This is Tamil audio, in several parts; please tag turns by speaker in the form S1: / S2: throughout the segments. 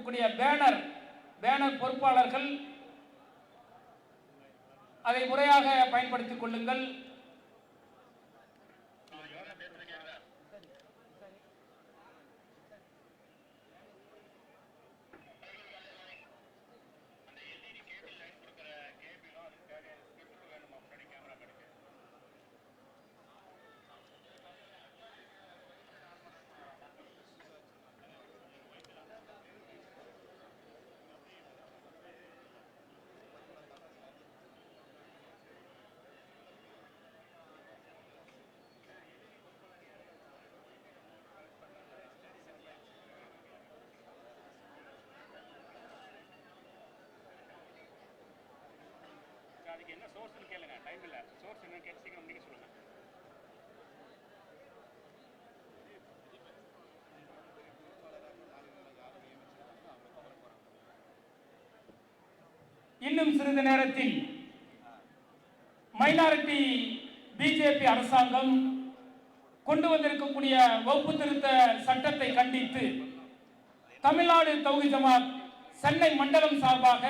S1: கொடுத்திருக்கக்கூடிய பேனர் பொறுப்பாளர்கள் அதை முறையாக பயன்படுத்திக் கொள்ளுங்கள்.
S2: அதுக்கு என்ன சோர்ஸ்னு கேளுங்க. டைம் இல்லை. சோர்ஸ் என்ன கேட்டு சீக்கிரம் முடிக்க சொல்லுங்க.
S1: இன்னும் சிறிது நேரத்தில் மைனாரிட்டி பிஜேபி அரசாங்கம் கொண்டு வந்திருக்கக்கூடிய வகுப்பு திருத்த சட்டத்தை கண்டித்து தமிழ்நாடு தௌஹீத் ஜமாத் சென்னை மண்டலம் சார்பாக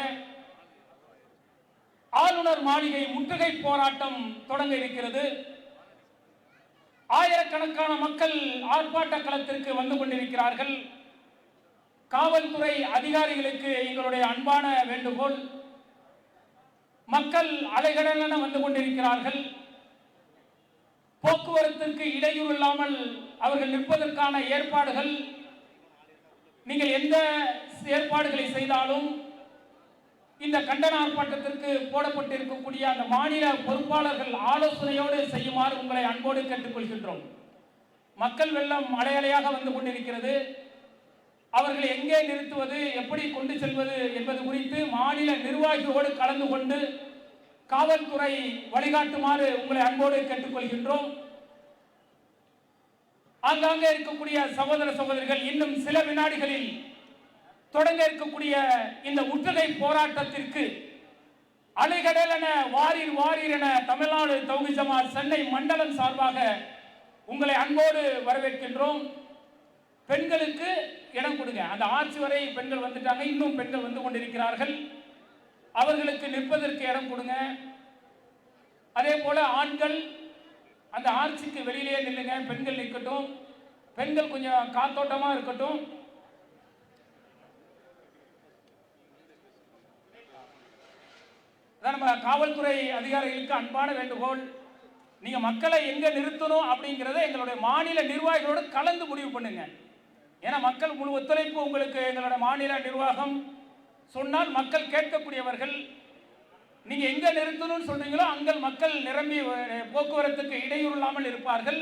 S1: ஆளுநர் மாளிகை முற்றுகை போராட்டம் தொடங்க இருக்கிறது. ஆயிரக்கணக்கான மக்கள் ஆர்ப்பாட்ட களத்திற்கு வந்து கொண்டிருக்கிறார்கள். காவல்துறை அதிகாரிகளுக்கு எங்களுடைய அன்பான வேண்டுகோள், மக்கள் அலைகடலென வந்து கொண்டிருக்கிறார்கள். போக்குவரத்திற்கு இடையூறு இல்லாமல் அவர்கள் நிற்பதற்கான ஏற்பாடுகள், நீங்கள் எந்த ஏற்பாடுகளை செய்தாலும் இந்த கண்டன ஆர்ப்பாட்டத்திற்கு போடப்பட்டிருக்கக்கூடிய அந்த மாநில பொறுப்பாளர்கள் ஆலோசனையோடு செய்யுமாறு உங்களை அன்போடு கேட்டுக்கொள்கின்றோம். மக்கள் வெள்ளம் அலையலையாக வந்து கொண்டிருக்கிறது. அவர்களை எங்கே நிறுத்துவது, எப்படி கொண்டு செல்வது என்பது குறித்து மாநில நிர்வாகியோடு கலந்து கொண்டு காவல்துறை வழிகாட்டுமாறு உங்களை அன்போடு கேட்டுக்கொள்கின்றோம். ஆங்காங்கே இருக்கக்கூடிய சகோதர சகோதரிகள் இன்னும் சில வினாடிகளில் தொடங்க இருக்கக்கூடிய இந்த முற்றுகை போராட்டத்திற்கு அலைகடலென வாரீர் வாரீர் என தமிழ்நாடு தௌஹீத் ஜமாத் சென்னை மண்டலம் சார்பாக உங்களை அன்போடு வரவேற்கின்றோம். பெண்களுக்கு இடம் கொடுங்க. அந்த ஆட்சி வரை பெண்கள் வந்துட்டாங்க, இன்னும் பெண்கள் வந்து கொண்டிருக்கிறார்கள். அவர்களுக்கு நிற்பதற்கு இடம் கொடுங்க. அதே போல ஆண்கள் அந்த ஆட்சிக்கு வெளியிலேயே நில்லுங்க. பெண்கள் நிற்கட்டும். பெண்கள் கொஞ்சம் காத்தோட்டமா இருக்கட்டும். நம்ம காவல்துறை அதிகாரிகளுக்கு அன்பான வேண்டுகோள், நீங்க மக்களை எங்க நிறுத்தணும் அப்படிங்கிறத எங்களுடைய மாநில நிர்வாகிகளோடு கலந்து முடிவு பண்ணுங்க. ஏன்னா மக்கள் முழு ஒத்துழைப்பு உங்களுக்கு எங்களுடைய மாநில நிர்வாகம் சொன்னால் மக்கள் கேட்கக்கூடியவர்கள். நீங்க எங்க நிறுத்தணும்னு சொல்றீங்களோ அங்கே மக்கள் நிரம்பி போக்குவரத்துக்கு இடையூறு இல்லாமல் இருப்பார்கள்.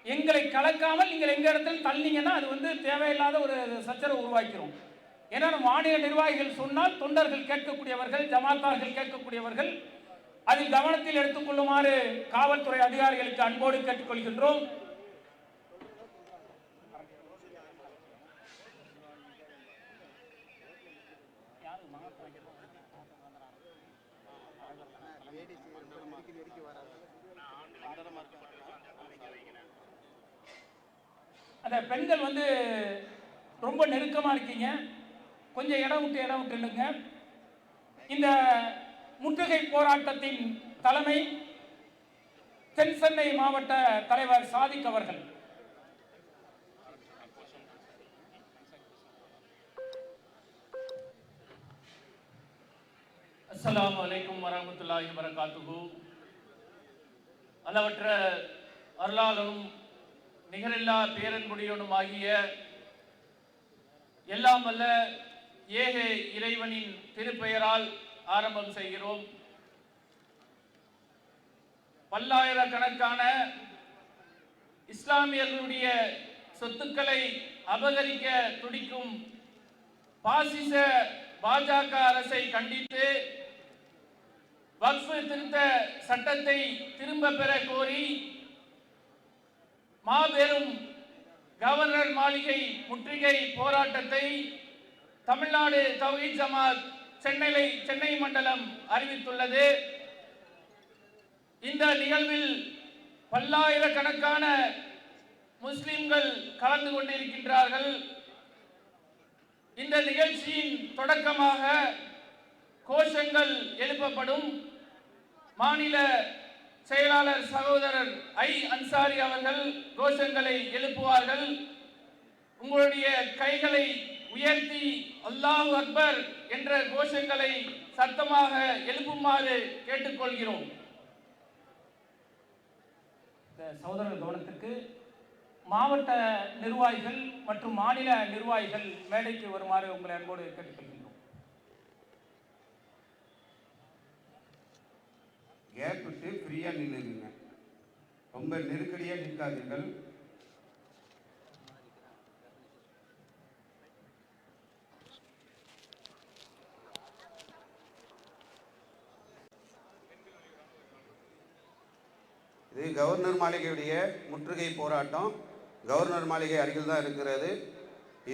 S1: எங்களை கலக்காமல் நீங்கள் எங்க இடத்துல தள்ளிங்கன்னா அது வந்து தேவையில்லாத ஒரு சச்சரவு உருவாக்கிறோம். ஏன்னா மாநில நிர்வாகிகள் சொன்னால் தொண்டர்கள் கேட்கக்கூடியவர்கள், ஜமாத்தார்கள் கேட்கக்கூடியவர்கள். அதில் கவனத்தில் எடுத்துக்கொள்ளுமாறு காவல்துறை அதிகாரிகளுக்கு அன்போடு கேட்டுக்கொள்கின்றோம். அந்த பெண்கள் வந்து ரொம்ப நெருக்கமா இருக்கீங்க, கொஞ்சம் இடம் விட்டு நில்லுங்க. இந்த முற்றுகை போராட்டத்தின் தலைமை தென் சென்னை மாவட்ட தலைவர் சாதிக் அவர்கள். அஸ்ஸலாமு அலைக்கும் வரஹ்மத்துல்லாஹி வபரகாத்துஹு. அளவற்ற அருளாளரும் நிகரில்லா பேரன்புடையவனும் ஆகிய எல்லாம் வல்ல ஏக இறைவனின் திருப்பெயரால் ஆரம்பம் செய்கிறோம். பல்லாயிரக்கணக்கான இஸ்லாமியர்களுடைய சொத்துக்களை அபகரிக்க துடிக்கும் பாசிச பாஜக அரசை கண்டித்து வக்ஃப் திருத்த சட்டத்தை திரும்ப பெற கோரி மாபெரும் கவர்னர் மாளிகை முற்றுகை போராட்டத்தை தமிழ்நாடு தௌஹீத் ஜமாத் சென்னை மண்டலம் அறிவித்துள்ளது. இந்த நிகழ்வில் பல்லாயிரக்கணக்கான முஸ்லிம்கள் கலந்து கொண்டிருக்கின்றார்கள். இந்த நிகழ்ச்சியின் தொடக்கமாக கோஷங்கள் எழுப்பப்படும். மாநில செயலாளர் சகோதரர் ஐ அன்சாரி அவர்கள் கோஷங்களை எழுப்புவார்கள். உங்களுடைய கைகளை உயர்த்தி அல்லாஹு அக்பர் என்ற கோஷங்களை சத்தமாக எழுப்புமாறு கேட்டுக்கொள்கிறோம். சகோதரர் கவனத்திற்கு மாவட்ட நிர்வாகிகள் மற்றும் மாநில நிர்வாகிகள் மேடைக்கு வருமாறு உங்களை அன்போடு கேட்டுக்கொள்கிறோம்.
S3: கேப் விட்டு ஃப்ரீயா நின்றுங்க, ரொம்ப நெருக்கடியா நிற்காதீர்கள். இது கவர்னர் மாளிகையுடைய முற்றுகை போராட்டம். கவர்னர் மாளிகை அருகில் தான் இருக்கிறது.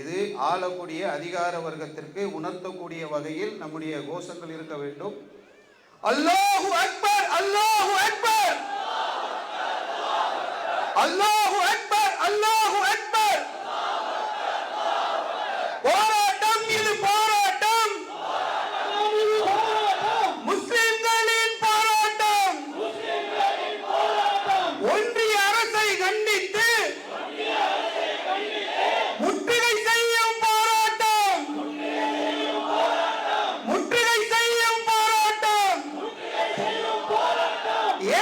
S3: இது ஆளக்கூடிய அதிகார வர்க்கத்திற்கு உணர்த்தக்கூடிய வகையில் நம்முடைய கோஷங்கள் இருக்க வேண்டும். அல்லாஹு அக்பர், அல்லாஹு அக்பர், அல்லாஹு அக்பர், அல்லாஹு அக்பர். போராட்டம் இது போராட்டம், முஸ்லிம்களின் போராட்டம். ஒன்றிய அரசை கண்டித்து முற்றுகை செய்யும் போராட்டம், முற்றுகை செய்யும் போராட்டம்.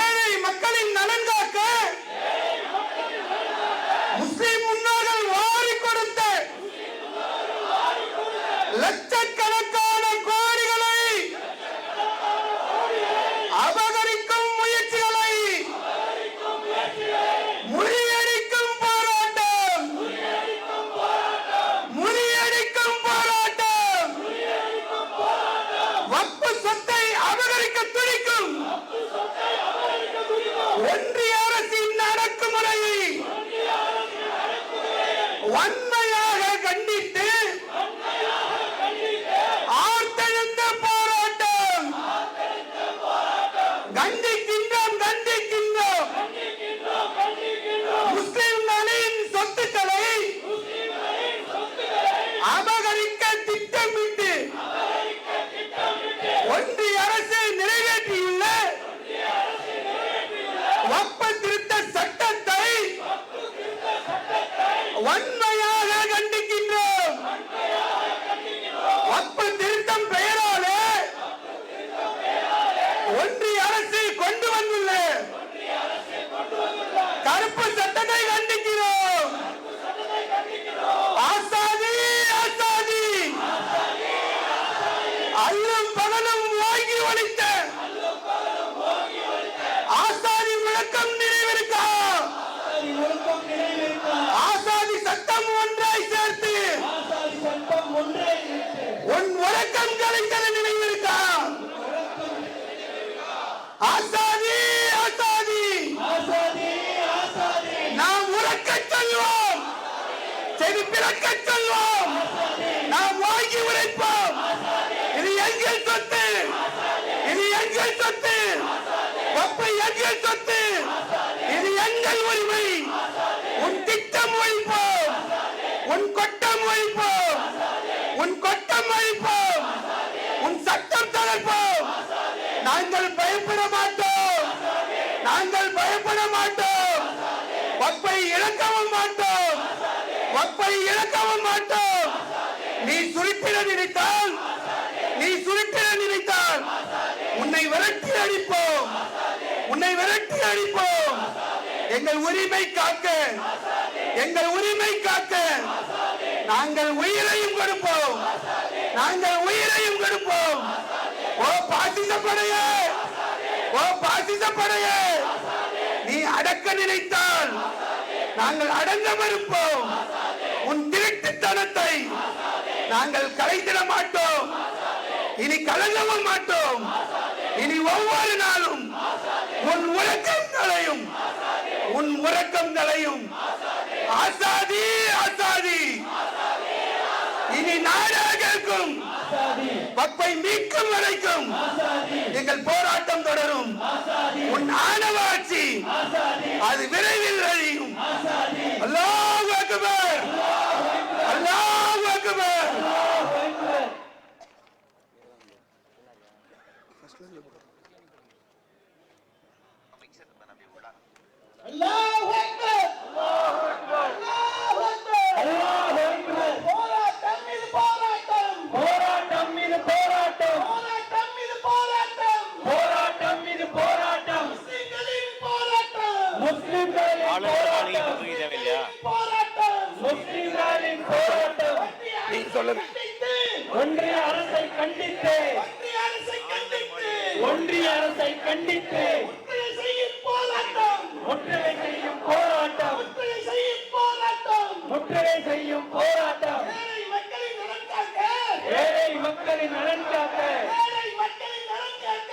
S3: ஏழை மக்களின் நலன் காக்க முஸ்லிம் முன்னோர்கள் வாரி கொடுத்த லட்சக்கணக்கான கோடிகளை அபகரிக்கும் முயற்சிகளை முறியடிக்கும் போராட்டம், முறியடிக்கும் போராட்டம். வக்ஃப் சொத்தை அபகரிக்க துடிக்கும் ஒன்றிய அரசின் அடக்குமுறையை வன்மையாக கண்டித்து ஆர்த்தெழுந்த போராட்டம். கண்டிக்கின்றோம், கண்டிக்கின்றோம். முஸ்லிம்களின் சொத்துக்களை அபகரிக்க திட்டமிட்டு ஒன்றிய அரசு நிறைவேற்றியுள்ள வக்ஃப் திருத்த சட்டத்தை வன்மையாக கண்டிக்கின்றோம். வக்ஃப் திருத்தம் பெயராலே ஒன்றிய அரசு கொண்டு வந்துள்ள கருப்பு சட்டத்தை கண்டிக்கிறோம். ஆசாதி, ஆசாதி. அல்லும் பகலும் வாங்கி ஒழித்த ஆசாதி முழக்கம் நினைவிருக்கா? ஆசாதி சட்டம் ஒன்றாய் சேர்த்து உன் உறக்கம் கலைஞர் நினைவிருக்கா? ஆசாதி, ஆசாதி. நாம் உறக்கச் சொல்வோம், செவி பிறக்கச் சொல்வோம், நாம் வாங்கி உரைப்போம். இது எங்கள் சொத்து, இது எங்கள் சொத்து. வக்ஃப் எங்கள் சொத்து, இது எங்கள் உரிமை. உன் திட்டம் ஒழிப்போம், உன் கொட்டம் ஒழிப்போம், உன் கொட்டம் ஒழிப்போம், உன் சட்டம் தளர்ப்போம். நாங்கள் பயப்பட மாட்டோம், நாங்கள் பயப்பட மாட்டோம். வக்ஃபை இழக்கவும் மாட்டோம், வக்ஃபை இழக்கவும் மாட்டோம். நீ சுருப்பிட நினைத்தால், நீ சுருப்பிட நினைத்தால் உன்னை விரட்டி அடிப்போம், உன்னை விரட்டி அடிப்போம். எங்கள் உரிமை காக்க, எங்கள் உரிமை காக்க நாங்கள் உயிரையும் கொடுப்போம், நாங்கள் உயிரையும் கொடுப்போம். ஓ பாசிசப்படையே, ஓ பாசிசப்படையே, நீ அடக்க நினைத்தால் நாங்கள் அடங்க மறுப்போம். உன் திருட்டுத்தனத்தை நாங்கள் கலைத்திட மாட்டோம், இனி கலங்கவும் மாட்டோம். இனி ஒவ்வொரு நாளும் உன் உறக்கம் களையும், உன் உறக்கம் களையும். ஆசாதி, ஆசாதி. இனி நாடாக இருக்கும் வக்ஃபை மீட்கும் வரைக்கும் எங்கள் போராட்டம் தொடரும். உன் ஆணவ ஆட்சி அது விரைவில் அழியும். அல்லாஹ் அக்பர், அல்லாஹ் அக்பர்.
S4: அல்லாஹ் அக்பர், அல்லாஹ் அக்பர், அல்லாஹ் அக்பர். போராட்டம் இது போராட்டம், போராட்டம் இது போராட்டம், போராட்டம் இது போராட்டம், போராட்டம் இது போராட்டம். முஸ்லிம்களின் போராட்டம், முஸ்லிம்களின் போராட்டம், முஸ்லிம்களின் போராட்டம். நீங்க சொல்லுங்க. ஒன்றிய அரசை கண்டித்து, ஒன்றிய அரசை கண்டித்து, ஒன்றிய அரசை கண்டித்து முற்றுகை செய்யும் போராட்டம், முற்றுகை செய்யும் போராட்டம், முற்றுகை செய்யும் போராட்டம், முற்றுகை செய்யும் போராட்டம். ஏழை மக்களின் நலன் காக்க, ஏழை மக்களின் நலன் காக்க, ஏழை மக்களின் நலன் காக்க,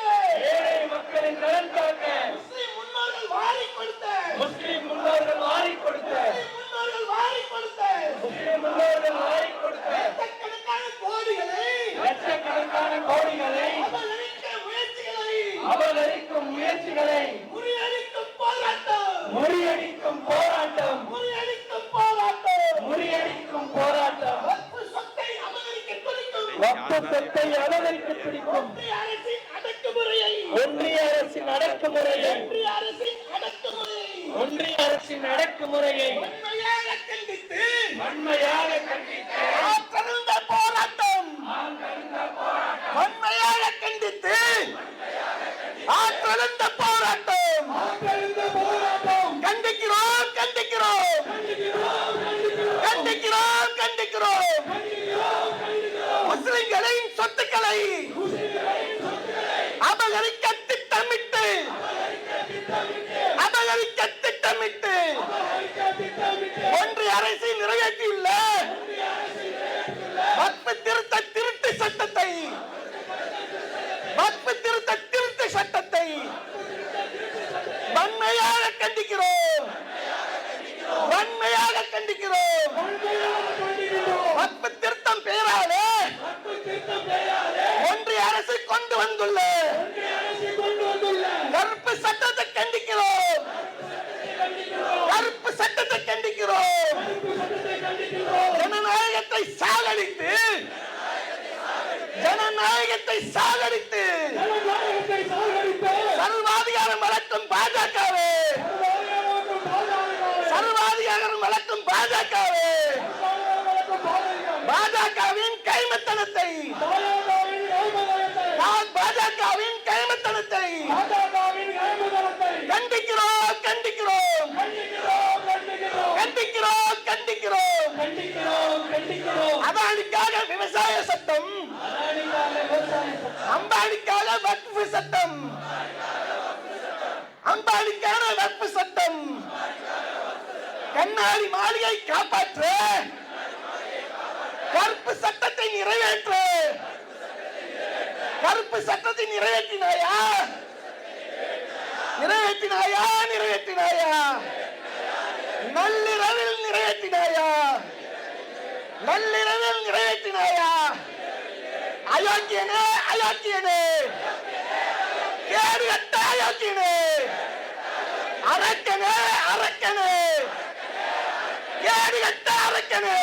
S4: ஏழை மக்களின் நலன் காக்க. முஸ்லிம் முன்னோர்கள் வாரி கொடுத்த, முஸ்லிம் முன்னோர்கள் வாரி கொடுத்த, முன்னோர்கள் வாரி கொடுத்த, முஸ்லிம் முன்னோர்கள் வாரி கொடுத்த லட்சக்கணக்கான கோடிகளை, லட்சக்கணக்கான கோடிகளை அபகரிக்க முயற்சிகளை, அபகரிக்கும் முயற்சிகளை முறியடிக்கும் போராட்டம், முறியடிக்கும் போராட்டம், முறியடிக்கும் போராட்டம், முறியடிக்கும் போராட்டம். வக்ஃப் சொத்தை அபகரிக்க துடிக்கும், வக்ஃப் சொத்தை அபகரிக்க துடிக்கும் ஒன்றிய அரசின் அடக்குமுறையை, ஒன்றிய அரசின் அடக்குமுறையை, ஒன்றிய அரசின் அடக்குமுறையை, ஒன்றிய அரசின் அடக்குமுறையை வன்மையாக கண்டித்து, வன்மையாக கண்டித்து ஆற்றலுள்ள போராட்டம், வன்மையாக கண்டித்து ஆற்றலுள்ள போராட்டம், ஆற்றலுள்ள போராட்டம். கண்டிக்கிறோம், கண்டிக்கிறோம், கண்டிக்கிறோம், கண்டிக்கிறோம். முஸ்லிம்களின் சொத்துக்களை அபகரிக்க திட்டமிட்டு, அபகரிக்க திட்டமிட்டு ஒன்றிய அரசு நிறைவேற்றியுள்ள வக்ஃப் திருத்த திருட்டு சட்டத்தை, வக்ஃப் திருத்த திருட்டு சட்டத்தை வன்மையாக கண்டிக்கிறோம், வன்மையாக கண்டிக்கிறோம். வக்ஃப் திருத்தம் பெயராலே ஒன்றிய அரசு கொண்டு வந்துள்ள கருப்பு சட்டத்தை கண்டிக்கிறோம், கருப்பு சட்டத்தை கண்டிக்கிறோம். ஜனநாயகத்தை சாகடித்து, ஜனநாயகத்தை சாகடித்து சர்வாதிகாரம் வளர்க்கும் பாஜகவே, சர்வாதிகாரம் வளர்க்கும் பாஜகவே, பாஜகவின் கைமத்தனத்தை, பாஜகவின் கைமத்தனத்தை கண்டிக்கிறோம், கண்டிக்கிறோம், கண்டிக்கிறோம், கண்டிக்கிறோம். அதானிக்காக விவசாய சட்டம், அம்பானிக்காக வக்ஃப் சட்டம், அம்பானிக்கான வக்ஃப் சட்டம். கண்ணாடி மாளிகை காப்பாற்ற, கருப்பு சட்டத்தை நிறைவேற்ற, கருப்பு சட்டத்தை நிறைவேற்றினாயா, நிறைவேற்றினாயா, நிறைவேற்றினாயா, நள்ளிரவில் நிறைவேற்றினாயா, நள்ளிரவில் நிறைவேற்றினாயா. அயோக்கியனே, அயோக்கியனே, கேடுகட்ட அயோக்கியனே, அரக்கனே, அரக்கனே, கேடுகட்ட அரக்கனே.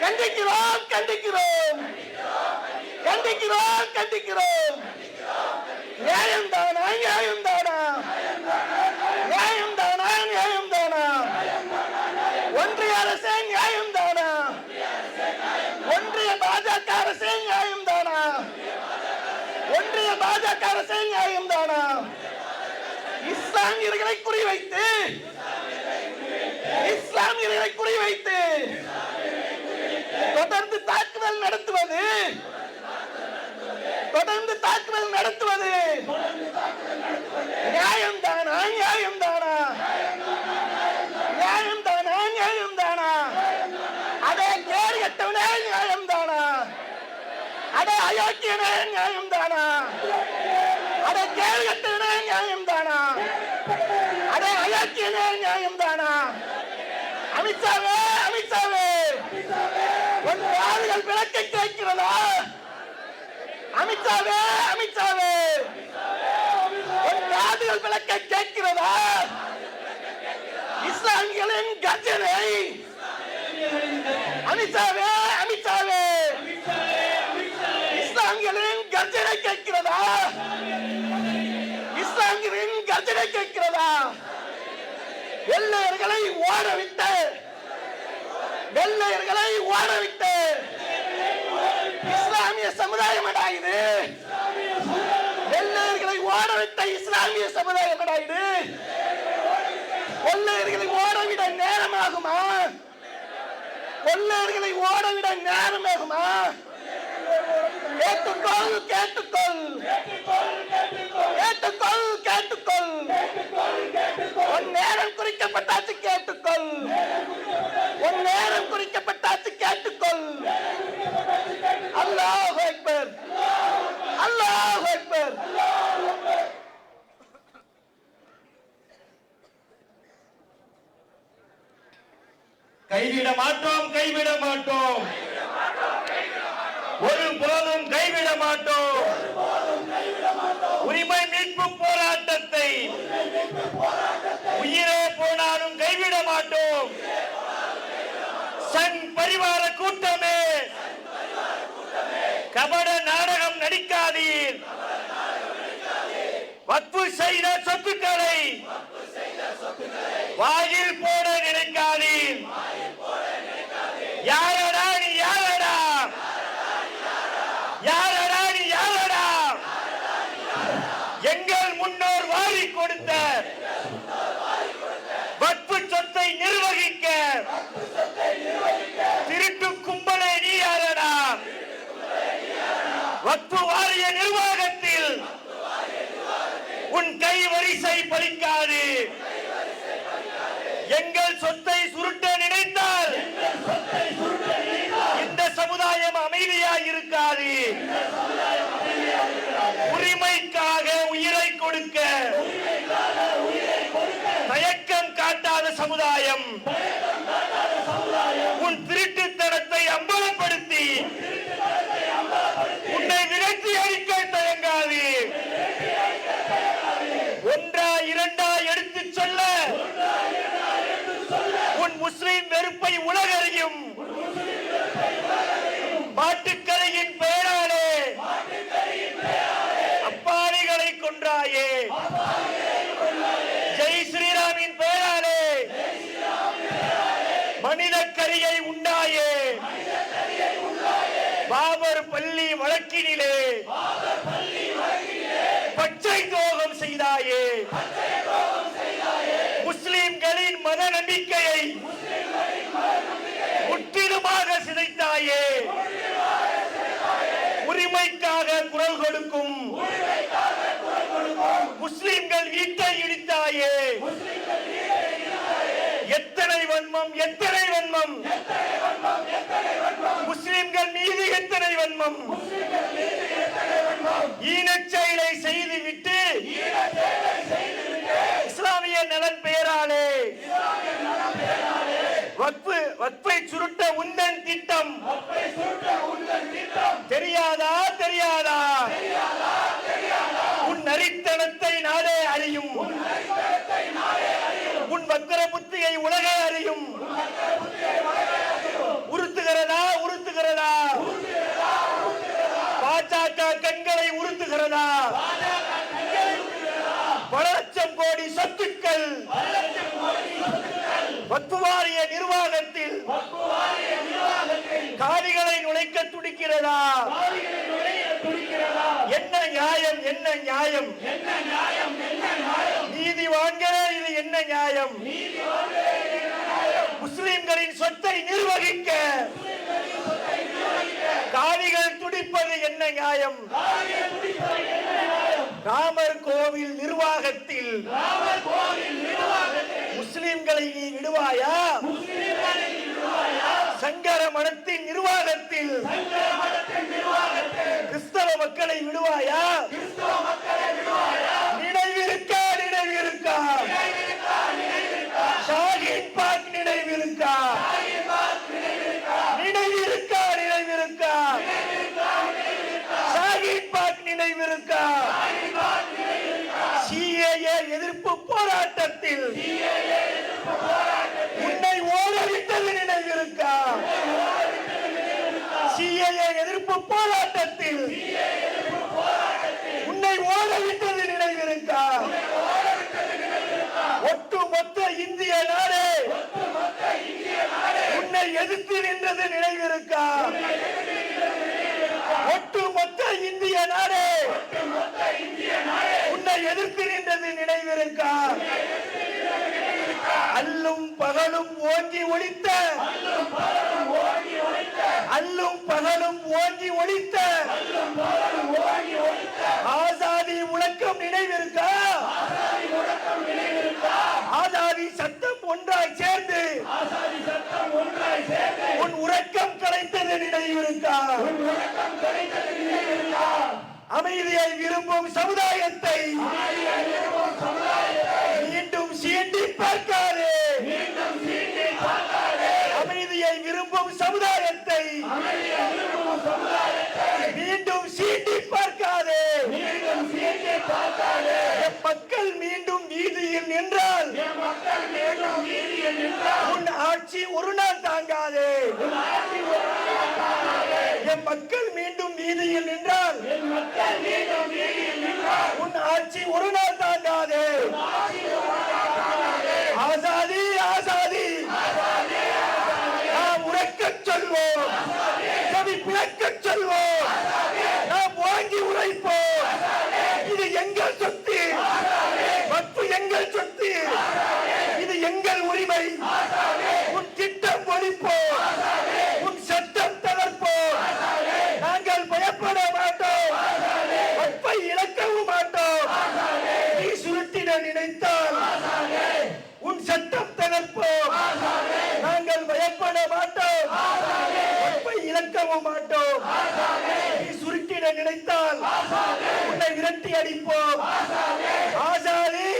S4: கண்டிக்கிறோம், கண்டிக்கிறோம், கண்டிக்கிறோம், கண்டிக்கிறோம். நியாயம் தானா, நியாயம் தானா, நியாயம் தானா, நியாயம் தானா. ஒன்றிய அரசே நியாயம் தானா, ஒன்றிய பாஜக அரசே நியாயம் தானா, ஒன்றிய பாஜக அரசே நியாயம் தானா. இஸ்லாமியர்களை குறிவைத்து, இஸ்லாமியர்களை குறிவைத்து தொடர்ந்து தாக்குதல் நடத்துவது, தொடர்ந்து தாக்குதல் நடத்துவது நியாயம் தானா, நியாயம் தானா, நியாயம் தானா, நியாயம் தானா. அதே கேடு கட்டவனே நியாயம் தானா, அதே அயோக்கியனே நியாயம் தானா, அதே கேடு கட்டவனே நியாயம் தானா, அதே அயோக்கியனே நியாயம் தானா. அமித்ஷாவே, அமித்ஷாவே, உன் காதுகள் விளக்கை கேட்கிறதா? அமித்ஷாவே, அமித்ஷாவே, உன் காதுகள் விளக்கை கேட்கிறதா? இஸ்லாமியர்களின் கர்ஜனை, அமித்ஷாவே, அமித்ஷாவே, இஸ்லாமியர்களின் கர்ஜனை கேட்கிறதா? இஸ்லாமியர்களின் கர்ஜனை கேட்கிறதா? வெள்ளையர்களை ஓடவிட்டு இஸ்லாமிய சமுதாயம் அடாயுது. வெள்ளையர்களை ஓடவிட்ட இஸ்லாமிய சமுதாயம் அடாயுது. கொள்ளையர்களை ஓடவிட நேரமாகுமா? கொள்ளையர்களை ஓடவிட நேரமாகுமா? கேட்டுக்கொள் கேட்டுக்கொள் கேட்டுக்கொள் கேட்டுக்கொள். உன் நேரம் குறிக்கப்பட்டாச்சு, கேட்டுக்கொள். உன் நேரம் குறிக்கப்பட்டாச்சு, கேட்டுக்கொள். அல்லாஹ் அக்பர், அல்லாஹ் அக்பர்.
S5: கைவிட மாட்டோம், கைவிட மாட்டோம், ஒருபோதும் கைவிட மாட்டோம். உரிமை மீட்பு போராட்டத்தை உயிரே போனாலும் கைவிட மாட்டோம். சங் பரிவார கூட்டமே, கபட நாடகம் நடிக்காதீர். வக்ஃபு செய்த சொத்துக்களை வாயில் போட நினைக்காதீர். யாரடா நீ, யாரடா, யாரடா நீ, யாரடா? எங்கள் முன்னோர் வாரி கொடுத்த வக்ஃபு சொத்தை நிர்வகிக்க திருட்டு கும்பலே நீ யாரடா? வக்ஃபு வாரிய நிர்வாகத்தில் உன் கை வரிசை பலிக்காது. எங்கள் சொத்தை சுருட்ட நினைத்தால் இந்த சமுதாயம் அமைதியாக இருக்காது. உரிமைக்காக உயிரை கொடுக்க தயக்கம் காட்டாத சமுதாயம் உன் திருட்டுத்தனத்தை அம்பலப்படுத்தி உன்னை விரட்டி அடிக்க தயங்காது. ஒன்றா இரண்டா எடுத்து சொல்ல உன் முஸ்லிம் வெறுப்பை உலகறியும். மாட்டுக்கரையின் பெயராலே அப்பாவிகளை கொன்றாயே. ஜெய் ஸ்ரீராமின் பெயராலே மனித கரியை உண்டாயே. பாபர் பள்ளி வழக்கினிலே பச்சை துரோகம் செய்தாயே. முஸ்லிம்களின் மத நம்பிக்கையை முற்றிலுமாக சிதைத்தாயே. உரிமைக்காக குரல் கொடுக்கும் முஸ்லிம்கள் வீட்டை இடித்தாயே. எத்தனை வன்மம், எத்தனை வன்மம்! முஸ்லிம்கள் மீது எத்தனை வன்மம்! ஈனச் செயலை செய்துவிட்டு இஸ்லாமிய நலன் பெயராலே வக்ஃபை சுருட்ட உந்தன் திட்டம் தெரியாதா, தெரியாதா? உன் நரித்தனத்தை நாடே அறியும். உன் வக்கர புத்தியை உலகே அறியும். உறுத்துகிறதா, உறுத்துகிறதா? பாஜக கண்களை உறுத்துகிறதா? பல லட்சம் கோடி சொத்துக்கள் வக்ஃபு வாரிய நிர்வாகத்தில் காணிகளை நுழைக்க துடிக்கிறதா? என்ன நியாயம், என்ன நியாயம்? நீதிவான்களே, இது என்ன நியாயம்? முஸ்லிம்களின் சொத்தை நிர்வகிக்க காணிகள் துடிப்பது என்ன நியாயம்? ராமர் கோவில் நிர்வாகத்தில் முஸ்லிம்களை நீ விடுவாயா? சங்கர மடத்தின் நிர்வாகத்தில் கிறிஸ்தவ மக்களை விடுவாயா? நினைவிருக்கா, நினைவிருக்கா? ஷாஹீன் பாக் நினைவிருக்கா? நினைவிருக்கா, நினைவிருக்கா? ஷாஹீன் பாக் நினைவிருக்கா? சிஏஏ எதிர்ப்பு போராட்டத்தில் உன்னை ஓடவிட்டது நினைவிருக்கா? சிஏஏ எதிர்ப்பு போராட்டத்தில் எதிர்த்து நின்றது நினைவிருக்கா? ஒட்டுமொத்த இந்திய நாடு உன்னை எதிர்த்து நின்றது நினைவிருக்கா? அல்லும் பகலும் ஓங்கி ஒலித்த ஆசாதி முழக்கம் நினைவிருக்கா? ஆசாதி சத்தம் ஒன்றாய் சேர்ந்து உன் உறக்கம் கலைத்தது நினைவிருக்கா? அமைதியை விரும்பும் சமுதாயத்தை மீண்டும் சீண்டி பார்க்காதே. அமைதியை விரும்பும் சமுதாயத்தை மீண்டும் சீண்டி பார்க்காதே. என் மக்கள் மீண்டும் வீதியில் நின்றால் உன் ஆட்சி ஒரு நாள் தாங்காதே. என் மக்கள் மீண்டும் வீதியில் நின்றால் உன் ஆட்சி ஒரு நாள் தாங்காதே. ஆசாதி ஆசாதி நாம் உரைக்கச் சொல்வோம், செவி பிளக்கச் சொல்வோம், நாம் வாங்கி உரைப்போம். இது எங்கள் சொத்து, வக்ஃபு எங்கள் சொத்து, இது எங்கள் உரிமை. உன் திட்டம் ஒழிப்போம், உன் சட்டம் தளர்ப்போம். நாங்கள் பயப்பட மாட்டோம், வக்ஃபை இழக்கவும் மாட்டோம். நீ சுருட்டிட நினைத்தால் உன் சட்டம் தளர்ப்போம். நாங்கள் பயப்பட மாட்டோம், வக்ஃபை இழக்கவும் மாட்டோம். நீ சுருட்டிட நினைத்தால் உன்னை விரட்டி அடிப்போம். ஆசாதி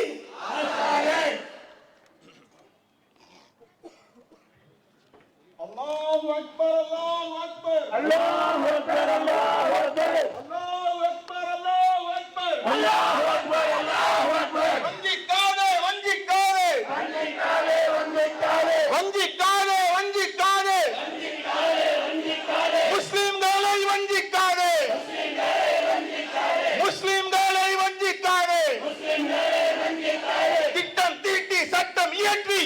S6: அல்லாஹு அக்பர் அல்லாஹு அக்பர்
S5: அல்லாஹ் அக்பர் அல்லாஹ் அக்பர்
S6: அல்லாஹு அக்பர் அல்லாஹு அக்பர்
S5: அல்லாஹ் அக்பர் அல்லாஹ் அக்பர்.
S6: வஞ்சிக்காதே வஞ்சிக்காதே
S5: வஞ்சிக்காதே வஞ்சிக்காதே
S6: வஞ்சிக்காதே வஞ்சிக்காதே முஸ்லிம்களை வஞ்சிக்காதே முஸ்லிம்களை வஞ்சிக்காதே. திட்டம் தீட்டி சட்டம் இயற்றி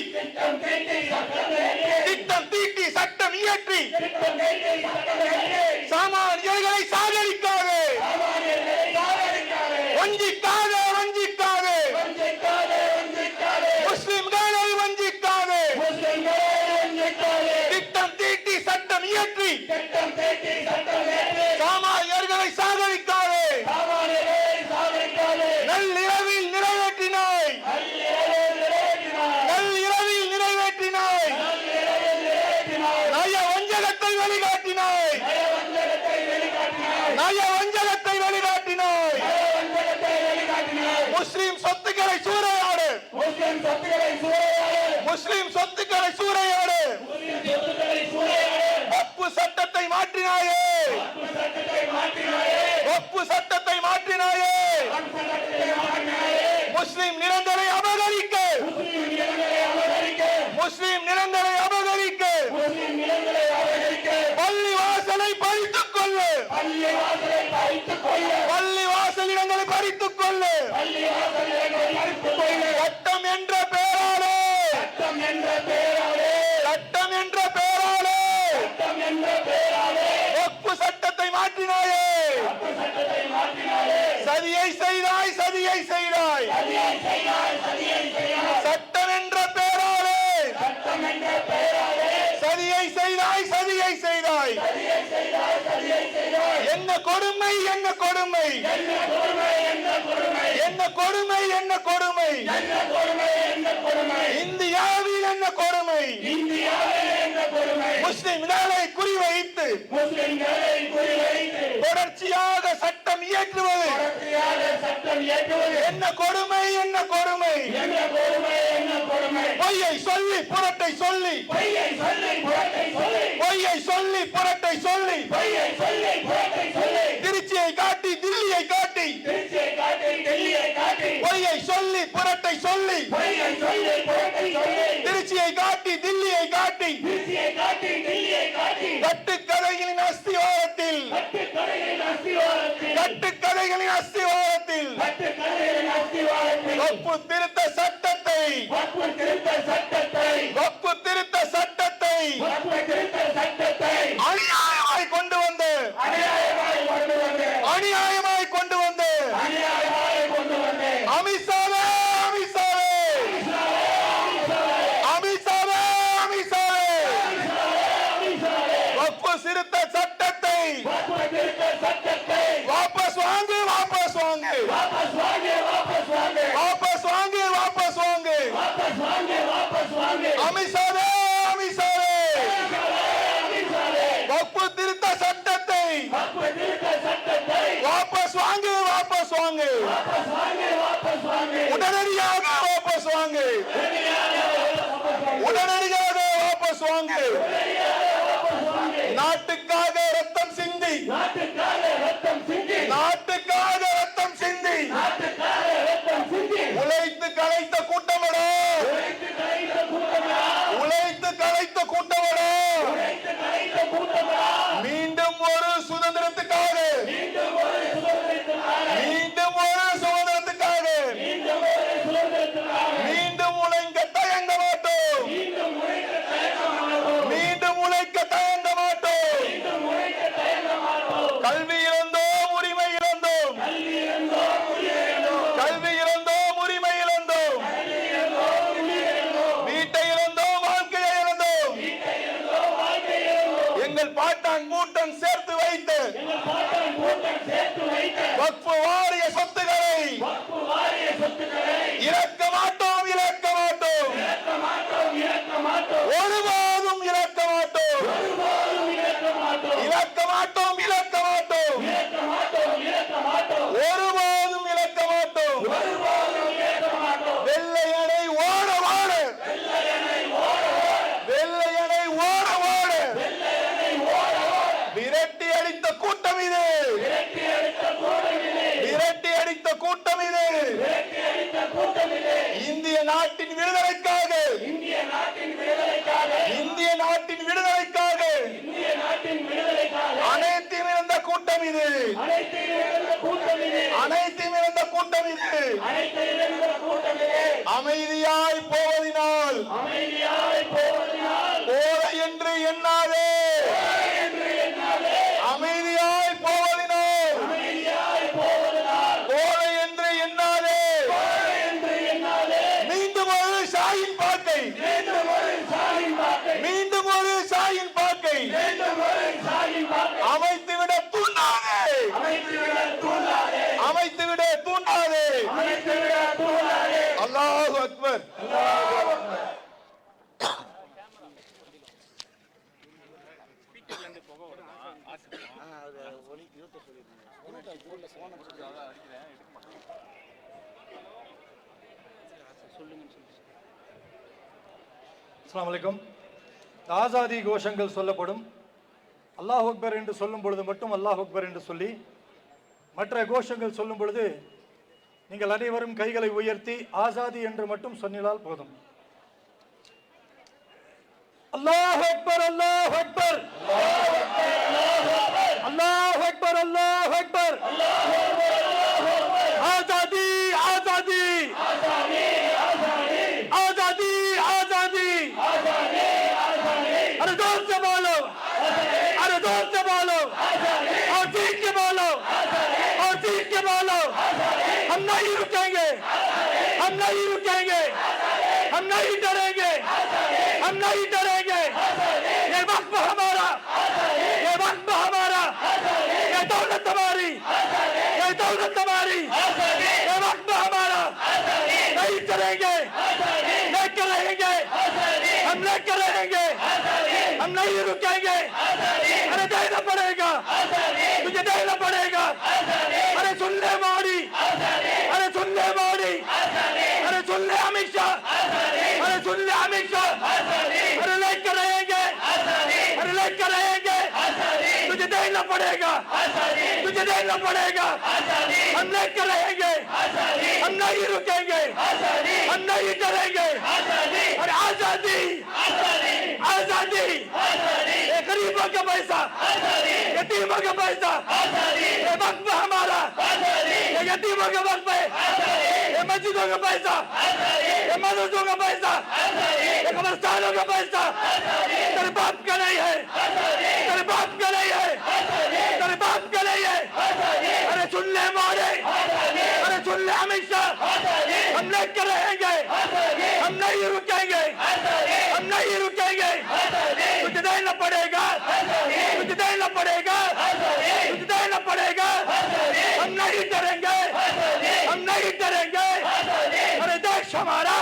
S6: திட்டம் தீட்டி சட்டம் இயற்றி சாமானியர்களை சாகரிக்காதே. வஞ்சிக்காதே வஞ்சிக்காதே முஸ்லிம்களை வஞ்சிக்காதே. திட்டம் தீட்டி சட்டம் இயற்றி சாமானியர்களை சாகரிக்காதே. நள்ளிரவில் நிறைவேற்றினாய், நள்ளிரவில் நிறைவேற்றினாய். நய வஞ்சகத்தை வெளிக்காட்டினாய், நய வஞ்சகத்தை வெளிக்காட்டினாய். முஸ்லிம் சொத்துக்களை சூறையாடு, முஸ்லிம் சொத்துக்களை சூறையாடு. வக்ஃபு சட்டத்தை மாற்றினாயே, வக்ஃபு சட்டத்தை மாற்றினாயே. முஸ்லிம் நிலங்களை அபகரிக்க, முஸ்லிம் நிலங்களை அபகரிக்க. பள்ளி வாசலை பறித்துக் கொள்ளு, பள்ளி வாசல் இடங்களை பறித்துக் கொள்ளு. சட்டம் என்ற பெயராலே, சட்டம் என்ற பெயராலே வக்ஃபு சட்டத்தை மாற்றினாயே. சதியை செய்தாய், சதியை செய்தாய். சட்டம் என்ற பெயராலே சதியை செய்தாய், சதியை செய்தாய். என்ன கொடுமை, என்ன கொடுமை, என்ன கொடுமை, என்ன கொடுமை. இந்தியாவில் என்ன கொடுமை. முஸ்லிம்களை குறிவைத்து தொடர்ச்சியாக சட்டம் இயற்றுவது என்ன கொடுமை, என்ன கொடுமை. பொய்யை சொல்லி புரட்டை சொல்லி, பொய்யை சொல்லி புரட்டை சொல்லி. திருச்சியை காட்டி தில்லியை காட்டி, பொய்யை சொல்லி புரட்டை சொல்லி. திருச்சியை காட்டி தில்லியை காட்டி. கட்டுக்கதைகளின் அஸ்திவாரத்தில், கட்டுக்கதைகளின் அஸ்திவாரத்தில் வக்ஃபு திருத்த சட்டத்தை, வக்ஃபு திருத்த சட்டத்தை அநியாயமாய் கொண்டு வந்து அமித்ஷாவே வக்ஃபு திருத்த சட்டத்தை வாபஸ் வாங்கு அமித்ஷாவே வக்ஃபு திருத்த சட்டத்தை வாபஸ் வாங்கு உடனடியாக வாபஸ் வாங்கு நாட்டுக்காக ரத்தம் சிந்தி உழைத்து கலைத்த கூட்டமடா மீண்டும் ஒரு சுதந்திரத்துக்காக மீண்டும் உழைக்க தயங்க மாட்டோம் கல்வி இழந்தோம் உரிமை இழந்தோம் வீட்டை இழந்தோம் வாழ்க்கையை இழந்தோம் எங்கள் பாட்டன் மூட்டன் சேர்த்து வைத்து வக்ஃபு வாரிய சொத்துக்களை இழக்க மாட்டோம் ஒருபோதும் இழக்க மாட்டோம் ஒருபோதும் இழக்க மாட்டோம் வெள்ளையனை ஓட விரட்டி அடித்த கூட்டம் இது இந்திய நாட்டின் விடுதலைக்காக அனைத்தையும் இழந்த கூட்டம் இது அமைதியாய் போவதினால் போல என்று எண்ணாதே அமைதியாய் போவதினால் போல என்று எண்ணாதே மீண்டும் ஒரு ஷாஹின் பாக்கை அமைத்துவிட தூண்டாதே அல்லாஹு அக்பர்.
S7: அஸ்ஸலாமு அலைக்கும். ஆசாதி கோஷங்கள் சொல்லப்படும். அல்லாஹ் அக்பர் என்று சொல்லும் பொழுது மட்டும் அல்லாஹ் அக்பர் என்று சொல்லி, மற்ற கோஷங்கள் சொல்லும் பொழுது நீங்கள் அனைவரும் கைகளை உயர்த்தி ஆசாதி என்று மட்டும் சொன்னால் போதும். அல்லாஹ் அக்பர், அல்லாஹ் அக்பர், அல்லாஹ் அக்பர், அல்லாஹ் அக்பர். ஆசாதி, ஆசாதி, आजादी, आजादी, अरे जोर से बोलो, और जीत के बोलो, हम नहीं रुकेंगे, हम नहीं डरेंगे, ये वक्त हमारा, ये दौलत हमारी, ये वक्त हमारा, नहीं चलेंगे, लेकर रहेंगे, हम नहीं रुकेंगे. अरे देना पड़ेगा, तुझे देना पड़ेगा. अरे सुन ले मोदी, अरे सुन ले अमित शाह, अरे लेकर रहेंगे, तुझे देना पड़ेगा, हम लेकर रहेंगे, हम नहीं रुकेंगे, हम नहीं डरेंगे. अरे आजादी, ये गरीबों का पैसा, यतीमों का पैसा, ये वक्त हमारा, ये यतीमों के वक्त पे, ये
S5: मस्जिदों का पैसा, ये मदरसों का पैसा, ये कब्रिस्तानों का पैसा तेरे बाप का नहीं है, तेरे बाप का नहीं है, तेरे बाप का नहीं है। अरे सुन ले मोदी, अरे सुन ले अमित शाह, हम लेकर रहेंगे, हम नहीं रुकेंगे, हम नहीं रुकेंगे। तुझे देना पड़ेगा, तुझे देना पड़ेगा, तुझे देना पड़ेगा। हम नहीं डरेंगे, हम नहीं डरेंगे। अरे देश हमारा,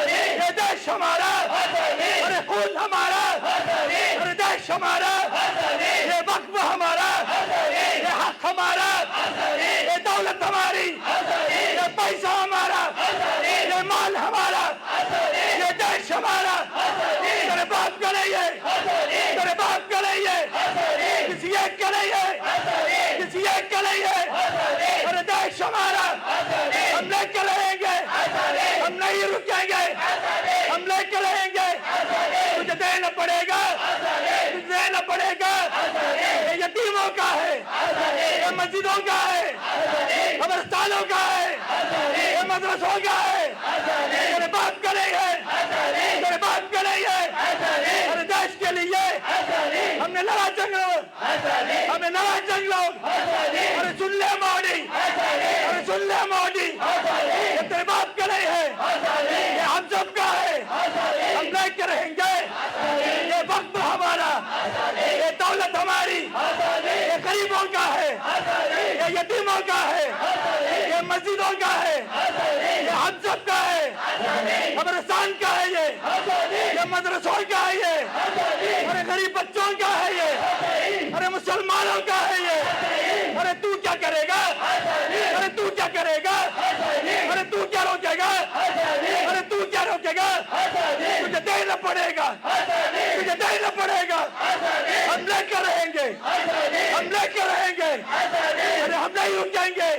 S5: ये देश हमारा, अरे खून हमारा, अरे देश हमारा, ये वक्फ हमारा, ये हक हमारा, ये दौलत हमारी, ये पैसा हमारा, ये माल हमारा, ये देश हमारा। तेरे बाप का नहीं है, तेरे बाप का नहीं है, किसी एक का नहीं है, किसी एक का नहीं है। अरे देश हमारा, हम लेकर रहेंगे, हम नहीं रुकेंगे, हम लेकर रहेंगे। तुझे देना पड़ेगा, तुझे देना पड़ेगा। ये यतीमों का है, ये मस्जिदों का है, कब्रिस्तानों का है, ये मदरसों का है। तेरे बाप का नहीं है, तेरे बाप का नहीं है। अरे देश के लिए हमने लड़ा जंग, हमने लड़ा जंग लोग। अरे सुन ले मोदी, अरे सुन ले मोदी, ये तेरे बाप का नहीं है, ये हम सब का है। हम लेकर रहेंगे, ये वक्त हमारा, ये दौलत हमारी, ये गरीबों का है, ये यतीमों का है, ये मस्जिदों का है, ये हम सब का है। कब्रिस्तान का है ये मदरसों का है ये, अरे गरीब बच्चों का है ये, अरे मुसलमानों का है ये। अरे तू क्या करेगा, अरे तू क्या करेगा, अरे तू क्या रोकेगा, अरे तू क्या रोकेगा। तुझे देना पड़ेगा, तुझे देना पड़ेगा। हम लेकर रहेंगे, हम लेकर रहेंगे। अरे हम नहीं रुकेंगे,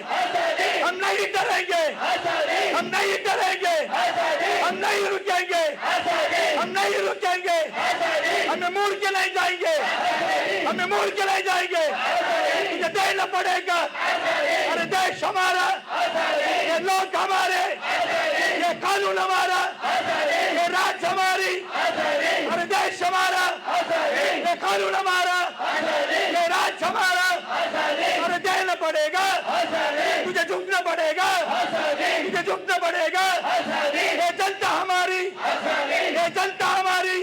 S5: हम नहीं डरेंगे, हम नहीं डरेंगे, हम नहीं रुकेंगे, हम नहीं रुकेंगे। हमें मुड़ के नहीं जाएंगे, हमें मुड़ के नहीं जाएंगे। तुझे देना पड़ेगा। अरे देश हमारा, ये लोग हमारे, ये कानून हमारा, ये राज हमारी। अरे देश हमारा, ये कानून हमारा, ये राज हमारा। अरे देना पड़ेगा, तुझे झुकना पड़ेगा, तुझे झुकना पड़ेगा। ये जनता हमारी, ये जनता हमारी,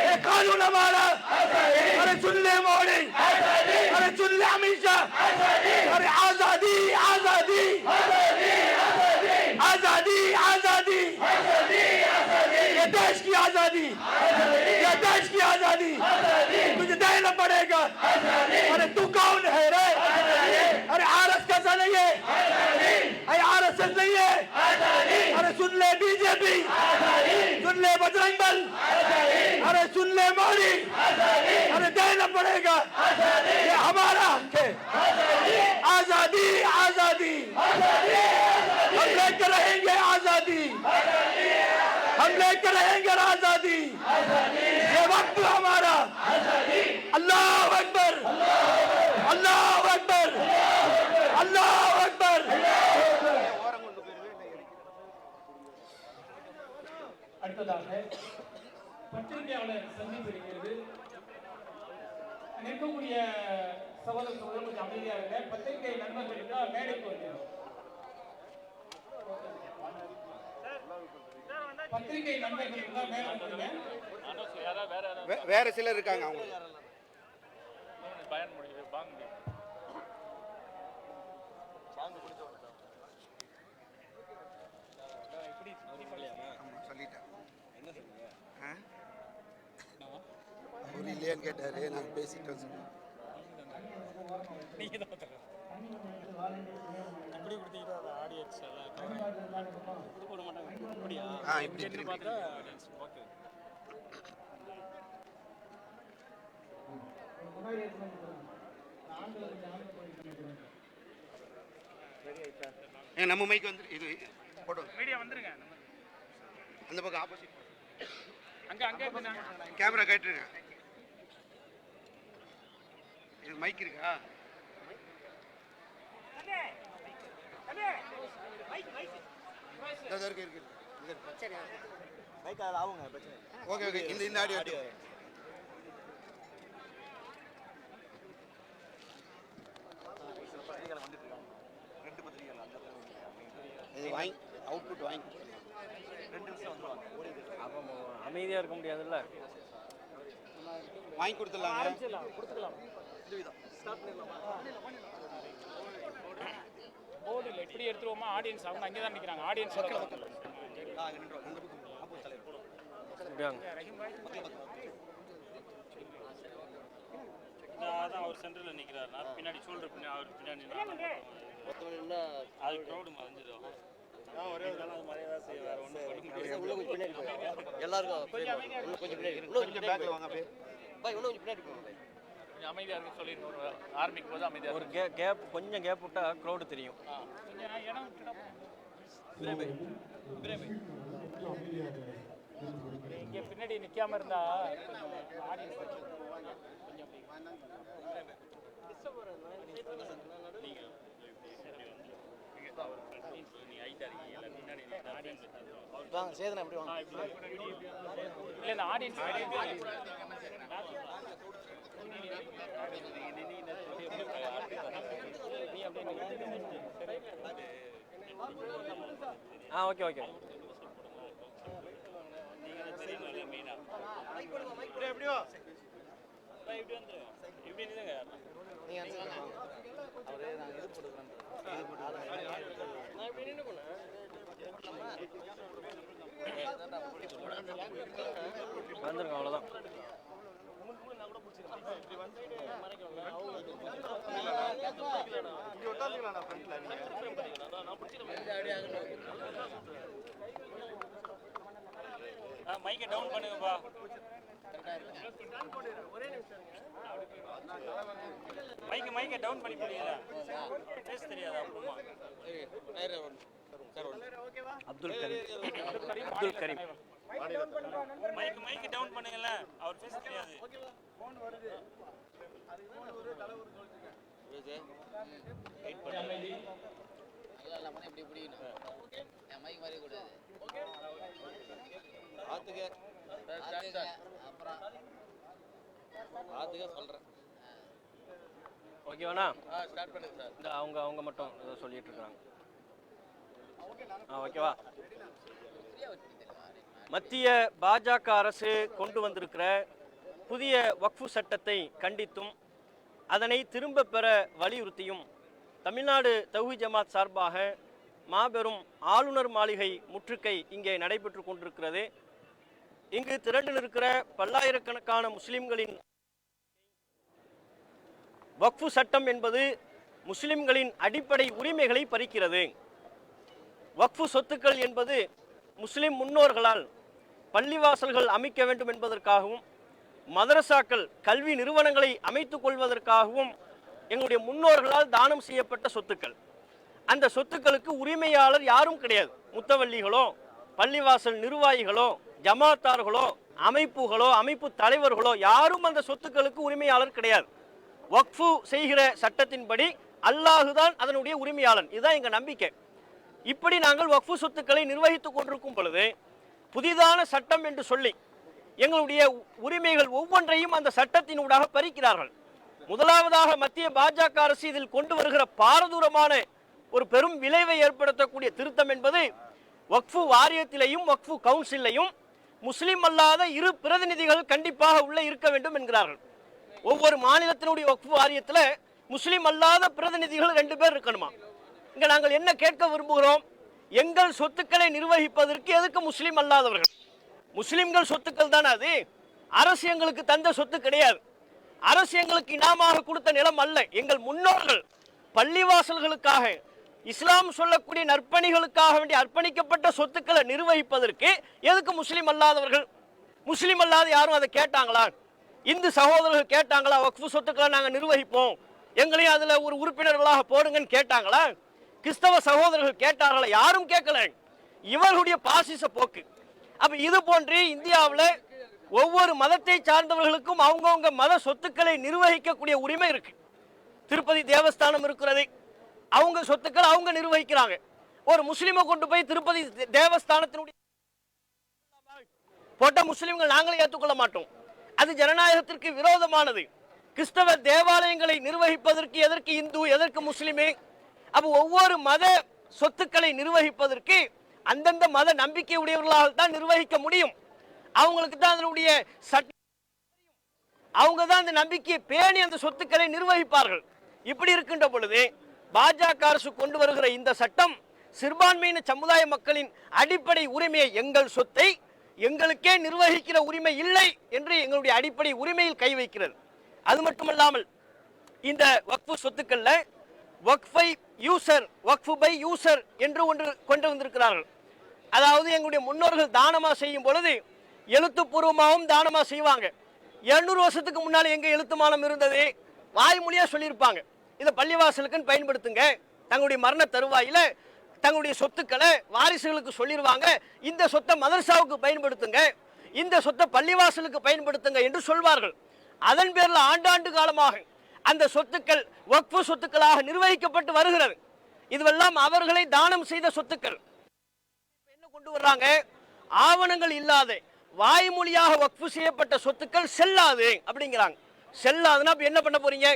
S5: ये कानून हमारा। अरे सुन ले मोदी, अरे सुन ले अमित शाह। अरे आजादी, आजादी, आजादी, आजादी, ये देश की आजादी, ये देश की आजादी तुझे देना पड़ेगा। अरे तू कौन है रे? अरे आरएसएस नहीं है, अरे आरएसएस नहीं है। अरे सुन ले बीजेपी, सुन ले बजरंग दल, अरे सुन ले मोदी। अरे देना पड़ेगा, ये हमारा हक है। आजादी, आजादी, हम लेकर रहेंगे आजादी, हम लेकर रहेंगे आजादी। ये वक्त हमारा। अल्लाह अकबर, अल्लाह अकबर, अल्लाह अकबर।
S1: அடுத்ததாக பத்திரிகையாளர் சந்திப்பு இருக்கிறது. நிற்கக்கூடிய சகோதர சகோதரர் கொஞ்சம் அமைதியா இருங்க. பத்திரிகை நண்பர்கள் இருந்தால் மேடைக்கு வருகிறோம். பத்திரிகை நண்பர்கள் இருந்தால் மேலே வந்துருங்க.
S3: வேற சிலர் இருக்காங்க அவங்க.
S2: பயன் முடியுது பாங்க முடியும்.
S3: சொல்லிட்டேன். அவர் இல்லையான்னு கேட்டாரு, நான் பேசிட்டேன் சொன்னேன்.
S2: இப்படி கொடுத்தீங்கன்னா அது ஆடியன்ஸ் எல்லாம் போட மாட்டாங்க. இப்படியா?
S3: இப்படி
S2: பார்த்தா ஆடியன்ஸ் ஓகே.
S3: நம்ம மைக் வந்து இது போட்டோம்.
S2: மீடியா வந்துருங்க.
S3: அந்த பக்கம் ஆப்போசிட்
S2: அங்க அங்க
S3: கேமரா கேட்டுருங்க. இது மைக் இருக்கா? ஓகே ஓகே இந்த ஆடியோ வாங்கி அவுட்புட் வாங்கி
S2: அமைதியாக இருக்க முடியாதுல்ல.
S3: வாங்கி கொடுத்துடலாங்க.
S1: போர்டில் எப்படி எடுத்துருவோமா? ஆடியன்ஸ் அவங்க அங்கே தான் நிற்கிறாங்க. ஆடியன்ஸ்
S2: அதான் அவர் சென்டரில் நிற்கிறார். நான் பின்னாடி ஷோல்டர் பின்னாடி அவர் பின்னாடி அது க்ரௌடு மறைஞ்சிடும்.
S1: அமைதியாக இருக்கு சொல்லிட்டு ஆரம்பிக்கும் போது அமைதியாக
S2: ஒரு கேப் கொஞ்சம் கேப் விட்டா க்ரௌடு தெரியும்.
S1: இங்கே பின்னாடி நிற்காம இருந்தா ஆடியன்ஸ்
S2: சேதனை எப்படி வாங்க
S1: இல்லை இந்த ஆடியன்ஸ்
S2: ஓகே ஓகே. வந்துருங்க அவ்வளோதான். மைக்கை டவுன் பண்ணுங்கப்பா. மைக்கை டவுன் பண்ணி போறீங்களா? பேச தெரியாதா? அப்புறமா அப்துல் கரீம் மைக்கை டவுன் பண்ணுங்கல்ல, அவர் பேச தெரியாது. ஓகேவாண்ணா? இந்த அவங்க மட்டும் சொல்லிட்டு இருக்காங்க. ஓகேவா? மத்திய பாஜக அரசு கொண்டு வந்திருக்கிற புதிய வக்ஃபு சட்டத்தை கண்டித்தும் அதனை திரும்ப பெற வலியுறுத்தியும் தமிழ்நாடு தௌஹீத் ஜமாத் சார்பாக மாபெரும் ஆளுநர் மாளிகை முற்றுகை இங்கே நடைபெற்று கொண்டிருக்கிறது. இங்கு திரண்டு நிற்கிற பல்லாயிரக்கணக்கான முஸ்லிம்களின் வக்ஃபு சட்டம் என்பது முஸ்லிம்களின் அடிப்படை உரிமைகளை பறிக்கிறது. வக்ஃபு சொத்துக்கள் என்பது முஸ்லிம் முன்னோர்களால் பள்ளிவாசல்கள் அமைக்க வேண்டும் என்பதற்காகவும் மதரசாக்கள் கல்வி நிறுவனங்களை அமைத்துக் கொள்வதற்காகவும் எங்களுடைய முன்னோர்களால் தானம் செய்யப்பட்ட சொத்துக்கள். அந்த சொத்துக்களுக்கு உரிமையாளர் யாரும் கிடையாது. முத்தவல்லிகளோ பள்ளிவாசல் நிர்வாகிகளோ ஜமாத்தார்களோ அமைப்புகளோ அமைப்பு தலைவர்களோ யாரும் அந்த சொத்துக்களுக்கு உரிமையாளர் கிடையாது. வக்ஃபு செய்கிற சட்டத்தின்படி அல்லாஹுதான் அதனுடைய உரிமையாளன். இதுதான் எங்கள் நம்பிக்கை. இப்படி நாங்கள் வக்ஃபு சொத்துக்களை நிர்வகித்துக் கொண்டிருக்கும் பொழுது புதிதான சட்டம் என்று சொல்லி எங்களுடைய உரிமைகள் ஒவ்வொன்றையும் அந்த சட்டத்தினூடாக பறிக்கிறார்கள். முதலாவதாக மத்திய பாஜக அரசு இதில் கொண்டு வருகிற பாரதூரமான ஒரு பெரும் விளைவை ஏற்படுத்தக்கூடிய திருத்தம் என்பது வக்ஃபு வாரியத்திலையும் வக்ஃபு கவுன்சிலையும் முஸ்லிம் அல்லாத இரு பிரதிநிதிகள் கண்டிப்பாக உள்ளே இருக்க வேண்டும் என்கிறார்கள். ஒவ்வொரு மாநிலத்தினுடைய வக்ஃபு வாரியத்தில் முஸ்லிம் அல்லாத பிரதிநிதிகள் 2 பேர் இருக்கணுமா? இங்கே நாங்கள் என்ன கேட்க விரும்புகிறோம்? எங்கள் சொத்துக்களை நிர்வகிப்பதற்கு எதுக்கு முஸ்லிம் அல்லாதவர்கள்? முஸ்லிம்கள் சொத்துக்கள் தானே அது. அரசு எங்களுக்கு தந்த சொத்து கிடையாது. அரசு எங்களுக்கு இனாமாக கொடுத்த நிலம் அல்ல. எங்கள் முன்னோர்கள் பள்ளிவாசல்களுக்காக இஸ்லாம் சொல்லக்கூடிய நற்பணிகளுக்காக வேண்டி அர்ப்பணிக்கப்பட்ட சொத்துக்களை நிர்வகிப்பதற்கு எதுக்கு முஸ்லிம் அல்லாதவர்கள்? முஸ்லிம் அல்லாத யாரும் அதை கேட்டாங்களா? இந்து சகோதரர்கள் கேட்டாங்களா? வக்ஃபு சொத்துக்களை நாங்கள் நிர்வகிப்போம், எங்களையும் அதில் ஒரு உறுப்பினர்களாக போடுங்கன்னு கேட்டாங்களா? கிறிஸ்தவ சகோதரர்கள் கேட்டார்களா? யாரும் கேட்கல. இவர்களுடைய பாசிச போக்கு. அப்ப இது போன்று இந்தியாவில் ஒவ்வொரு மதத்தை சார்ந்தவர்களுக்கும் அவங்கவுங்க மத சொத்துக்களை நிர்வகிக்கக்கூடிய உரிமை இருக்கு. திருப்பதி தேவஸ்தானம் இருக்கிறது, அவங்க சொத்துக்கள் அவங்க நிர்வகிக்கிறாங்க. ஒரு முஸ்லிமை கொண்டு போய் திருப்பதி தேவஸ்தானத்தினுடைய போட்ட முஸ்லிம்கள் நாங்களே ஏற்றுக்கொள்ள மாட்டோம். அது ஜனநாயகத்திற்கு விரோதமானது. கிறிஸ்தவ தேவாலயங்களை நிர்வகிப்பதற்கு எதற்கு இந்து, எதற்கு முஸ்லிமே? அப்ப ஒவ்வொரு மத சொத்துக்களை நிர்வகிப்பதற்கு அந்தந்த மத நம்பிக்கை உடையவர்களால் தான் நிர்வகிக்க முடியும். அவங்களுக்கு தான் அதனுடைய அவங்க தான் அந்த நம்பிக்கையை பேணி அந்த சொத்துக்களை நிர்வகிப்பார்கள். இப்படி இருக்கின்ற பொழுது பாஜக அரசு கொண்டு வருகிற இந்த சட்டம் சிறுபான்மையின சமுதாய மக்களின் அடிப்படை உரிமையை, எங்கள் சொத்தை எங்களுக்கே நிர்வகிக்கிற உரிமை இல்லை என்று எங்களுடைய அடிப்படை உரிமையில் கை வைக்கிறது. அது மட்டுமல்லாமல் இந்த வக்ஃபு சொத்துக்கள்ல வக்ஃபை யூசர், வக்ஃபு பை யூசர் என்று ஒன்று கொண்டு வந்திருக்கிறார்கள். அதாவது எங்களுடைய முன்னோர்கள் தானமா செய்யும் பொழுது எழுத்துப்பூர்வமாகவும் தானமா செய்வாங்க. 200 வருஷத்துக்கு முன்னால எங்க எழுத்துமானம் இருந்தது? வாய்மொழியா சொல்லியிருப்பாங்க, இதை பள்ளிவாசலுக்குன்னு பயன்படுத்துங்க. தங்களுடைய மரண தருவாயில தங்களுடைய சொத்துக்களை வாரிசுகளுக்கு சொல்லிடுவாங்க, இந்த சொத்தை மதரசாவுக்கு பயன்படுத்துங்க, இந்த சொத்தை பள்ளிவாசலுக்கு பயன்படுத்துங்க என்று சொல்வார்கள். அதன் பேரில் ஆண்டாண்டு காலமாக அந்த சொத்துக்கள் வக்ஃபு சொத்துக்களாக நிர்வகிக்கப்பட்டு வருகிறது. இதுவெல்லாம் அவர்களை தானம் செய்த சொத்துக்கள். என்ன கொண்டு வர்றாங்க? ஆவணங்கள் இல்லாத வாய்மொழியாக வக்ஃபு செய்யப்பட்ட சொத்துக்கள் செல்லாது அப்படிங்கிறாங்க. செல்லாதுன்னா என்ன பண்ண போறீங்க?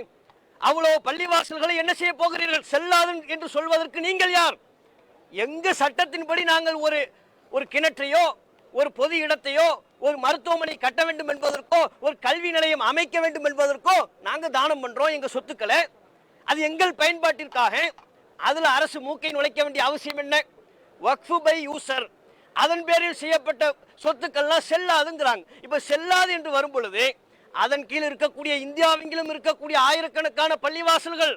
S2: அவ்வளவு பள்ளிவாசல்களை என்ன செய்ய போகிறீர்கள்? செல்லாது என்று சொல்வதற்கு நீங்கள் யார்? எங்க சட்டத்தின்படி நாங்கள் ஒரு கிணற்றையோ, ஒரு பொது இடத்தையோ, ஒரு மருத்துவமனை கட்ட வேண்டும் என்பதற்கோ, ஒரு கல்வி நிலையம் அமைக்க வேண்டும் என்பதற்கோ நாங்க தானம் பண்றோம் எங்க சொத்துக்களை. அது எங்கள் பயன்பாட்டிற்காக. அதுல அரசு மூக்கை நுழைக்க வேண்டிய அவசியம் என்ன? வக்ஃபு பை யூசர், அதன் பேரில் செய்யப்பட்ட சொத்துக்கள்லாம் செல்லாதுங்கிறாங்க. இப்ப செல்லாது என்று வரும் பொழுது அதன் கீழ் இருக்கக்கூடிய இந்தியாவெங்கிலும் இருக்கக்கூடிய ஆயிரக்கணக்கான பள்ளிவாசல்கள்,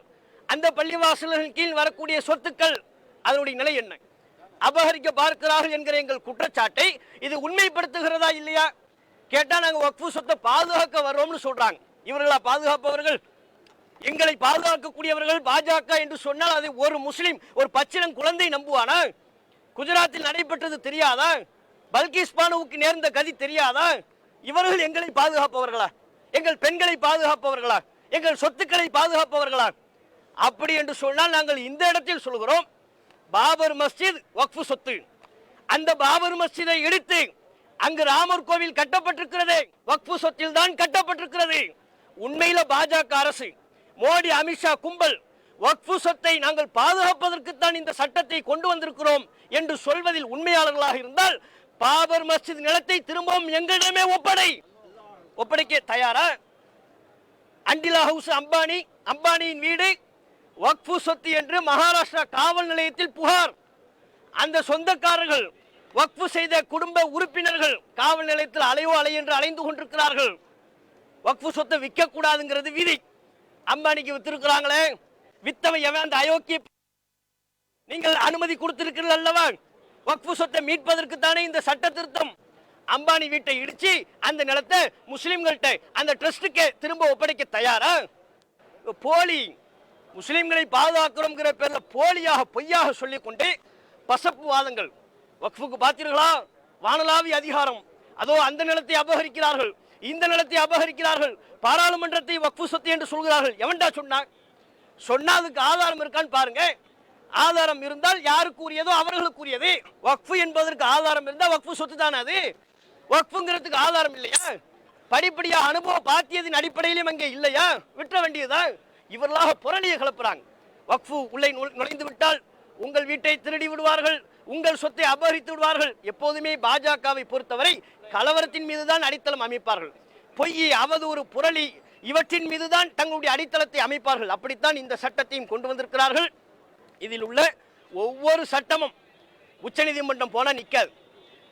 S2: அந்த பள்ளிவாசல்களின் கீழ் வரக்கூடிய சொத்துக்கள் அதனுடைய நிலை என்ன? அபகரிக்க பார்க்கிறார்கள் என்கிற எங்கள் குற்றச்சாட்டை இது உண்மைப்படுத்துகிறதா இல்லையா? கேட்டா நாங்க வக்ஃபு சொத்தை பாதுகாக்க வர்றோம்னு சொல்றாங்க. இவர்களா பாதுகாப்பவர்கள்? எங்களை பாதுகாக்கக்கூடியவர்கள் பாஜக என்று சொன்னால் அதை ஒரு முஸ்லிம், ஒரு பச்சிளம் குழந்தை நம்புவானா? குஜராத்தில் நடைபெற்றது தெரியாதா? பல்கிஸ் பானுவுக்கு நேர்ந்த கதி தெரியாதா? இவர்கள் எங்களை பாதுகாப்பவர்களா? எங்கள் பெண்களை பாதுகாப்பவர்களா? எங்கள் சொத்துக்களை பாதுகாப்பவர்களா? அப்படி என்று சொன்னால் நாங்கள் இந்த இடத்தில் சொல்கிறோம், பாபர் மஸ்ஜித் வக்ஃபு சொத்து. அந்த பாபர் மஸ்ஜிதை இடித்து அங்கு ராமர் கோவில் கட்டப்பட்டிருக்கிறது, வக்ஃபு சொத்தில் தான் கட்டப்பட்டிருக்கிறது. உண்மையில பாஜக அரசு, மோடி, அமித்ஷா கும்பல் வக்ஃபு சொத்தை நாங்கள் பாதுகாப்பதற்கு தான் இந்த சட்டத்தை கொண்டு வந்திருக்கிறோம் என்று சொல்வதில் உண்மையாளர்களாக இருந்தால் பாபர் மஸ்ஜித் நிலத்தை திரும்பவும் எங்களிடமே ஒப்படைக்க தயாரா? அண்டிலா ஹவுஸ் அம்பானியின் வீடு வக்ஃபு சொத்து என்று மகாராஷ்டிரா காவல் நிலையத்தில் புகார். அந்த சொந்தக்காரர்கள், வக்ஃபு செய்த குடும்ப உறுப்பினர்கள் காவல் நிலையத்தில் அலையோ அலை என்று அலைந்து கொண்டிருக்கிறார்கள். வக்ஃபு சொத்தை விற்க கூடாதுங்கிறது விதி. அம்பானிக்கு வித்திருக்கிறாங்களே, வித்தவன் எவன்? அந்த அயோக்கிய. நீங்கள் அனுமதி கொடுத்திருக்கிறீர்கள் அல்லவா? வக்ஃபு சொத்தை மீட்பதற்கு தானே இந்த சட்ட திருத்தம். அம்பானி வீட்டை இடிச்சு அந்த நிலத்தை முஸ்லிம்கள்ட்ட, அந்த ட்ரஸ்டுக்கு திரும்ப ஒப்படைக்க தயாரா? போலி முஸ்லிம்களை பாதுகாக்கிறோம்ங்கிற பேர்ல போலியாக, பொய்யாக சொல்லிக் கொண்டு பசப்பு வாதங்கள். வக்ஃபுக்கு பார்த்தீர்களா? வானளாவிய அதிகாரம். அதோ அந்த நிலத்தை அபகரிக்கிறார்கள், இந்த நிலத்தை அபகரிக்கிறார்கள், பாராளுமன்றத்தை வக்ஃபு சொத்து என்று சொல்கிறார்கள். எவன்டா சொன்னதுக்கு ஆதாரம் இருக்கான்னு பாருங்க. ஆதாரம் இருந்தால் யாருக்கு உரியதோ அவர்களுக்கு உரியது. வக்ஃபு என்பதற்கு ஆதாரம் இருந்தால் வக்ஃபு சொத்து தானே அது. வக்ஃபுங்கிறதுக்கு ஆதாரம் இல்லையா? படிப்படியா அனுபவ பாத்தியத்தின் அடிப்படையிலும் அங்கே இல்லையா? விற்ற வேண்டியதுதான். இவர்களாக புரளியை கிளப்புறாங்க. வக்ஃபு உள்ளே நுழைந்து விட்டால் உங்கள் வீட்டை திருடி விடுவார்கள், உங்கள் சொத்தை அபகரித்து விடுவார்கள். எப்போதுமே பாஜகவை பொறுத்தவரை கலவரத்தின் மீதுதான் அடித்தளம் அமைப்பார்கள். பொய், அவதூறு, புரளி இவற்றின் மீதுதான் தங்களுடைய அடித்தளத்தை அமைப்பார்கள். அப்படித்தான் இந்த சட்டத்தையும் கொண்டு வந்திருக்கிறார்கள். இதில் உள்ள ஒவ்வொரு சட்டமும் உச்சநீதிமன்றம் போனா நிற்காது.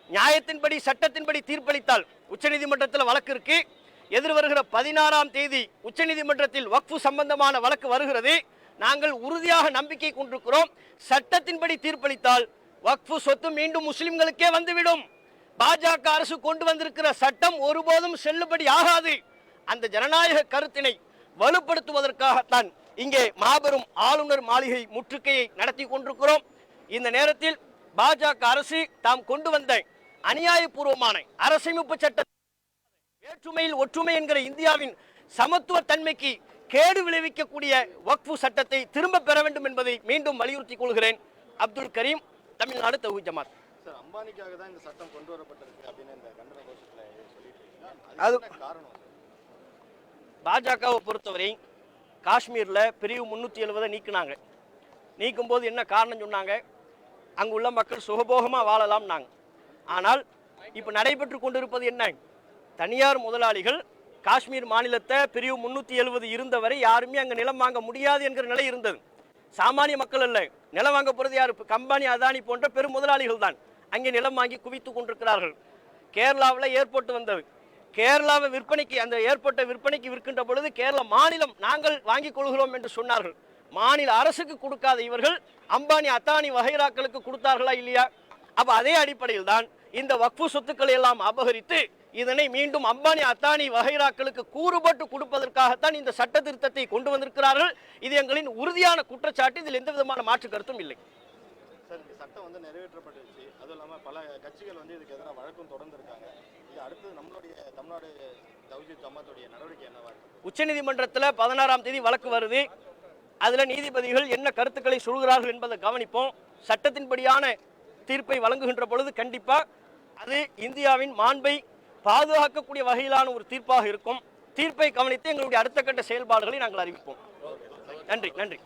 S2: நியாயத்தின்படி, சட்டத்தின்படி தீர்ப்பளித்தால், உச்சநீதிமன்றத்தில் வழக்கு இருக்கு. எதிர்வருகிற 16ஆம் தேதி உச்சநீதிமன்றத்தில் வக்ஃபு சம்பந்தமான வழக்கு வருகிறது. நாங்கள் உறுதியாக நம்பிக்கை கொண்டிருக்கிறோம், சட்டத்தின்படி தீர்ப்பளித்தால் வக்ஃபு சொத்து மீண்டும் முஸ்லிம்களுக்கே வந்துவிடும். பாஜக அரசு கொண்டு வந்திருக்கிற சட்டம் ஒருபோதும் செல்லுபடி ஆகாது. அந்த ஜனநாயக கருத்தினை வலுப்படுத்துவதற்காகத்தான் இங்கே மாபெரும் ஆளுநர் மாளிகை முற்றுகையை நடத்தி கொண்டிருக்கிறோம். இந்த நேரத்தில் பாஜக அரசு தாம் கொண்டு வந்த அநியாயபூர்வமான அரசமைப்பு சட்ட, வேற்றுமையில் ஒற்றுமை என்கிற இந்தியாவின் சமத்துவ தன்மைக்கு கேடு விளைவிக்கக்கூடிய வக்ஃபு சட்டத்தை திரும்ப பெற வேண்டும் என்பதை மீண்டும் வலியுறுத்திக் கொள்கிறேன். அப்துல் கரீம். தமிழ்நாடு தௌஹீத் ஜமாத்.
S8: சார், அம்பானிக்காக தான் இந்த சட்டம் கொண்டு வரப்பட்டிருக்கு அப்படின்னு இந்த கண்டன கோஷத்தில் சொல்லிட்டு இருக்கீங்க.
S2: அது
S8: என்ன காரணம்?
S2: பாஜகவை பொறுத்தவரை காஷ்மீரில் பிரிவு 370 நீக்கினாங்க. நீக்கும் போது என்ன காரணம் சொன்னாங்க? அங்கு உள்ள மக்கள் சுகபோகமாக வாழலாம்னாங்க. ஆனால் இப்போ நடைபெற்று கொண்டிருப்பது என்ன? தனியார் முதலாளிகள் காஷ்மீர் மாநிலத்தை பிரிவு 370 இருந்தவரை யாருமே அங்கே நிலம் வாங்க முடியாது என்கிற நிலை இருந்தது. சாமானிய மக்கள் அல்ல, நிலம் வாங்க போகிறது யார்? கம்பெனி, அதானி போன்ற பெரும் முதலாளிகள் தான் அங்கே நிலம் வாங்கி குவித்து கொண்டிருக்கிறார்கள். கேரளாவில் ஏர்போர்ட் வந்தது. கேரளாவை விற்பனைக்கு, அந்த ஏர்போர்ட்டை விற்பனைக்கு விற்கின்ற பொழுது கேரள மாநிலம் நாங்கள் வாங்கிக் கொள்கிறோம் என்று சொன்னார்கள். மாநில அரசுக்கு கொடுக்காத இவர்கள் அம்பானி, அத்தானி வகைராக்களுக்கு கொடுத்தார்களா இல்லையா? அப்போ அதே அடிப்படையில் தான் இந்த வக்ஃபு சொத்துக்களை எல்லாம் அபகரித்து இதனை மீண்டும் அம்பானி, அத்தானி வகைராக்களுக்கு கூறுபட்டு கொடுப்பதற்காகத்தான் இந்த சட்ட திருத்தத்தை கொண்டு வந்திருக்கிறார்கள். இது எங்களின் உறுதியான குற்றச்சாட்டு. இதில் எந்த விதமான மாற்று கருத்தும் இல்லை.
S8: சார், இந்த சட்டம் நிறைவேற்றப்பட்டுச்சு. அதுவும் இல்லாமல் பல கட்சிகள் இதுக்கு எதிராக வழக்கும் தொடர்ந்து இருக்காங்க. இது அடுத்தது நம்மளுடைய தமிழ்நாடு தௌஹீத் ஜமாத்துடைய நடவடிக்கை என்னவா இருக்கு?
S2: உச்சநீதிமன்றத்தில் 16ஆம் தேதி வழக்கு வருது. அதில் நீதிபதிகள் என்ன கருத்துக்களை சொல்கிறார்கள் என்பதை கவனிப்போம். சட்டத்தின்படியான தீர்ப்பை வழங்குகின்ற பொழுது கண்டிப்பாக அது இந்தியாவின் மாண்பை பாதுகாக்கக்கூடிய வகையிலான ஒரு தீர்ப்பாக இருக்கும். தீர்ப்பை கவனித்து எங்களுடைய அடுத்த கட்ட செயல்பாடுகளை நாங்கள் அறிவிப்போம். நன்றி. நன்றி.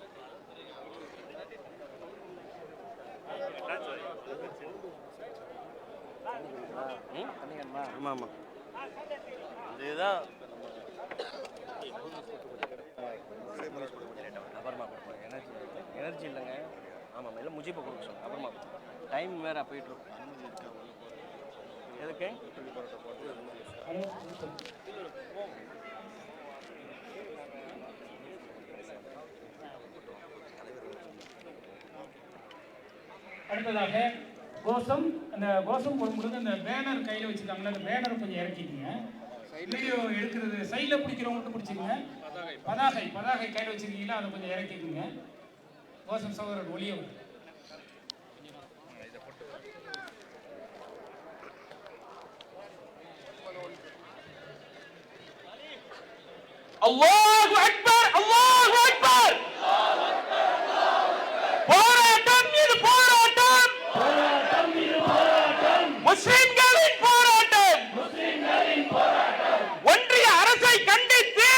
S2: ஆமாம் ஆமாம், இதுதான் அப்புறமா எனர்ஜி இல்லைங்க. ஆமாம், இல்லை முஜிப்பை கொடுக்க சொல்லுங்க. அப்புறமா டைம் வேறு போயிட்டு இருக்கும். எதுக்கு
S1: அடுத்ததாக கோஷம், அந்த கோஷம் போடும்பொழுது அந்த பேனர் கையில் வச்சுருக்காங்களே, அந்த பேனரை கொஞ்சம் இறக்கிக்கங்க. வீடியோ எடுக்கிறது சைடில் பிடிக்கிறவங்க பிடிச்சிக்கங்க. பதாகை கையில் வச்சுருக்கீங்களா, அதை கொஞ்சம் இறக்கிக்குங்க. கோஷம் சகோதரர் ஒளிய
S5: அல்லாஹு அக்பர், அல்லாஹு அக்பர். போராட்டம் இது போராட்டம், முஸ்லிம்களின் போராட்டம். ஒன்றிய அரசை கண்டித்து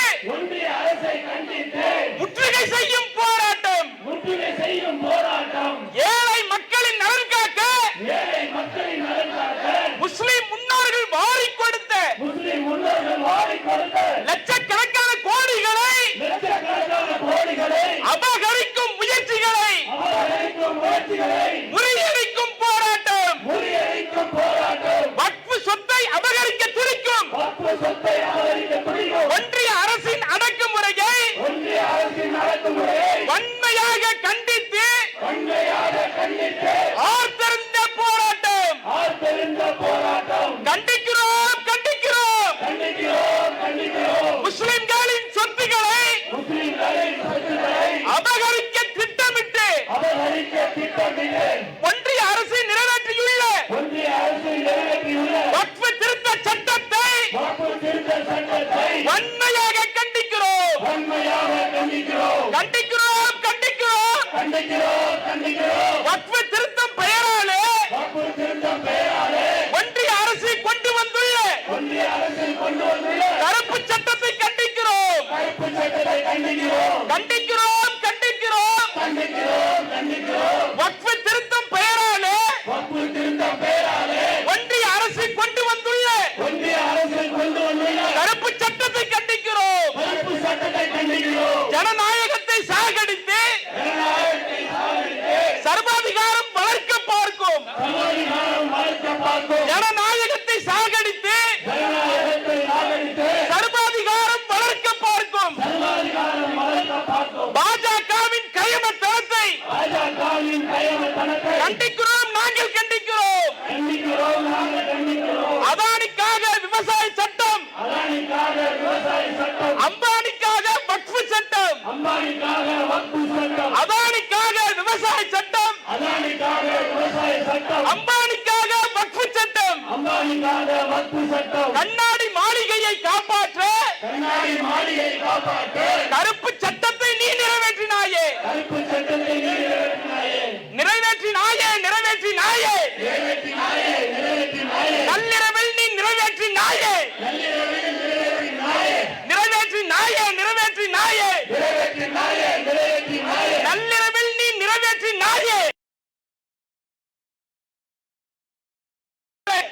S5: முற்றுகை செய்யும் போராட்டம். ஏழை மக்களின் நலன் காக்க முஸ்லிம் முன்னோர்கள் வாரி கொடுத்த லட்சக்கணக்கான கோடிகளை அபகரிக்கும் முயற்சிகளை முறியடிக்கும் போராட்டம். வக்ஃபு சொத்தை அபகரிக்க துடிக்கும் ஒன்றிய அரசின் அடக்குமுறையை வன்மையாக கண்டித்து ஆர்த்தெழுந்த போராட்டம். கண்டிக்கிறோம், கண்டிக்கிறோம். முஸ்லிம்களின் சொத்துக்களை அபகரிக்க திட்டமிட்டு ஒன்றிய அரசு நிறைவேற்றியுள்ள வக்ஃபு திருத்த சட்டத்தை வன்மையாக கண்டிக்கிறோம். கண்டிக்கிறோம், கண்டிக்கிறோம். வக்ஃபு திருத்தம் பெயராலே ஒன்றிய அரசு கொண்டு வந்துள்ள கருப்பு சட்டத்தை கண்டிக்கிறோம். வக்ஃபு திருத்தம் பெயராலே ஒன்றிய அரசு கொண்டு வந்துள்ள கருப்பு சட்டத்தை கண்டிக்கிறோம். ஜனநாயகத்தை சாகடித்து சர்வாதிகாரம் வளர்க்க பார்க்கும். ஜனநாயகத்தை சாகடித்து சர்வாதிகாரம் வளர்க்க பார்க்கும் பாஜகவின் கயமத்தனத்தை கண்டிக்கிறோம், நாங்கள் கண்டிக்கிறோம். அதானிக்காக விவசாய சட்டம், அம்பானிக்காக வக்ஃபு சட்டம், அதானிக்காக விவசாய சட்டம், அம்பானிக்காக வக்ஃபு சட்டம். கண்ணாடி மாளிகையை காப்பாற்ற கருப்பு சட்டத்தை நீ நிறைவேற்றினாயே, நிறைவேற்றினாயே.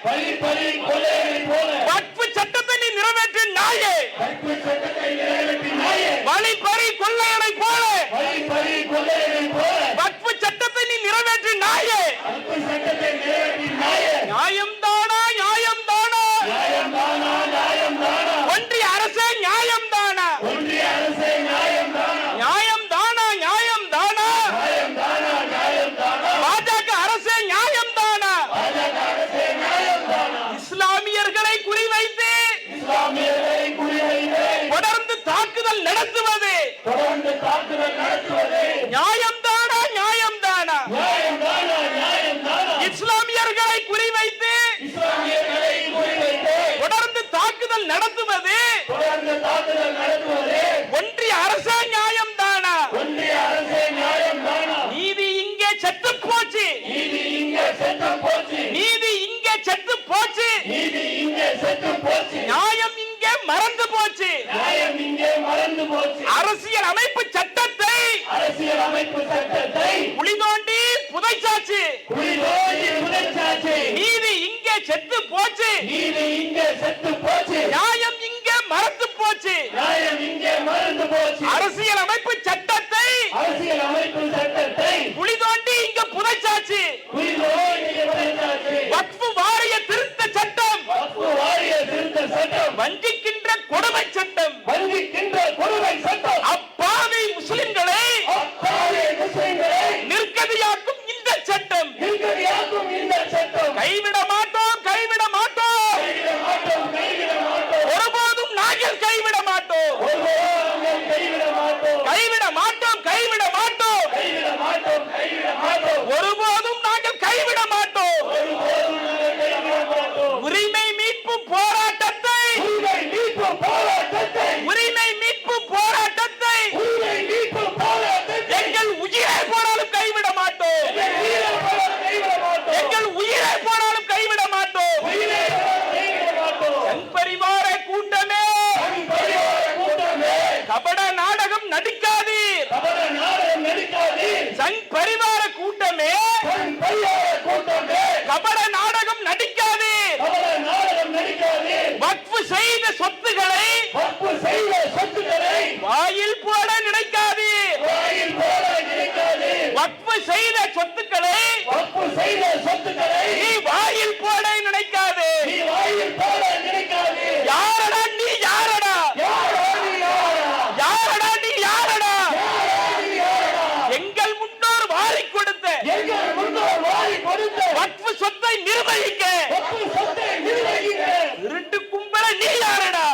S4: வழிப்பறி கொள்ளையனை போல
S5: வக்ஃபு சட்டத்தை நீ நிறைவேற்று நாயே,
S4: வக்ஃபு சட்டத்தை நிறைவேற்றி நாயே,
S5: வழிப்பறி கொள்ளையனை போல
S4: வழிப்பறி கொள்ளையனை போல
S5: வக்ஃபு சட்டத்தை நீ நிறைவேற்று நாயே,
S4: வக்ஃபு சட்டத்தை நிறைவேற்றி நாயே,
S5: நியாயம்தானா நியாயம்தானா
S4: நியாயம்தானா நியாயம்தானா,
S5: ஒன்றிய அரசே நியாயம்தானா
S4: ஒன்றிய அரசே நியாயம்தானா,
S5: நியாயம்தானா நியாயம்தானா
S4: நியாயம்தானா நியாயம்தானா,
S5: பாஜக அரசே நியாயம்தானா
S4: பாஜக அரசே நியாயம்தானா,
S5: இஸ்லாமியர்களை குறிவைத்து
S4: இஸ்லாமியர்களை குறிவைத்து
S5: தொடர்ந்து தாக்குதல் நடத்துவது
S4: தொடர்ந்து தாக்குதல் நடத்துவது
S5: நியாயம்தானா நியாயம்தானா
S4: நியாயம்தானா நியாயம்தானா,
S5: இஸ்லாமியர்களை குறிவைத்து
S4: இஸ்லாமியர்களை குறிவைத்து
S5: தொடர்ந்து தாக்குதல் நடத்துவது
S4: தொடர்ந்து தாக்குதல் நடத்துவது
S5: ஒன்றிய அரசே நியாயம்தானா
S4: ஒன்றிய அரசே நியாயம்தானா,
S5: நீதி இங்கே செத்து போச்சு,
S4: நீதி இங்கே செத்து போச்சு,
S5: நீதி இங்கே செத்து போச்சு,
S4: நீதி இங்கே செத்து போச்சு,
S5: நியாயம் இங்கே மறந்து போச்சு.
S4: நியாயம் இங்கே மறந்து போச்சு,
S5: அரசியல் அமைப்பு சட்டத்தை
S4: அரசியல் அமைப்பு சட்டத்தை
S5: குழி தோண்டி புதைச்சாச்சு,
S4: குளிரோடி புதைச்சாச்சு,
S5: நீதி இங்கே செத்து போச்சு,
S4: நீதி இங்கே செத்து போச்சு,
S5: நியாயம் இங்கே மறந்து போச்சு.
S4: நியாயம் இங்கே மறந்து போச்சு,
S5: அரசியல் அமைப்பு சட்டத்தை
S4: அரசியல் அமைப்பு சட்டத்தை
S5: குழி தோண்டி இங்க புதைச்சாச்சு.
S4: குளிரோடி புதைச்சாச்சு,
S5: வக்ஃபு வாரிய திருத்த சட்டம்
S4: வக்ஃபு வாரிய திருத்த சட்டம்
S5: வஞ்சிக்கின்ற கொடுமை சட்டம்,
S4: வஞ்சிக்கின்ற கொடுமை சட்டம்,
S5: அப்பாவி முஸ்லிம்களை
S4: அப்பாவி முஸ்லிம்களை
S5: நிர்கதியாக்கும் இந்த சட்டம்
S4: நிர்கதியாக்கும் இந்த சட்டம்
S5: கைவிட மாட்டோம் கைவிட மாட்டோம்,
S4: கைவிட மாட்டோம் கைவிட மாட்டோம்,
S5: ஒருபோதும் நாங்கள் கைவிட மாட்டோம்,
S4: ஒருபோதும் கைவிட மாட்டோம்,
S5: கைவிட மாட்டோம் கைவிட மாட்டோம்,
S4: கைவிட மாட்டோம் கைவிட மாட்டோம்,
S5: ஒருபோதும் நாங்கள் கைவிட மாட்டோம்.
S4: ஒருபோதும் நாங்கள் கைவிட மாட்டோம்.
S5: உரிமை மீட்பு போராட்டத்தை
S4: உரிமை மீட்பு போராட்டத்தை
S5: உரிமை மீட்பு போராட்டத்தை
S4: உரிமை மீட்பு போராட்டத்தை
S5: எங்கள் உயிரை போனாலும் கைவிட மாட்டோம்,
S4: உயிரை போல கைவிட மாட்டோம்,
S5: எங்கள் உயிரை போனாலும் கைவிட மாட்டோம்.
S4: உயிரை போல கைவிட மாட்டோம்.
S5: என் பரிவார கூட்டமே
S4: தன் பரிவார கூட்டமே
S5: கபட நாடகம் நடிக்காதீர்,
S4: கபட நாடகம் நடிக்காதீர்,
S5: சங் பரிவார கூட்டமே
S4: தன் பரிவார கூட்டமே
S5: கபட நாடகம் நடிக்காதீர்.
S4: கபட நாடகம் நடிக்காதீர்,
S5: வக்ஃபு செய்த சொத்துக்களை
S4: வக்ஃபு செய்த சொத்துக்களை
S5: வாயில் போட நினைக்காதீர்,
S4: வாயில் போட நினைக்காதீர்,
S5: வக்ஃபு செய்த சொத்துக்களை
S4: வக்ஃபு செய்த சொத்துக்களை
S5: நீ வாயில் போட நினைக்காதே.
S4: நீ வாயில் போட நினைக்காதீர்.
S5: யாரடா நீ யாரடா
S4: யாரா நீ யாரா?
S5: யாரடா நீ யாரடா
S4: யாரா நீ யாரா?
S5: எங்கள் முன்னோர் வாரி கொடுத்த
S4: எங்கள் முன்னோர் வாரி கொடுத்த
S5: வக்ஃபு சொத்தை நிர்வகிக்க
S4: வக்ஃபு சொத்தை நிர்வகிக்க
S5: திருட்டு கும்பல நீ யாரடா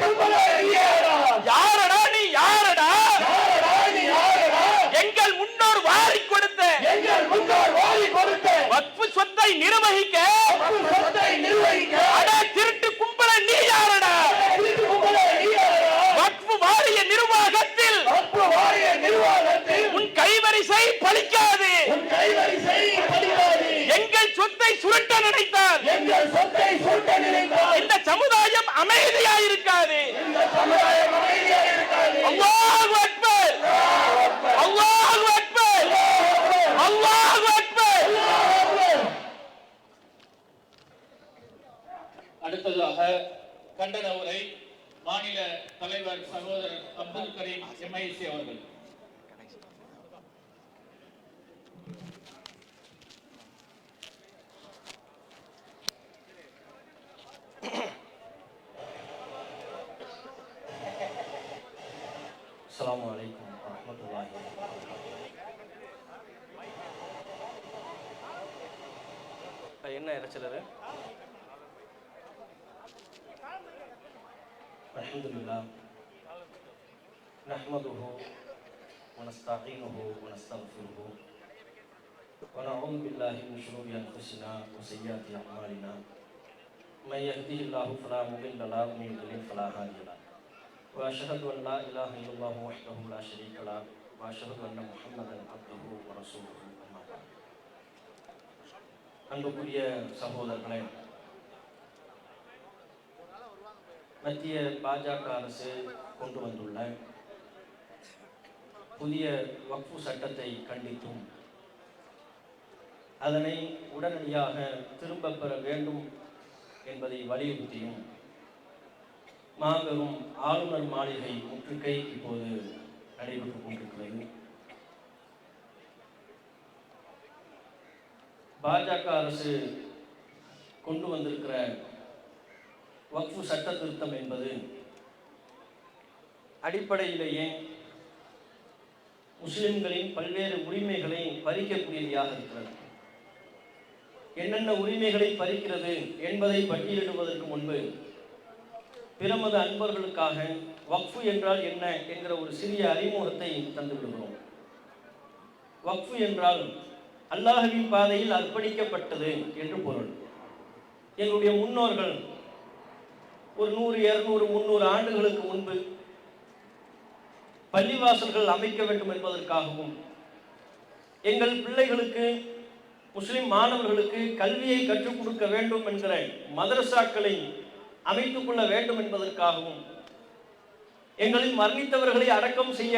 S4: கும்பல நீ யாரா?
S5: யாரடா நீ யாரடா
S4: யாரா நீ யாரா?
S5: எங்கள் முன்னோர் வாரி கொடுத்த
S4: எங்கள் முன்னோர் வாரி கொடுத்த
S5: வக்ஃபு சொத்தை நிர்வகிக்க
S4: வக்ஃபு சொத்தை நிர்வகிக்க
S5: அட திருட்டு கும்பல நீ யாரடா
S4: கும்பல நீ யாரா?
S5: வக்ஃபு வாரிய நிர்வாகத்தில்
S4: வக்ஃபு வாரிய நிர்வாகத்தில்
S5: உன் கைவரிசை பலிக்காது,
S4: உன் கைவரிசை படிக்காது,
S5: எங்கள் சொத்தை சுருட்ட நினைத்தால்
S4: எங்கள் சொத்தை சுருட்ட நினைத்தால்
S5: இந்த சமுதாயம் அமைதியாயிருக்காது.
S4: இந்த சமுதாயம் அமைதியாக இருக்காது.
S5: அல்லாஹு அக்பர் அல்லாஹு அக்பர் அல்லாஹு அக்பர்.
S9: அடுத்ததாக கண்டன உரை மாநில தலைவர் சகோதரர் அப்துல் கரீம் எம்ஐசி அவர்கள்.
S2: அஸ்ஸலாமு அலைக்கும் வரஹ்மத்துல்லாஹி வபரகாத்துஹு. என்ன இறைச்சலரு? அல்ஹம்துலில்லாஹ் நஹ்மதுஹு வ நஸ்தஈனுஹு வ நஸ்தக்ஃபிருஹு வ நஊது பில்லாஹி மின் ஷுரூரி அன்ஃபுஸினா வ ஸய்யிஆத்தி அஅமாலினா மன் யஹ்திஹில்லாஹு ஃபலா முضில்ல லஹு வ மன் யுضلل ஃபலா ஹாதிய லஹு وأشهد أن لا إله إلا الله وحده لا شريك له وأشهد أن محمدا عبده ورسوله أما بعد. அன்புக்குரிய சகோதரர்களே, மத்திய பாஜக அரசு கொண்டு வந்துள்ள புதிய வக்ஃபு சட்டத்தை கண்டித்தும் அதனை உடனடியாக திரும்ப பெற வேண்டும் என்பதை வலியுறுத்தியும் மாபெரும் ஆளுநர் மாளிகை முற்றுகை இப்போது நடைபெற்றுக் கொண்டிருக்கிறது. பாஜக அரசு கொண்டு வந்திருக்கிற வக்ஃபு சட்ட திருத்தம் என்பது அடிப்படையிலேயே முஸ்லிம்களின் பல்வேறு உரிமைகளை பறிக்கக்கூடியதாக இருக்கிறது. என்னென்ன உரிமைகளை பறிக்கிறது என்பதை பட்டியலிடுவதற்கு முன்பு பிரமத அன்பர்களுக்காக வக்ஃபு என்றால் என்ன என்கிற ஒரு சிறிய அறிமுகத்தை தந்து விடுகிறோம். வக்ஃபு என்றால் அல்லாஹ்வின் பாதையில் அர்ப்பணிக்கப்பட்டது என்று பொருள். எங்களுடைய முன்னோர்கள் ஒரு 100, 200, 300 ஆண்டுகளுக்கு முன்பு பள்ளிவாசல்கள் அமைக்க வேண்டும் என்பதற்காகவும் எங்கள் பிள்ளைகளுக்கு முஸ்லிம் மாணவர்களுக்கு கல்வியை கற்றுக் கொடுக்க வேண்டும் என்கிற மதரசாக்களை அமைத்துக் கொள்ள வேண்டும் என்பதற்காகவும் எங்களில் மரணித்தவர்களை அடக்கம் செய்ய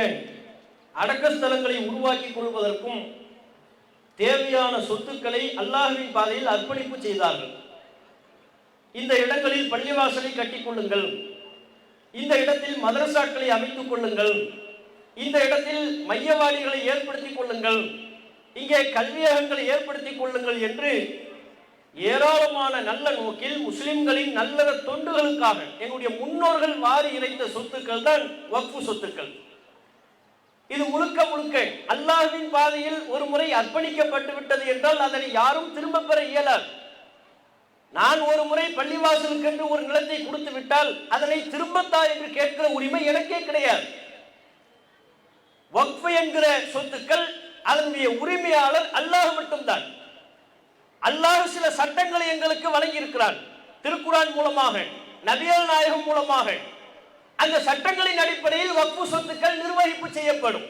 S2: அடக்க ஸ்தலங்களை உருவாக்கி கொள்வதற்கும் தேவையான சொத்துக்களை அல்லாஹ்வின் பாதையில் அர்ப்பணிப்பு செய்தார்கள். இந்த இடங்களில் பள்ளிவாசலை கட்டிக் கொள்ளுங்கள், இந்த இடத்தில் மதரசாக்களை அமைத்துக் கொள்ளுங்கள், இந்த இடத்தில் மையவாடிகளை ஏற்படுத்திக் கொள்ளுங்கள், இங்கே கல்வியகங்களை ஏற்படுத்திக் கொள்ளுங்கள் என்று ஏராளமான நல்ல நோக்கில் முஸ்லிம்களின் நல்ல தொண்டுகளுக்காக எங்களுடைய முன்னோர்கள் வாரி இறைத்த சொத்துக்கள் தான் வக்ஃபு சொத்துக்கள். இது முழுக்க முழுக்க அல்லாஹ்வின் பாதையில் ஒரு முறை அர்ப்பணிக்கப்பட்டு விட்டது என்றால் அதனை யாரும் திரும்ப பெற இயலாது. நான் ஒரு முறை பள்ளிவாசலுக்கு என்று ஒரு நிலத்தை கொடுத்து விட்டால் அதனை திரும்பத்தா என்று கேட்கிற உரிமை எனக்கே கிடையாது. வக்ஃபு என்கிற சொத்துக்கள் அதனுடைய உரிமையாளர் அல்லாஹ் மட்டும்தான். அல்லாஹ் சில சட்டங்களை எங்களுக்கு வழங்கி இருக்கிறார். திருக்குர்ஆன் மூலமாக, நபிகள் நாயகம் மூலமாக அந்த சட்டங்களின் அடிப்படையில் வக்ஃபு சொத்துக்கள் நிர்வகிப்பு செய்யப்படும்.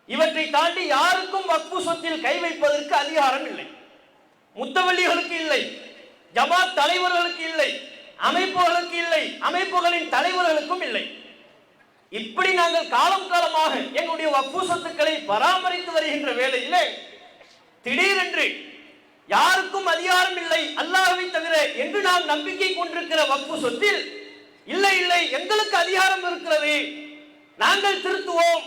S2: இவற்றை தாண்டி யாருக்கும் வக்ஃபு சொத்தில் கை வைப்பதற்கு அதிகாரம் இல்லை. முத்தவல்லிகளுக்கு இல்லை, ஜமாத் தலைவர்களுக்கு இல்லை, அமைப்புகளுக்கு இல்லை, அமைப்புகளின் தலைவர்களுக்கும் இல்லை. இப்படி நாங்கள் காலம் காலமாக எங்களுடைய வக்ஃபு சொத்துக்களை பராமரித்து வருகின்ற வேளையிலே திடீரென்று யாருக்கும் அதிகாரம் இல்லை அல்லாஹ்வை தவிர என்று நாம் நம்பிக்கை கொண்டிருக்கிற வக்ஃபு சொத்தில் இல்லை இல்லை எங்களுக்கு அதிகாரம் இருக்கிறது, நாங்கள் திருத்துவோம்,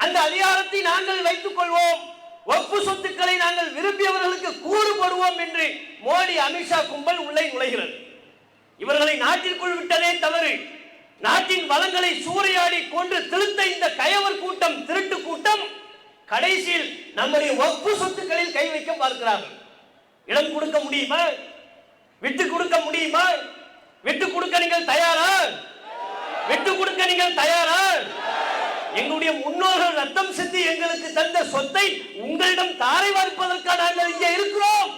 S2: அந்த அதிகாரத்தை நாங்கள் வைத்துக் கொள்வோம், வக்ஃபு சொத்துக்களை நாங்கள் விரும்பியவர்களுக்கு கூறு போடுவோம் என்று மோடி, அமித்ஷா கும்பல் உள்ளே நுழைகிறது. இவர்களை நாட்டிற்குள் விட்டதே தவறு. நாட்டின் வளங்களை சூறையாடி கொண்டு திருத்த இந்த கயவர் கூட்டம், திருட்டு கூட்டம் கடைசியில் நம்முடைய வக்ஃபு சொத்துக்களில் கை வைக்க பார்க்கிறார்கள். இடம் கொடுக்க முடியுமா? விட்டு கொடுக்க முடியுமா? விட்டு கொடுக்க நீங்கள் தயாரா? விட்டு கொடுக்க நீங்கள் தயாரா? எங்களுடைய முன்னோர்கள் ரத்தம் சிந்தி எங்களுக்கு தந்த சொத்தை உங்களிடம் தாரை வார்ப்பதற்காக நாங்கள் இங்கே இருக்கிறோம்.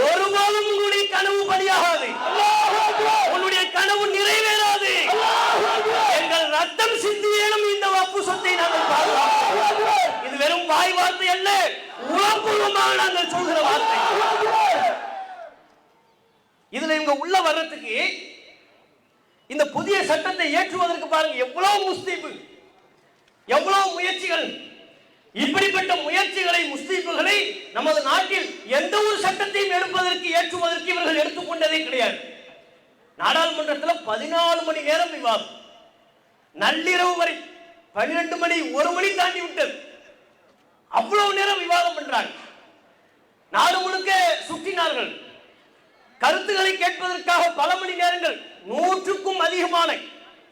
S2: ஒருபோதும் உங்களுடைய கனவு பலியாகாது, உன்னுடைய கனவு நிறைவேறாது. எங்கள் ரத்தம் சிந்தியேனும் இந்த வக்ஃபு சொத்தை நாங்கள் பாதுகாப்போம். இது வெறும் வாய் வார்த்தை அல்ல, உளப்பூர்வமாக நாங்கள் சொல்கிற வார்த்தை. இதுல இவங்க உள்ள வர்றதுக்கு இந்த புதிய சட்டத்தை ஏற்றுவதற்கு பாருங்க எவ்வளவு முஸ்தீபு, எவ்வளவு முயற்சிகள். இப்படிப்பட்ட முயற்சிகளை, முஸ்தீபுகளை நமது நாட்டில் எந்த ஒரு சட்டத்தையும் எடுப்பதற்கு, ஏற்றுவதற்கு இவர்கள் எடுத்துக்கொண்டதே கிடையாது. நாடாளுமன்றத்தில் 14 மணி நேரம் விவாதம், நள்ளிரவு வரை 12 மணி 1 மணி தாண்டி விட்டது. அவ்வளவு நேரம் விவாதம் பண்றாங்க. நாடு முழுக்க சுற்றினார்கள். கருத்துக்களை கேட்பதற்காக பல மணி நேரங்கள், 100க்கும் அதிகமான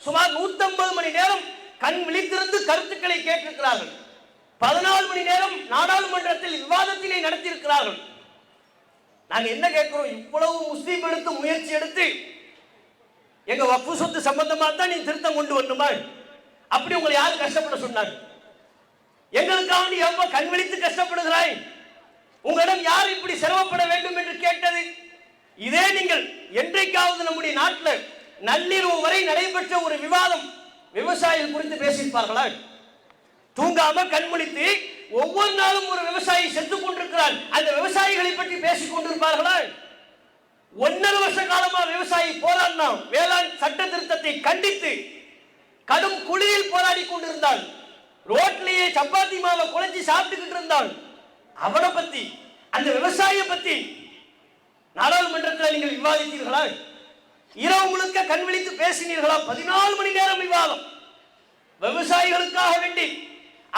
S2: சுமார் 150 மணி நேரம் கண் விழித்திருந்து கருத்துக்களை கேட்டிருக்கிறார்கள். 14 மணி நேரம் நாடாளுமன்றத்தில் விவாதத்தினை நடத்தியிருக்கிறார்கள். நாங்க என்ன கேட்கிறோம்? இவ்வளவு முஸ்லீம் எடுத்து முயற்சி எடுத்து எங்க வக்ஃபு சொத்து சம்பந்தமா தான் நீ திருத்தம் கொண்டு வரணுமா? அப்படி உங்களை யாரு கஷ்டப்பட சொன்னாங்க? எங்களுக்காக நீ எவ்வளவு கண் விழித்து கஷ்டப்படுகிறாய்? உங்களிடம் யார் இப்படி சிரமப்பட வேண்டும் என்று கேட்டது? இதே நீங்கள் என்றைக்காவது நம்முடைய நாட்டில் நள்ளிரவு வரை நடைபெற்ற ஒரு விவாதம் விவசாயிகள் குறித்து பேசியிருப்பார்களா? தூங்காம கண்முழித்து ஒவ்வொரு நாளும் ஒரு விவசாயி செத்துக் கொண்டிருக்கிறார், அந்த விவசாயிகளை பற்றி பேசிக் கொண்டிருப்பார்களா? 1.5 வருஷ காலமா விவசாயி போராடினா, வேளாண் சட்ட திருத்தத்தை கண்டித்து கடும் குளிரில் போராடி கொண்டிருந்தான், ரோட்லேயே சப்பாத்தி மாவை குழஞ்சி சாப்பிட்டுக்கிட்டு இருந்தான். அவனை பத்தி, அந்த விவசாயியை பத்தி நாடாளுமன்றத்தில் நீங்கள் விவாதித்தீர்களா? இரவு முழுக்க கண் விழித்து பேசினீர்களா? 14 மணி நேரம் விவாதம். விவசாயிகளுக்காக வேண்டி,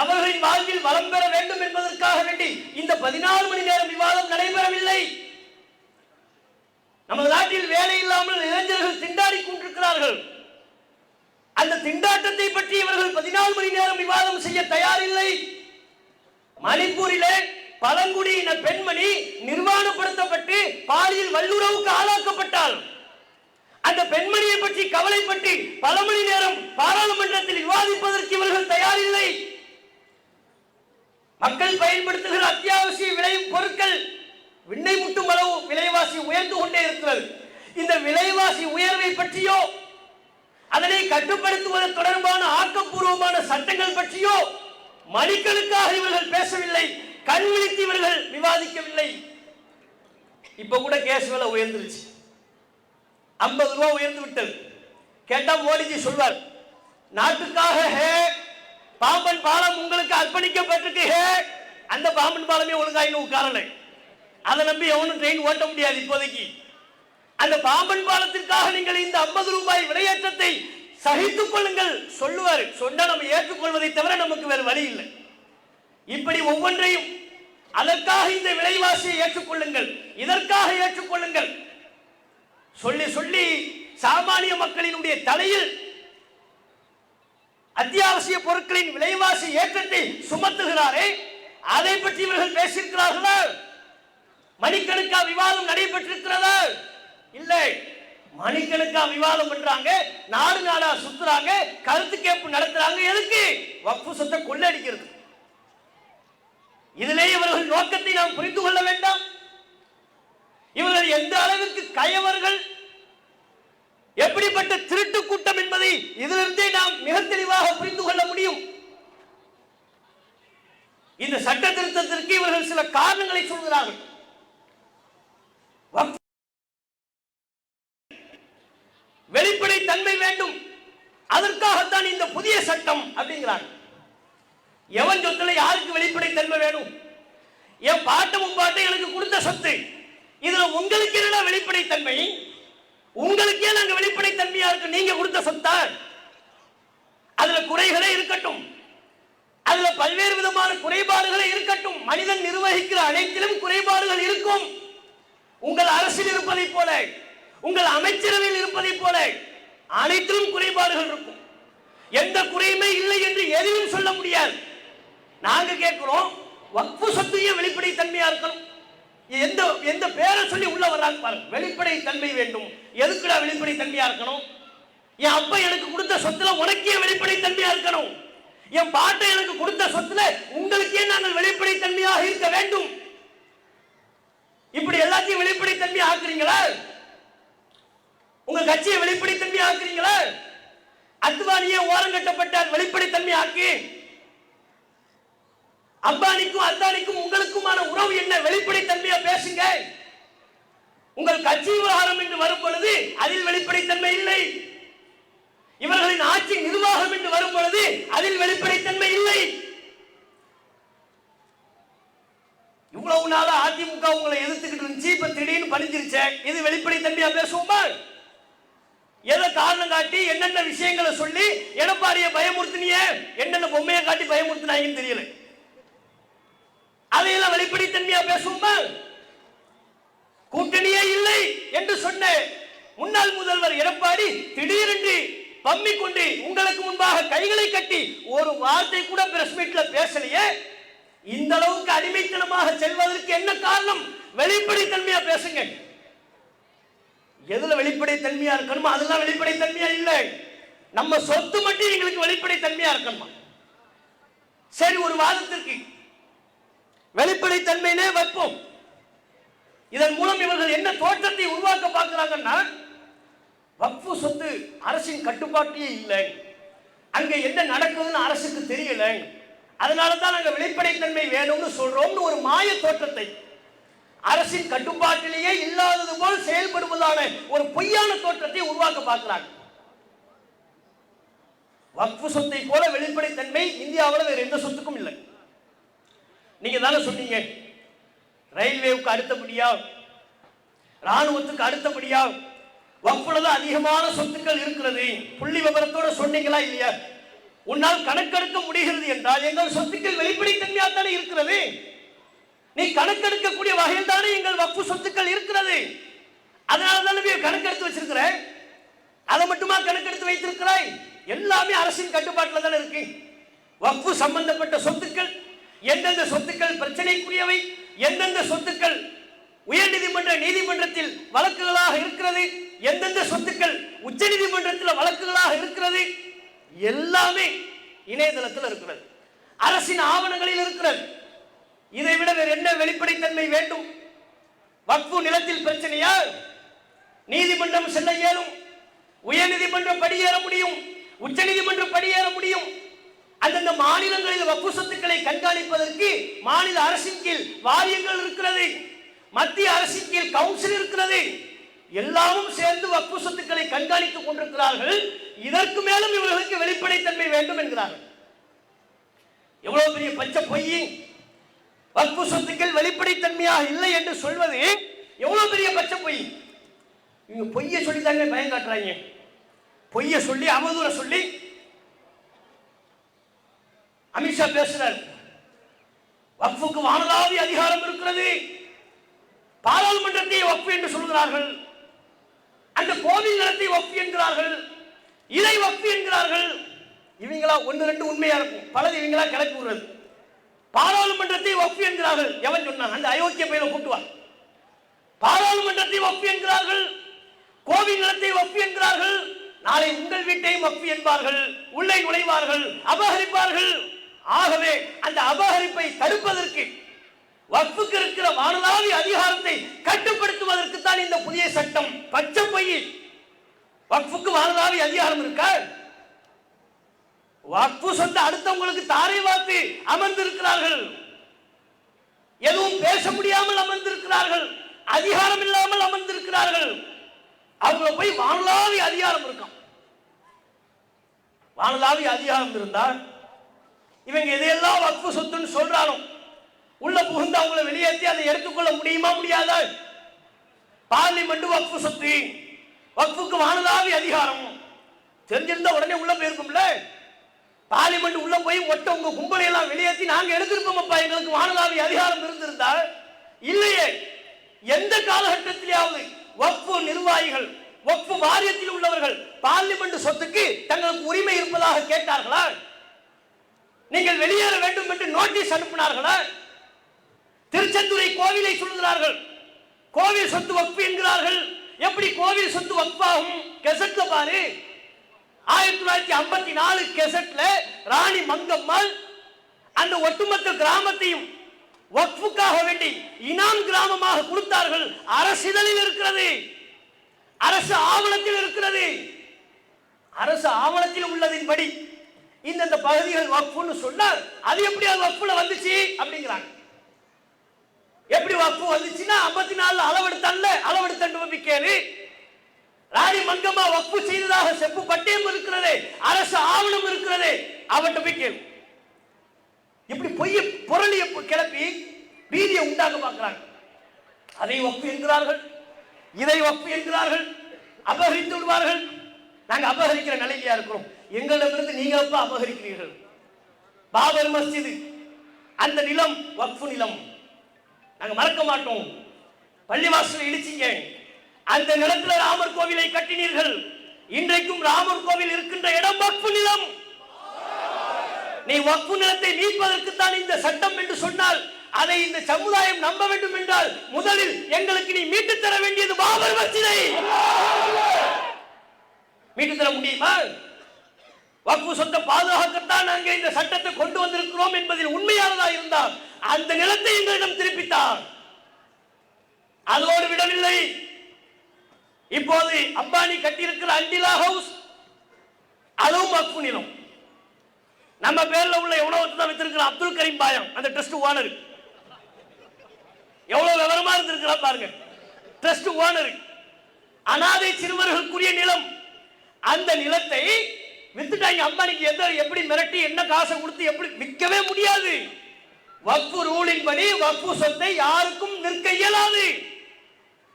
S2: அவர்களின் வாழ்வில் வளம் பெற வேண்டும் என்பதற்காக வேண்டி இந்த 14 மணி நேரம் விவாதம் நடைபெறவில்லை. நமது நாட்டில் வேலை இல்லாமல் இளைஞர்கள் திண்டாடி கொண்டிருக்கிறார்கள். அந்த திண்டாட்டத்தை பற்றி இவர்கள் 14 மணி நேரம் விவாதம் செய்ய தயாரில்லை. மணிப்பூரிலே பழங்குடியின பெண்மணி நிர்வாணப்படுத்தப்பட்டு பாலியல் வல்லுறவுக்கு ஆளாக்கப்பட்டால் அந்த பெண்மணியை பற்றி கவலைப்பட்டு பல மணி நேரம் பாராளுமன்றத்தில் விவாதிப்பதற்கு இவர்கள் தயாரில்லை. மக்கள் பயன்படுத்துகிற அத்தியாவசிய விலை பொருட்கள் விண்ணை முட்டும் அளவு விலைவாசி உயர்ந்து கொண்டே இருக்கிறது. இந்த விலைவாசி உயர்வை பற்றியோ அதனை கட்டுப்படுத்துவது தொடர்பான ஆக்கப்பூர்வமான சட்டங்கள் பற்றியோ மணிக்கணக்காக இவர்கள் பேசவில்லை. கண் விழித்து இவர்கள் விவாதிக்கவில்லை. இப்ப கூட கேஸ் விலை உயர்ந்துருச்சு, 50 ரூபாய் உயர்ந்து விட்டது. கேட்டா மோடிஜி சொல்வார், நாட்டுக்காக ஹே பாம்பன் பாலம் உங்களுக்கு அர்ப்பணிக்கப்பட்டிருக்கு, ஹே அந்த பாம்பன் பாலமே ஒழுங்கா இன்னும் உட்காரலை. அதை நம்பி எவனும் ட்ரெயின் ஓட்ட முடியாது இப்போதைக்கு. அந்த பாம்பன் பாலத்திற்காக நீங்கள் இந்த 50 ரூபாய் விலையேற்றத்தை சகித்துக் கொள்ளுங்கள் சொல்லுவார். சொன்னா நம்ம ஏற்றுக்கொள்வதை தவிர நமக்கு வேறு வழி இல்லை. இப்படி ஒவ்வொன்றையும் அதற்காக இந்த விலைவாசியை ஏற்றுக்கொள்ளுங்கள், இதற்காக ஏற்றுக்கொள்ளுங்கள் சொல்லி சொல்லி சாமானிய மக்களினுடைய தலையில் அத்தியாவசிய பொருட்களின் விலைவாசி ஏற்றத்தை சுமத்துகிறாரே, அதை பற்றி இவர்கள் பேசியிருக்கிறார்களா? மணிக்கணக்கா விவாதம் நடைபெற்றிருக்கிறதா? இல்லை. மணிக்கணக்கா விவாதம் பண்றாங்க, நாடு நாடா சுத்துறாங்க, கருத்து கேட்பு நடத்துறாங்க. எதுக்கு? வக்ஃபு சொத்தை கொள்ளடிக்கிறது. இதிலே இவர்கள் நோக்கத்தை நாம் புரிந்து கொள்ள வேண்டாம். இவர்கள் எந்த அளவுக்கு கயவர்கள், எப்படிப்பட்ட திருட்டு கூட்டம் என்பதை இதிலிருந்தே நாம் மிக தெளிவாக புரிந்து கொள்ள முடியும். இந்த சட்ட திருத்தத்திற்கு இவர்கள் சில காரணங்களை சொல்கிறார்கள். வெளிப்படை தன்மை வேண்டும், அதற்காகத்தான் இந்த புதிய சட்டம் அப்படிங்கிறாங்க. எவன் சொத்துல யாருக்கு வெளிப்படை தன்மை வேணும்? என் பாட்டும் பாட்டை எனக்கு கொடுத்த சொத்து, இதுல உங்களுக்கு என்ன வெளிப்படை தன்மை? உங்களுக்கே நாங்க வெளிப்படை தன்மையா இருக்கு, நீங்க கொடுத்த சொத்தா? அதுல குறைகளே இருக்கட்டும், அதுல பல்வேறு விதமான குறைபாடுகளே இருக்கட்டும். மனிதன் நிர்வகிக்கிற அனைத்திலும் குறைபாடுகள் இருக்கும். உங்கள் அரசில் இருப்பதை போல, உங்கள் அமைச்சரவையில் இருப்பதை போல அனைத்திலும் குறைபாடுகள் இருக்கும். எந்த குறையுமே இல்லை என்று எதையும் சொல்ல முடியாது. நாங்க கேட்கிறோம், வக்ஃபு சொத்தையும் வெளிப்படை தன்மையா இருக்கணும். எந்த எந்த பேரை சொல்லி உள்ள வர்றாங்க பாருங்க. வெளிப்படை தன்மை வேண்டும். எதுக்குடா வெளிப்படை தன்மையா இருக்கணும்? என் அப்பா எனக்கு கொடுத்த சொத்துல உனக்கே வெளிப்படை தன்மையா இருக்கணும். என் பாட்டை எனக்கு கொடுத்த சொத்துல உங்களுக்கே நாங்கள் வெளிப்படை தன்மையாக இருக்க வேண்டும். இப்படி எல்லாத்தையும் வெளிப்படை தன்மையா ஆக்குறீங்களா? உங்க கட்சியை வெளிப்படை தன்மையா ஆக்குறீங்களா? அத்வானியே ஓரங்கட்டப்பட்டால் வெளிப்படை தன்மை ஆக்கி, அம்பானிக்கும் அத்தானிக்கும் உங்களுக்குமான உறவு என்ன? வெளிப்படை தன்மையா பேசுங்க. உங்கள் கட்சி விவகாரம் என்று வரும் பொழுது அதில் வெளிப்படை தன்மை இல்லை. இவர்களின் ஆட்சி நிர்வாகம் என்று வரும் பொழுது அதில் வெளிப்படை தன்மை இல்லை. இவ்வளவு நாளா அதிமுக உங்களை எதிர்த்துக்கிட்டு இருந்துச்சு, இப்ப திடீர்னு பணிஞ்சிருச்சே, இது வெளிப்படை தன்மையா பேசுவோமா? எதை காரணம் காட்டி என்னென்ன விஷயங்களை சொல்லி எடப்பாடியை பயமுறுத்தினிய, என்னென்ன பொம்மையை காட்டி பயமுறுத்தினாங்கன்னு தெரியல. அதையெல்லாம் வெளிப்படை தன்மையா பேசுவோமா? கூட்டணியே இல்லை என்று சொன்ன முன்னாள் முதல்வர் எடப்பாடி திடீரென்று பம்மி கொண்டு உங்களுக்கு முன்பாக கைகளை கட்டி ஒரு வார்த்தை கூட பிரஸ் மீட்ல பேசலையே. இந்த அளவுக்கு அடிமைத்தனமாக செல்வதற்கு என்ன காரணம்? வெளிப்படை தன்மையா பேசுங்க. எதுல வெளிப்படை தன்மையா இருக்கணுமோ அதெல்லாம் வெளிப்படை தன்மையா இல்லை. நம்ம சொத்து மட்டும் எங்களுக்கு வெளிப்படை தன்மையா இருக்கணுமா? சரி, ஒரு வாதத்திற்கு வெளிப்படை தன்மையிலே வைப்போம். இதன் மூலம் இவர்கள் என்ன தோற்றத்தை உருவாக்க பார்க்கிறாங்கன்னா, வக்ஃபு சொத்து அரசின் கட்டுப்பாட்டிலே இல்லை, அங்க என்ன நடக்குதுன்னு அரசுக்கு தெரியல, அதனால தான் நாங்க வெளிப்படைத்தன்மை வேணும்னு சொல்றோம்னு ஒரு மாய தோற்றத்தை, அரசின் கட்டுப்பாட்டிலேயே இல்லாதது போல் செயல்படுவதான ஒரு பொய்யான தோற்றத்தை உருவாக்க பார்க்கிறாங்க. வக்ஃபு சொத்தை போல வெளிப்படைத்தன்மை இந்தியாவில் வேற எந்த சொத்துக்கும் இல்லை. நீங்க தானே சொன்னீங்க, ரயில்வேவுக்கு அடுத்தபடியா ராணுவத்துக்கு அடுத்தபடியா வக்ஃபுல தான் அதிகமான சொத்துக்கள் இருக்கிறது. புள்ளி விவரத்தோட சொன்னீங்களா இல்லையா? உன்னால் கணக்கெடுக்க முடிகிறது என்றால் எங்கள் சொத்துக்கள் வெளிப்படைத்தன்மையாக தானே இருக்கிறது. நீ கணக்கெடுக்கக்கூடிய வகையில் தானே எங்கள் வக்ஃபு சொத்துக்கள் இருக்கிறது. அதனால தானே கணக்கெடுத்து வச்சிருக்கிற. அதை மட்டுமா கணக்கெடுத்து வைத்திருக்கிறாய்? எல்லாமே அரசின் கட்டுப்பாட்டில் தானே இருக்கு. வக்ஃபு சம்பந்தப்பட்ட சொத்துக்கள், எந்தெந்த சொத்துக்கள் பிரச்சனைக்குரியவை, எந்தெந்த சொத்துக்கள் உயர்நீதிமன்ற நீதிமன்றத்தில் வழக்குகளாக இருக்கிறது, எந்தெந்த சொத்துக்கள் உச்ச நீதிமன்றத்தில் வழக்குகளாக இருக்கிறது, எல்லாமே இணையதளத்தில் இருக்கிறது, அரசின் ஆவணங்களில் இருக்கிறது. இதை விட வேறு என்ன வெளிப்படைத்தன்மை வேண்டும்? வக்ஃபு நிலத்தில் பிரச்சனையா? நீதிமன்றம் செல்ல இயலும், உயர்நீதிமன்றம் படியேற முடியும், உச்ச நீதிமன்றம் படியேற முடியும். அந்தந்த மாநிலங்களில் வக்ஃபு சொத்துக்களை கண்காணிப்பதற்கு மாநில அரசின் கீழ் வாரியங்கள் இருக்கிறது, மத்திய அரசின் கீழ் கவுன்சில் இருக்கிறது. எல்லாரும் சேர்ந்து வக்ஃபு சொத்துக்களை கண்காணித்துக் கொண்டிருக்கிறார்கள். இதற்கு மேலும் இவர்களுக்கு வெளிப்படைத்தன்மை வேண்டும் என்கிறார்கள். எவ்வளவு பெரிய பச்சை பொய்! வக்ஃபு சொத்துக்கள் வெளிப்படைத்தன்மையாக இல்லை என்று சொல்வது எவ்வளவு பெரிய பச்சை பொய்! இவங்க பொய்யை சொல்லி தாங்க பயம் காட்டுறாங்க. பொய்யை சொல்லி அவதூற சொல்லி அமித்ஷா பேசுறார். வக்ஃபுக்கு வானளாவிய அதிகாரம் இருக்கிறது, பாராளுமன்றத்தை வக்ஃபு என்று சொல்கிறார்கள், அந்த கோவில் நிலத்தை வக்ஃபு என்கிறார்கள், இதை வக்ஃபு என்கிறார்கள். இவங்களா ஒன்று ரெண்டு உண்மையா இருக்கும், பலது இவங்களா கிளப்பி விடுறது. பாராளுமன்றத்தை வக்ஃபு என்கிறார்கள். எவன் சொன்னான்? அந்த அயோக்கிய பையனை கூட்டுவார். பாராளுமன்றத்தை வக்ஃபு என்கிறார்கள், கோவில் நிலத்தை வக்ஃபு என்கிறார்கள். நாளை உங்கள் வீட்டையும் வக்ஃபு என்பார்கள், உள்ளே நுழைவார்கள், அபகரிப்பார்கள். ஆகவே அந்த அபகரிப்பை தடுப்பதற்கு, வக்ஃபுக்கு இருக்கிற வானளாவிய அதிகாரத்தை கட்டுப்படுத்துவதற்கு தான் இந்த புதிய சட்டம். பச்சை பொய்! வக்ஃபுக்கு வானளாவிய அதிகாரம் இருக்கா? வக்ஃபு சொந்த அடுத்தவங்களுக்கு தாரை வார்த்து அமர்ந்திருக்கிறார்கள், எதுவும் பேச முடியாமல் அமர்ந்திருக்கிறார்கள், அதிகாரம் இல்லாமல் அமர்ந்திருக்கிறார்கள். அவங்க போய் வானளாவிய அதிகாரம் இருக்கும். வானளாவிய அதிகாரம் இருந்தால் இவங்க எதையெல்லாம் வக்ஃபு சொத்துன்னு சொல்றாலும் உள்ள புகுந்து அவங்களை வெளியேற்றி அதை எடுத்துக்கொள்ள முடியுமா? முடியாதா? பார்லிமெண்ட் வக்ஃபு சொத்து, வக்ஃபுக்கு வானளாவிய அதிகாரம் தெரிஞ்சிருந்தா உடனே உள்ள போயிருக்கும்ல. பார்லிமெண்ட் உள்ள போய் ஒட்ட உங்க கும்பலை எல்லாம் வெளியேற்றி நாங்க எடுத்திருப்போம், எங்களுக்கு வானளாவிய அதிகாரம் இருந்திருந்தா. இல்லையே. எந்த காலகட்டத்திலேயாவது வக்ஃபு நிர்வாகிகள், வக்ஃபு வாரியத்தில் உள்ளவர்கள் பார்லிமெண்ட் சொத்துக்கு தங்களுக்கு உரிமை இருப்பதாக கேட்டார்களா? நீங்கள் வெளியேற வேண்டும் என்று நோட்டீஸ் அனுப்பினார்களா? திருச்செந்துறை கோவிலை சொல்கிறார்கள், கோவில் சொத்து வக்ஃபு என்கிறார்கள். எப்படி கோவில் சொத்து வக்ஃபாகும்? கெசட்ல பாரு, 1954 கெசட்ல ராணி மங்கம்மாள் அந்த ஒட்டுமொத்த கிராமத்தையும் வக்ஃபுக்காக வேண்டி இனாம் கிராமமாக கொடுத்தார்கள். அரசிதழில் இருக்கிறது, அரசு ஆவணத்தில் இருக்கிறது. அரசு ஆவணத்தில் உள்ளதின்படி இந்த பகுதிகள் வக்ஃபுன்னு சொன்னால் அது எப்படி வக்ஃபுல வந்துச்சு அப்படிங்கிறாங்க. எப்படி வக்ஃபு வந்துச்சுன்னா 54 அளவெடுத்தண்டு கேளு. ராணி மங்கம்மா வக்ஃபு செய்ததாக செப்பு பட்டயம் இருக்கிறது, அரசு ஆவணம் இருக்கிறது, அவட்ட போய் கேளு. இப்படி பொய்ய புரளிய கிளப்பி பீதியை உண்டாக்க பார்க்கிறாங்க. அதை வக்ஃபு என்கிறார்கள், இதை வக்ஃபு என்கிறார்கள், அபகரித்து விடுவார்கள். நாங்க அபகரிக்கிற நிலையியா இருக்கிறோம். எங்களிடமிருந்து நீங்க எப்ப அபகரிக்கிறீர்கள்? பாபர் மஸ்ஜித் அந்த நிலம் வக்ஃபு நிலம், நாங்க மறக்க மாட்டோம். பள்ளிவாசலை இடிச்சீங்க, அந்த நிலத்துல ராமர் கோவிலை கட்டினீர்கள். இன்றைக்கும் ராமர் கோவில் இருக்கின்ற இடம் வக்ஃபு நிலம். நீ வக்ஃபு நிலத்தை மீட்பதற்கு தான் இந்த சட்டம் என்று சொன்னால் அதை இந்த சமுதாயம் நம்ப வேண்டும் என்றால் முதலில் எங்களுக்கு நீ மீட்டு தர வேண்டியது பாபர் மஸ்ஜிதை. மீட்டு தர முடியுமா? வக்ஃபு சொத்தை பாதுகாக்கத்தான் நாங்கள் இந்த சட்டத்தை கொண்டு வந்திருக்கிறோம் என்பதில் உண்மையானதா இருந்தால் அந்த நிலத்தை எங்களிடம் திருப்பித்தார். அதோடு விடவில்லை. இப்போது அம்பானி கட்டியிருக்கிற அண்டிலா ஹவுஸ் அதுவும் வக்ஃபு நிலம். நம்ம பேர்ல உள்ள உணவகத்தை தான் வைத்திருக்கிற அப்துல் கரீம் பாயம் அந்த ட்ரஸ்ட் ஓனர் எவ்வளவு விவரமா இருந்திருக்கிறா பாருங்க. ட்ரஸ்ட் ஓனர் அனாதை சிறுவர்களுக்குரிய நிலம், அந்த நிலத்தை வித்துட்டாங்க. அம்பானிக்கு எப்படி மிரட்டி என்ன காசை கொடுத்து எப்படி விற்கவே முடியாது. வக்ஃபு ரூலின் படி வக்ஃபு சொத்தை யாருக்கும் விற்க இயலாது.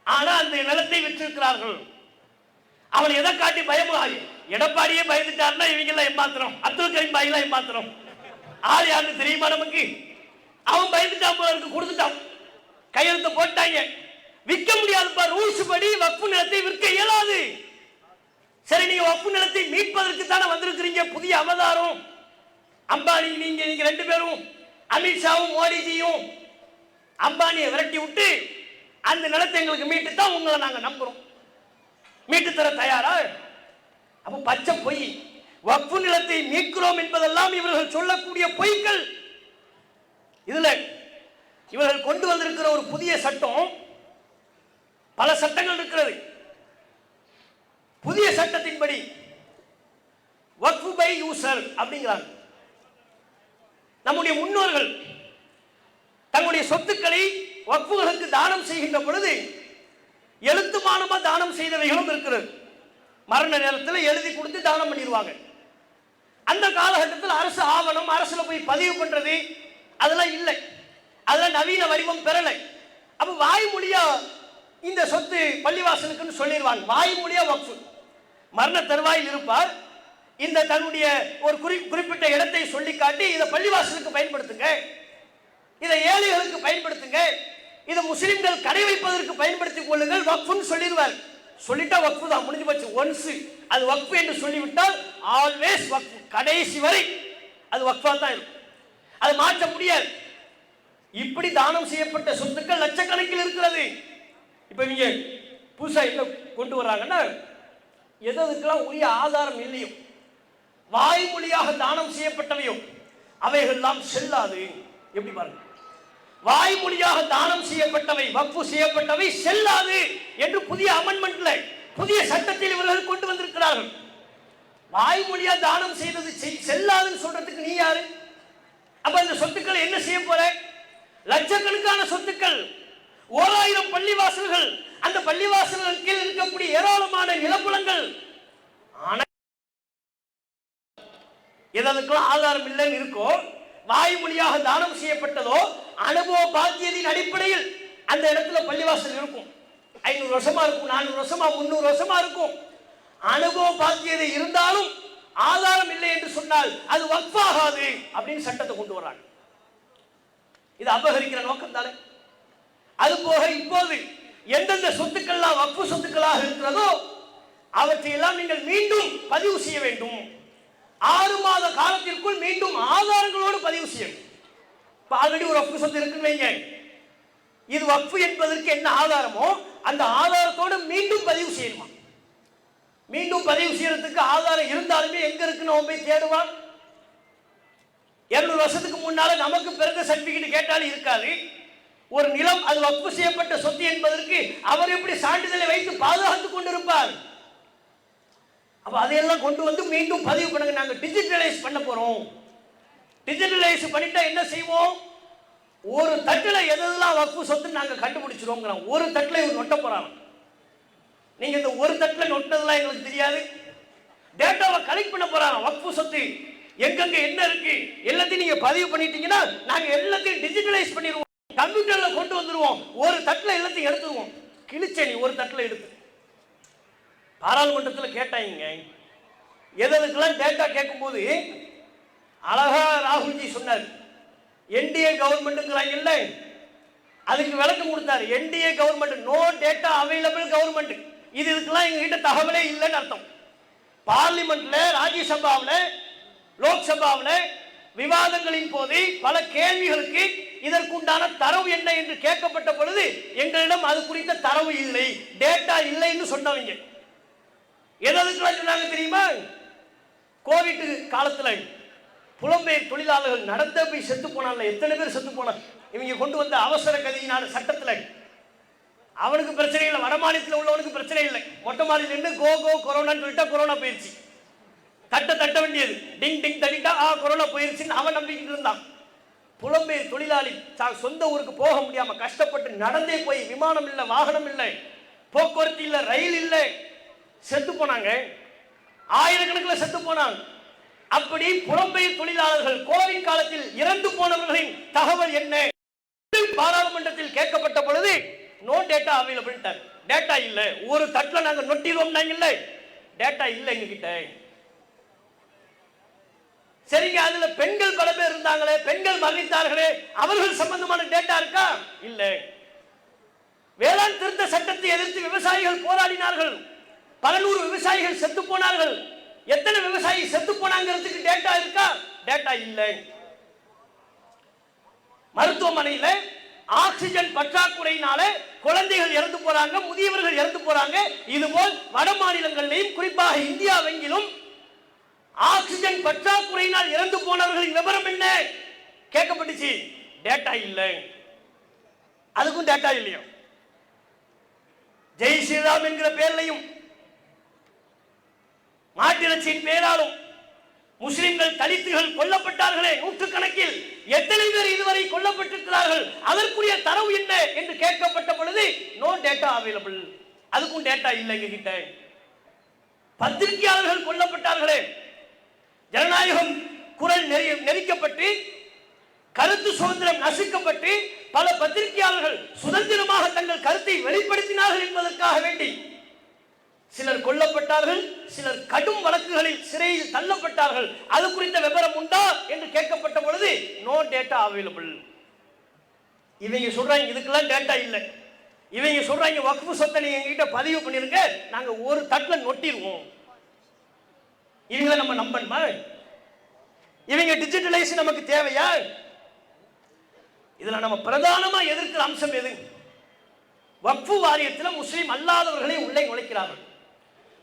S5: ஆனா அந்த நிலத்தை விற்றிருக்கிறார்கள். அவன் எதை காட்டி பயமாகி எடப்பாடியே பயந்துட்டாருன்னா இவங்க எல்லாம் ஏமாத்திரம், அப்துல் கரீம் பாய் எல்லாம் ஏமாத்திரம். ஆள் யாருன்னு தெரியுமா நமக்கு? அவன் பயந்துட்டான் போல இருக்கு, கொடுத்துட்டான், கையெழுத்து போட்டாங்க. விற்க முடியாதுப்பா, ரூல்ஸ் படி வக்ஃபு நிலத்தை விற்க இயலாது. சரி, நீங்க வக்ஃபு நிலத்தை மீட்பதற்கு தானே வந்திருக்கிறீங்க, புதிய அவதாரம். அம்பானி நீங்க ரெண்டு பேரும், அமித்ஷாவும் மோடிஜியும் அம்பானியை விரட்டி விட்டு அந்த நிலத்தை எங்களுக்கு மீட்டு தான் உங்களை நாங்க நம்புறோம். மீட்டு தர தயாரா? அப்ப பச்சை பொய். வக்ஃபு நிலத்தை மீட்கிறோம் என்பதெல்லாம் இவர்கள் சொல்லக்கூடிய பொய்கள். இதுல இவர்கள் கொண்டு வந்திருக்கிற ஒரு புதிய சட்டம், பல சட்டங்கள் இருக்கிறது. புதிய சட்டத்தின்படி வக்ஃபு பை யூசர் அப்படிங்கிறாங்க. நம்முடைய முன்னோர்கள் தங்களுடைய சொத்துக்களை வக்ஃபுகளுக்கு தானம் செய்கின்ற பொழுது எழுத்துமானமா தானம் செய்தவைகளும் இருக்கிறது. மரண நேரத்தில் எழுதி கொடுத்து தானம் பண்ணிடுவாங்க. அந்த காலகட்டத்தில் அரசு ஆவணம், அரசுல போய் பதிவு பண்றது அதெல்லாம் இல்லை, அதெல்லாம் நவீன வடிவம் பெறலை. அப்ப வாய்மொழியா இந்த சொத்து பள்ளிவாசலுக்குன்னு சொல்லிடுவாங்க. வாய்மொழியா வக்ஃபு. மரண தருவாயில் இருப்பார், இந்த தன்னுடைய ஒரு குறிப்பிட்ட இடத்தை சொல்லி காட்டி இதை பள்ளிவாசலுக்கு பயன்படுத்துங்க, இதை ஏழைகளுக்கு பயன்படுத்துங்க, இதை முஸ்லிம்கள் கடை வைப்பதற்கு பயன்படுத்திக் கொள்ளுங்கள், வக்ஃபுன்னு சொல்லிடுவார். சொல்லிட்டா வக்ஃபு தான், முடிஞ்சு போச்சு. ஒன்ஸ் அது வக்ஃபு என்று சொல்லிவிட்டால் ஆல்வேஸ் வக்ஃபு, கடைசி வரை அது வக்ஃபா தான் இருக்கும், அது மாற்ற முடியாது. இப்படி தானம் செய்யப்பட்ட சொத்துக்கள் லட்சக்கணக்கில் இருக்கிறது. இப்ப நீங்க புதுசா என்ன கொண்டு வர்றாங்கன்னா, எதுக்கெல்லாம் உரிய ஆதாரம் இல்லையோ, வாய்மொழியாக தானம் செய்யப்பட்டவையோ அவைகள் எல்லாம் செல்லாது. எப்படி பாருங்க, வாய்மொழியாக தானம் செய்யப்பட்டவை, வக்ஃபு செய்யப்பட்டவை செல்லாது என்று புதிய அமெண்ட்மெண்ட்ல, புதிய சட்டத்தில் இவர்கள் கொண்டு வந்திருக்கிறார்கள். வாய்மொழியா தானம் செய்தது செல்லாதுன்னு சொல்றதுக்கு நீ யாரு? அப்ப இந்த சொத்துக்களை என்ன செய்ய போற? லட்சக்கணக்கான சொத்துக்கள், 1000 பள்ளிவாசல்கள், அந்த பள்ளிவாசல்கள் கீழ் இருக்கக்கூடிய ஏராளமான நிலப்புலங்கள், எதற்கெல்லாம் ஆதாரம் இல்லைன்னு இருக்கோ, வாய்மொழியாக தானம் செய்யப்பட்டதோ, அனுபவ பாக்கியத்தின் அடிப்படையில் அந்த இடத்துல பள்ளிவாசல் இருக்கும். 500 வருஷமா இருக்கும், 400 வருஷமா, 300 வருஷமா இருக்கும். அனுபவ பாக்கியதை இருந்தாலும் ஆதாரம் இல்லை என்று சொன்னால் அது வக்ஃபாகாது அப்படின்னு சட்டத்தை கொண்டு வர்றாங்க. இது அபகரிக்கிற நோக்கம் தானே. அது போக இப்போது எந்தெந்த சொத்துக்கள்லாம் வக்ஃபு சொத்துக்களாக இருக்கிறதோ அவற்றையெல்லாம் நீங்கள் மீண்டும் பதிவு செய்ய வேண்டும். 6 மாத காலத்திற்குள் மீண்டும் ஆதாரங்களோடு பதிவு செய்யணும். இப்ப ஆல்ரெடி ஒரு வக்ஃபு சொத்து இருக்குன்னு வைங்க, இது வக்ஃபு என்பதற்கு என்ன ஆதாரமோ அந்த ஆதாரத்தோடு மீண்டும் பதிவு செய்யணுமா? மீண்டும் பதிவு செய்யறதுக்கு ஆதாரம் இருந்தாலுமே எங்க இருக்குன்னு அவன் போய் தேடுவான். 200 வருஷத்துக்கு முன்னால நமக்கு பிறந்த சர்டிபிகேட் கேட்டாலும் இருக்காது. ஒரு நிலம் அது வக்ஃபு செய்யப்பட்ட சொத்து என்பதற்கு அவர் எப்படி சான்றிதழை வைத்து பாதுகாத்துக் கொண்டிருப்பார்? அப்ப அதையெல்லாம் கொண்டு வந்து மீண்டும் பதிவு பண்ணுங்க, நாங்க டிஜிட்டலைஸ் பண்ண போறோம். டிஜிட்டலைஸ் பண்ணிட்டா என்ன செய்வோம்? ஒரு தட்டுல எதெல்லாம் வக்ஃபு சொத்து நாங்க கண்டுபிடிச்சிருவோம். ஒரு தட்டுல இவர் நொட்ட போறாங்க. நீங்க இந்த ஒரு தட்டுல நொட்டதெல்லாம் எங்களுக்கு தெரியாது. டேட்டாவை கலெக்ட் பண்ண போறாங்க. வக்ஃபு சொத்து எங்கெங்க என்ன இருக்கு எல்லாத்தையும் நீங்க பதிவு பண்ணிட்டீங்கன்னா நாங்க எல்லாத்தையும் டிஜிட்டலைஸ் பண்ணிடுவோம், கம்ப்யூட்டர்ல கொண்டு வந்துருவோம். ஒரு தட்டுல எல்லாத்தையும் எடுத்துருவோம். கிழிச்ச நீ ஒரு தட்டுல எடுத்து பாராளுமன்றத்தில் கேட்டாங்க. எதற்கெல்லாம் டேட்டா கேட்கும்போது அழகா ராகுல்ஜி சொன்னார், என்டிஏ கவர்மெண்ட்டுங்கிறாங்கல்ல, அதுக்கு விளக்கம் கொடுத்தாரு. NDA government, no data available government. இதுக்கெல்லாம் எங்ககிட்ட தகவலே இல்லைன்னு அர்த்தம். பார்லிமெண்ட்ல, ராஜ்யசபாவில், லோக்சபாவில் விவாதங்களின் போது பல கேள்விகளுக்கு இதற்குண்டான தரவு என்ன என்று கேட்கப்பட்ட பொழுது எங்களிடம் அது குறித்த தரவு இல்லை, டேட்டா இல்லைன்னு சொன்னவங்க. எதற்கெல்லாம் சொன்னாங்க தெரியுமா? கோவிட் காலத்துல புலம்பெயர் தொழிலாளர்கள் நடந்த போய் செத்து போனால, எத்தனை பேர் செத்து போன இவங்க கொண்டு வந்த அவசர கதியினால சட்டத்துல அவனுக்கு பிரச்சனை இல்லை, வட மாநிலத்தில் உள்ளவனுக்கு பிரச்சனை இல்லை. மொட்டை மாநில இருந்து கோ கொரோனான்னு சொல்லிட்டா கொரோனா போயிருச்சு. தட்ட வேண்டியது டிங் டிங் தட்டிட்டா கொரோனா போயிருச்சுன்னு அவன் நம்பிக்கிட்டு இருந்தான். புலம்பெயர் தொழிலாளி சொந்த ஊருக்கு போக முடியாம கஷ்டப்பட்டு நடந்தே போய், விமானம் இல்லை, வாகனம் இல்லை, போக்குவரத்து இல்லை, ரயில் இல்லை, செத்து போனாங்க. ஆயிரக்கணக்கில் செத்து போனாங்க. அப்படி புலம்பெயர் தொழிலாளர்கள் கோவிட் காலத்தில் இறந்து போனவர்களின் தகவல் என்ன? பாராளுமன்றத்தில் கேட்கப்பட்ட பொழுது நோ டேட்டா அவைலபிள்.
S2: டேட்டா இல்ல. ஒரு தட்டுல நாங்க நொட்டிடுவோம் இல்ல, டேட்டா இல்ல எங்க கிட்ட. சரிங்க, அதுல பெண்கள் பல பேர் இருந்தாங்களே, பெண்கள் மரணித்தார்களே, அவர்கள் சம்பந்தமான டேட்டா இருக்கா? இல்ல. வேளாண் திருத்த சட்டத்தை எதிர்த்து விவசாயிகள் போராடினார்கள், பல நூறு விவசாயிகள் செத்து போனார்கள். எத்தனை விவசாயி செத்து போனாங்கிறதுக்கு டேட்டா இருக்கா? டேட்டா இல்ல. மருத்துவமனையில ஆக்சிஜன் பற்றாக்குறையினால குழந்தைகள் இறந்து போறாங்க, முதியவர்கள் இறந்து போறாங்க. இதுபோல் வட மாநிலங்களிலும் குறிப்பாக இந்தியாவெங்கிலும் ஆக்சிஜன் பற்றாக்குறையினால் இறந்து போனவர்களின் விவரம் என்ன கேட்கப்பட்டுச்சு. டேட்டா இல்ல. அதுக்கும் டேட்டா இல்லையா? ஜெய் ஸ்ரீராம் என்கிற பெயரிலையும் மாட்டிறச்சியின் பெயராலும் முஸ்லிம்கள் தலித்துகள் கொல்லப்பட்டார்களே நூற்றுக்கணக்கில். எத்தனை பேர் இதுவரை கொல்லப்பட்டிருக்கிறார்கள், அதற்குரிய தரவு என்ன என்று கேட்கப்பட்ட பொழுது நோ டேட்டா அவைலபிள். அதுக்கும் டேட்டா இல்லை எங்க கிட்ட. பத்திரிகையாளர்கள் கொல்லப்பட்டார்களே, ஜனநாயகம் குரல் நெரிக்கப்பட்டு கருத்து சுதந்திரம் நசுக்கப்பட்டு பல பத்திரிகையாளர்கள் சுதந்திரமாக தங்கள் கருத்தை வெளிப்படுத்தினார்கள் என்பதற்காக வேண்டி சிலர் கொல்லப்பட்டார்கள், சிலர் கடும் வழக்குகளில் சிறையில் தள்ளப்பட்டார்கள். அது குறித்த விவரம் உண்டா என்று கேட்கப்பட்ட பொழுது நோ டேட்டா அவைலபிள். இவங்க சொல்றாங்க இதுக்கெல்லாம் டேட்டா இல்லை. இவங்க சொல்றாங்க வக்ஃப் சொத்தை நீங்க எங்ககிட்ட பதிவு பண்ணிருங்க, நாங்க ஒரு தட்டுல நொட்டிடுவோம். இவங்களை நம்ம நம்பணுமா? இவங்க டிஜிட்டலைஸ் நமக்கு தேவையா? இதுல நம்ம பிரதானமா எதிர்க்கிற அம்சம் எது? வக்ஃப் வாரியத்தில் முஸ்லிம் அல்லாதவர்களை உள்ளே நுழைக்கிறார்கள்.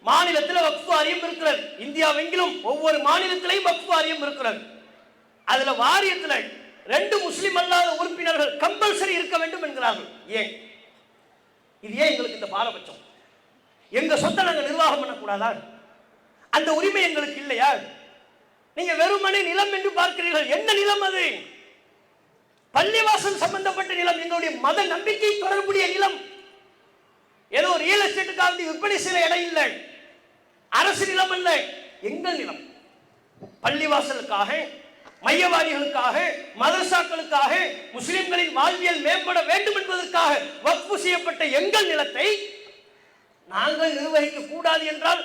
S2: மாநிலத்தில் வக்ஃப் வாரியம் இருக்கிறது, இந்தியாவெங்கிலும் ஒவ்வொரு மாநிலத்திலையும் வக்ஃப் வாரியம் இருக்கிறது. அதுல வாரியத்தில் 2 முஸ்லிம் அல்லாத உறுப்பினர்கள் கம்பல்சரி இருக்க வேண்டும் என்கிறார்கள். ஏன் இது? ஏன் எங்களுக்கு இந்த பாரபட்சம்? எங்க சொத்தை நாங்க நிர்வாகம் பண்ணக்கூடாதா? அந்த உரிமை எங்களுக்கு இல்லையா? நீங்க வெறுமனே நிலம் என்று பார்க்கிறீர்கள். என்ன நிலம் அது? பள்ளிவாசல் சம்பந்தப்பட்ட நிலம், எங்களுடைய மத நம்பிக்கை தொடர்புடைய நிலம். ஏதோ ரியல் எஸ்டேட்டுக்காக விற்பனை செய்ய இடம் இல்லை, அரசு நிலம் அல்ல, எங்கள் நிலம். பள்ளிவாசலுக்காக, மையவாதிகளுக்காக, மதரசாக்களுக்காக, முஸ்லிம்களின் வாழ்வியல் மேம்பட வேண்டும் என்பதற்காக வக்ஃப் செய்யப்பட்ட எங்கள் நிலத்தை நாங்கள் நிர்வகிக்க கூடாது என்றால்,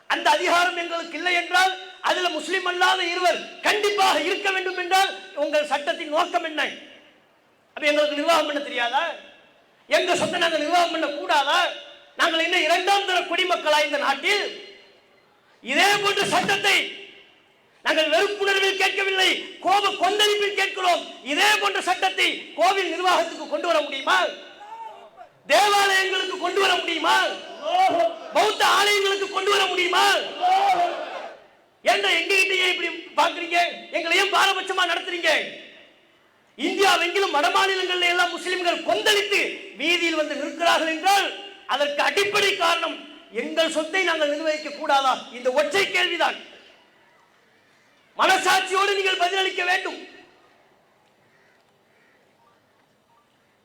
S2: அந்த அதிகாரம் எங்களுக்கு இல்லை என்றால், அதுல முஸ்லிம் அல்லாத இருவர் கண்டிப்பாக இருக்க வேண்டும் என்றால் உங்கள் சட்டத்தின் நோக்கம் என்ன? அப்ப எங்களுக்கு நிர்வாகம் பண்ண தெரியாதா? எங்க சொத்தை நாங்கள் நிர்வாகம் பண்ண கூடாதா? நாங்கள் என்ன 2ஆம் தர குடிமக்களா இந்த நாட்டில்? இதே போன்ற சட்டத்தை நாங்கள் வெறுப்புணர்வில் கேட்கவில்லை, கோப கொந்தளிப்பில் கேட்கிறோம். இதே போன்ற சட்டத்தை கோவில் நிர்வாகத்துக்கு கொண்டு வர முடியுமா? தேவாலயங்களுக்கு கொண்டு வர முடியுமா? பௌத்த ஆலயங்களுக்கு கொண்டு வர முடியுமா? என்ற எங்ககிட்டயே இப்படி பாக்குறீங்க? எங்களையும் பாரபட்சமா நடத்துறீங்க. இந்தியாவெங்கிலும் வட மாநிலங்களில் எல்லாம் முஸ்லிம்கள் கொந்தளித்து வீதியில் வந்து நிற்கிறார்கள் என்றால் அதற்கு அடிப்படை காரணம் எங்கள் சொத்தை நாங்கள் நிர்வகிக்க கூடாதா? இந்த ஒற்றை கேள்விதான். மனசாட்சியோடு நீங்கள் பதிலளிக்க வேண்டும்.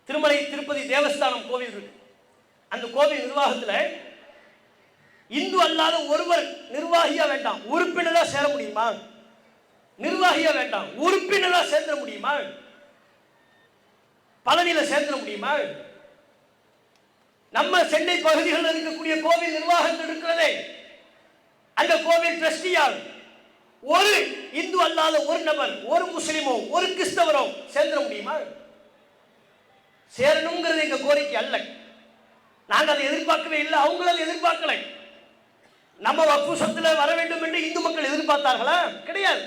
S2: திருமலை திருப்பதி தேவஸ்தானம் கோவில், அந்த கோவில் நிர்வாகத்தில் இந்து அல்லாத ஒருவர் நிர்வாகியா வேண்டாம், உறுப்பினரா சேர முடியுமா? நிர்வாகியா வேண்டாம், உறுப்பினரா சேர்ந்துட முடியுமா? பழனியில சேர்ந்துட முடியுமா? நம்ம சென்னை பகுதிகளில் இருக்கக்கூடிய கோவில் நிர்வாகங்கள் இருக்கிறதே, அந்த கோவில் ட்ரஸ்டியால் ஒரு இந்து அல்லாத ஒரு நபர், ஒரு முஸ்லிமோ ஒரு கிறிஸ்தவரோ சேர்ந்துட முடியுமா? சேரணுங்கிறது எங்க கோரிக்கை அல்ல. நாங்கள் அதை எதிர்பார்க்கவே இல்லை, அவங்களும் அதை எதிர்பார்க்கலை. நம்ம வக்ஃப் சொத்துல வர வேண்டும் என்று இந்து மக்கள் எதிர்பார்த்தார்களா? கிடையாது.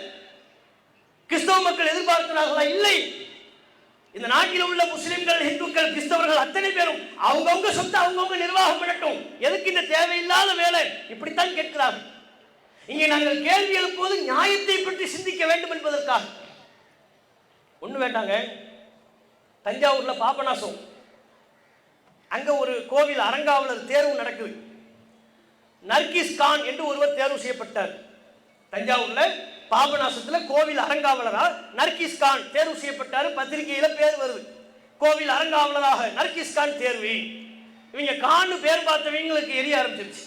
S2: கிறிஸ்தவ மக்கள் எதிர்பார்க்கிறார்களா? இல்லை. இந்த நாட்டில் உள்ள முஸ்லிம்கள், இந்துக்கள், கிறிஸ்தவர்கள் அத்தனை பேரும் அவங்கவுங்க சொத்தை அவங்கவுங்க நிர்வாகம் பண்ணட்டும், எதுக்கு இந்த தேவையில்லாத வேலை? இப்படித்தான் கேட்கிறார்கள். இங்கே நாங்கள் கேள்வி எழுப்புவது நியாயத்தை பற்றி சிந்திக்க வேண்டும் என்பதற்காக. ஒண்ணு வேண்டாங்க, தஞ்சாவூர்ல பாபநாசம், அங்க ஒரு கோவில் அறங்காவலர் தேர்வு நடக்குது. நர்கிஸ் கான் என்று ஒருவர் தேர்வு செய்யப்பட்டார். தஞ்சாவூர்ல பாபநாசத்துல கோவில் அறங்காவலரா நர்கிஸ் கான் தேர்வு செய்யப்பட்டார். பத்திரிகையில பேர் வருது, கோவில் அறங்காவலராக நர்கிஸ் கான் தேர்வு. இவங்க கான் பேர் பார்த்தவங்களுக்கு எரிய ஆரம்பிச்சிருச்சு.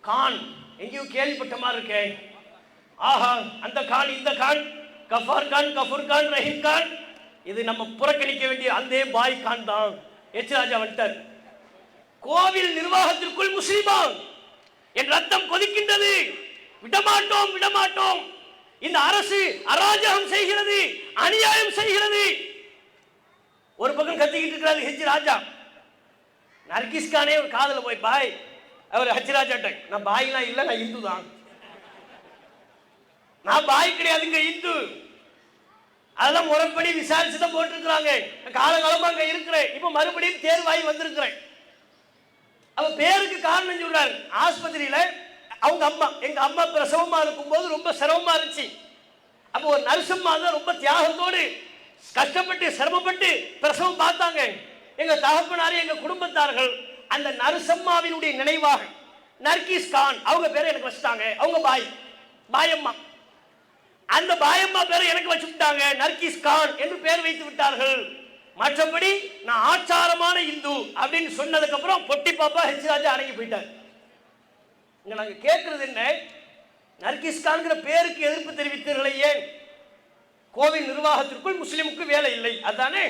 S2: கான் எங்கேயும் கேள்விப்பட்ட மாதிரி இருக்கே, ஆஹா அந்த கான் இந்த கான், கஃபார் கான், கஃபூர் கான், ரஹீம் கான், இது நம்ம புறக்கணிக்க வேண்டிய அந்த பாய் கான் தான். எச் ராஜா வந்துட்டார்.
S5: கோவில் நிர்வாகத்திற்குள் முஸ்லிமா என் ரத்தம் கொதிக்கின்றது. விடமாட்டோம் விடமாட்டோம். இந்த அரசு அராஜகம் செய்கிறது, அநியாயம் செய்கிறது. ஒரு பக்கம் கத்திக்கிட்டு இருக்கிறாரு ஹெச் ராஜா. நர்கிஸ் கானே ஒரு காதல போய் பாய் அவர் ஹெச் ராஜாட்ட, நான் பாய்லாம் இல்லை, நான் இந்து தான், நான் பாய் கிடையாதுங்க, இந்து. அதெல்லாம் முறைப்படி விசாரிச்சு தான் போட்டிருக்கிறாங்க. காலகாலமா அங்க இருக்கிறேன். இப்ப மறுபடியும் தேர்வாகி வந்திருக்கிறேன். அவ பேருக்கு காரணம் சொல்றாரு. ஆஸ்பத்திரியில அவங்க அம்மா, எங்க அம்மா பிரசவமா இருக்கும் போது ரொம்ப சிரமமா இருந்துச்சு. அப்போ ஒரு நர்சம்மா தான் ரொம்ப தியாகத்தோடு கஷ்டப்பட்டு சிரமப்பட்டு பிரசவம் பார்த்தாங்க. எங்க தகப்பனார் எங்க குடும்பத்தார்கள் அந்த நர்சம்மாவினுடைய நினைவாக நர்கிஸ் கான் அவங்க பேரை எனக்கு வச்சுட்டாங்க. அவங்க பாயம்மா, அந்த பாயம்மா பேரை எனக்கு வச்சு விட்டாங்க, நர்கிஸ் கான் என்று பேர் வைத்து விட்டார்கள். மற்றபடி நான் ஆச்சாரமான இந்து அப்படின்னு சொன்னதுக்கு அப்புறம் பொட்டி பாப்பா ஹெச் ராஜா அடங்கி போயிட்டார். இங்க நாங்க கேட்கறது என்ன, நர்கிஸ் கான்கிற பேருக்கு எதிர்ப்பு தெரிவித்தீர்களே ஏன்? கோவில் நிர்வாகத்திற்குள் முஸ்லிமுக்கு வேலை இல்லை, அதுதானே?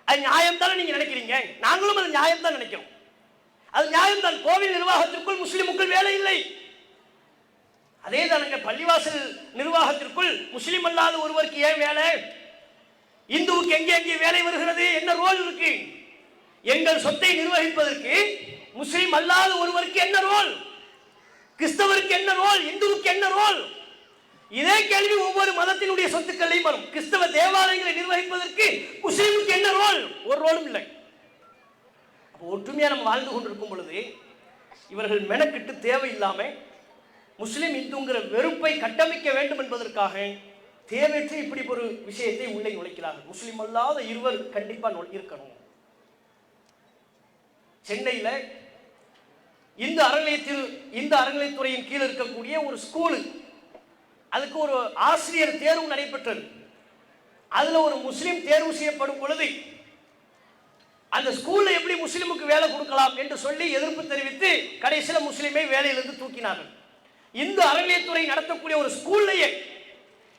S5: அது நியாயம் தானே நீங்க நினைக்கிறீங்க? நாங்களும் அது நியாயம் தான் நினைக்கிறோம். அது நியாயம் தான். கோவில் நிர்வாகத்திற்குள் முஸ்லிமுக்குள் வேலை இல்லை. அதே தானுங்க பள்ளிவாசல் நிர்வாகத்திற்குள் முஸ்லிம் அல்லாத ஒருவருக்கு ஏன் வேலை? இந்துவுக்கு எங்கே எங்கே வேலை வருகிறது? என்ன ரோல் இருக்கு? எங்கள் சொத்தை நிர்வகிப்பதற்கு முஸ்லிம் அல்லாத ஒருவருக்கு என்ன ரோல்? கிறிஸ்தவருக்கு என்ன ரோல்? இந்துவுக்கு என்ன ரோல்? இதே கேள்வி ஒவ்வொரு மதத்தினுடைய சொத்துக்களையும் வரும். கிறிஸ்தவ தேவாலயங்களை நிர்வகிப்பதற்கு முஸ்லிமுக்கு என்ன ரோல்? ஒரு ரோலும் இல்லை. ஒற்றுமையா நம்ம வாழ்ந்து கொண்டிருக்கும் பொழுது இவர்கள் மெனக்கிட்டு தேவையில்லாம முஸ்லிம் இந்துங்கிற வெறுப்பை கட்டமைக்க வேண்டும் என்பதற்காக தேவையற்ற இப்படி ஒரு விஷயத்தை உள்ளே நுழைக்கிறார்கள். முஸ்லிம் அல்லாத இருவர் கண்டிப்பா இருக்கணும். சென்னையில இந்த அறநிலையத்துறையின் கீழ் இருக்கக்கூடிய ஒரு ஸ்கூலு, அதுக்கு ஒரு ஆசிரியர் தேர்வு நடைபெற்றது. அதுல ஒரு முஸ்லிம் தேர்வு செய்யப்படும் பொழுது அந்த ஸ்கூல்ல எப்படி முஸ்லிமுக்கு வேலை கொடுக்கலாம் என்று சொல்லி எதிர்ப்பு தெரிவித்து கடைசியில் முஸ்லிமை வேலையிலிருந்து தூக்கினார்கள். இந்த அறநிலையத்துறை நடத்தக்கூடிய ஒரு ஸ்கூல்லையே,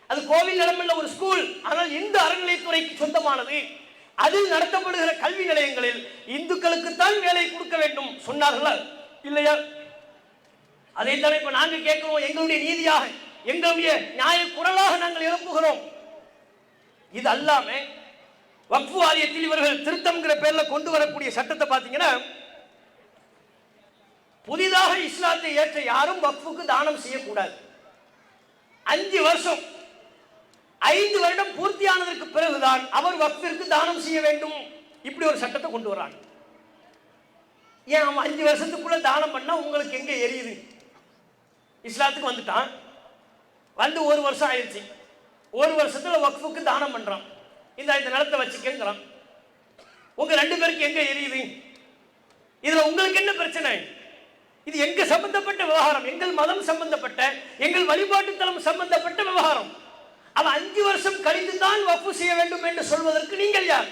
S5: அது கோவில் நிலமுள்ள ஒரு ஸ்கூல், ஆனால் இந்த அறநிலையத்துறைக்கு சொந்தமானது, அதில் நடத்தப்படுகிற கல்வி நிலையங்களில் இந்துக்களுக்கு தான் வேலை கொடுக்க வேண்டும் சொன்னார்களா இல்லையா? அதை தான் இப்ப நாங்கள் கேட்கிறோம். எங்களுடைய நீதியாக, எங்களுடைய நியாய குரலாக நாங்கள் எழுப்புகிறோம். இது அல்லாம வக்ஃபு வாரியத்தில் இவர்கள் திருத்தம்ங்கிற பேர்ல கொண்டு வரக்கூடிய சட்டத்தை பார்த்தீங்கன்னா, புதிதாக இஸ்லாத்தை ஏற்ற யாரும் வக்ஃபுக்கு தானம் செய்யக்கூடாது. 5 வருஷம் 5 வருடம் பூர்த்தியானதற்கு பிறகுதான் அவர் வக்ஃபிற்கு தானம் செய்ய வேண்டும். இப்படி ஒரு சட்டத்தை கொண்டு வராங்க. ஏன் அவன் 5 வருஷத்துக்குள்ள தானம் பண்ணா உங்களுக்கு எங்க எரியுது? இஸ்லாத்துக்கு வந்துட்டான், வந்து 1 வருஷம் ஆயிடுச்சு. 1 வருஷத்துல வக்ஃபுக்கு தானம் பண்றான், இந்த நிலத்தை வச்சுக்கிறான். உங்க 2 பேருக்கு எங்க எரியுது? இதுல உங்களுக்கு என்ன பிரச்சனை? இது எங்க சம்பந்தப்பட்ட விவகாரம், எங்கள் மதம் சம்பந்தப்பட்ட, எங்கள் வழிபாட்டு தலம் சம்பந்தப்பட்ட விவகாரம். அவன் 5 வருஷம் கழித்து தான் வக்ஃபு செய்ய வேண்டும் என்று சொல்வதற்கு நீங்கள் யார்?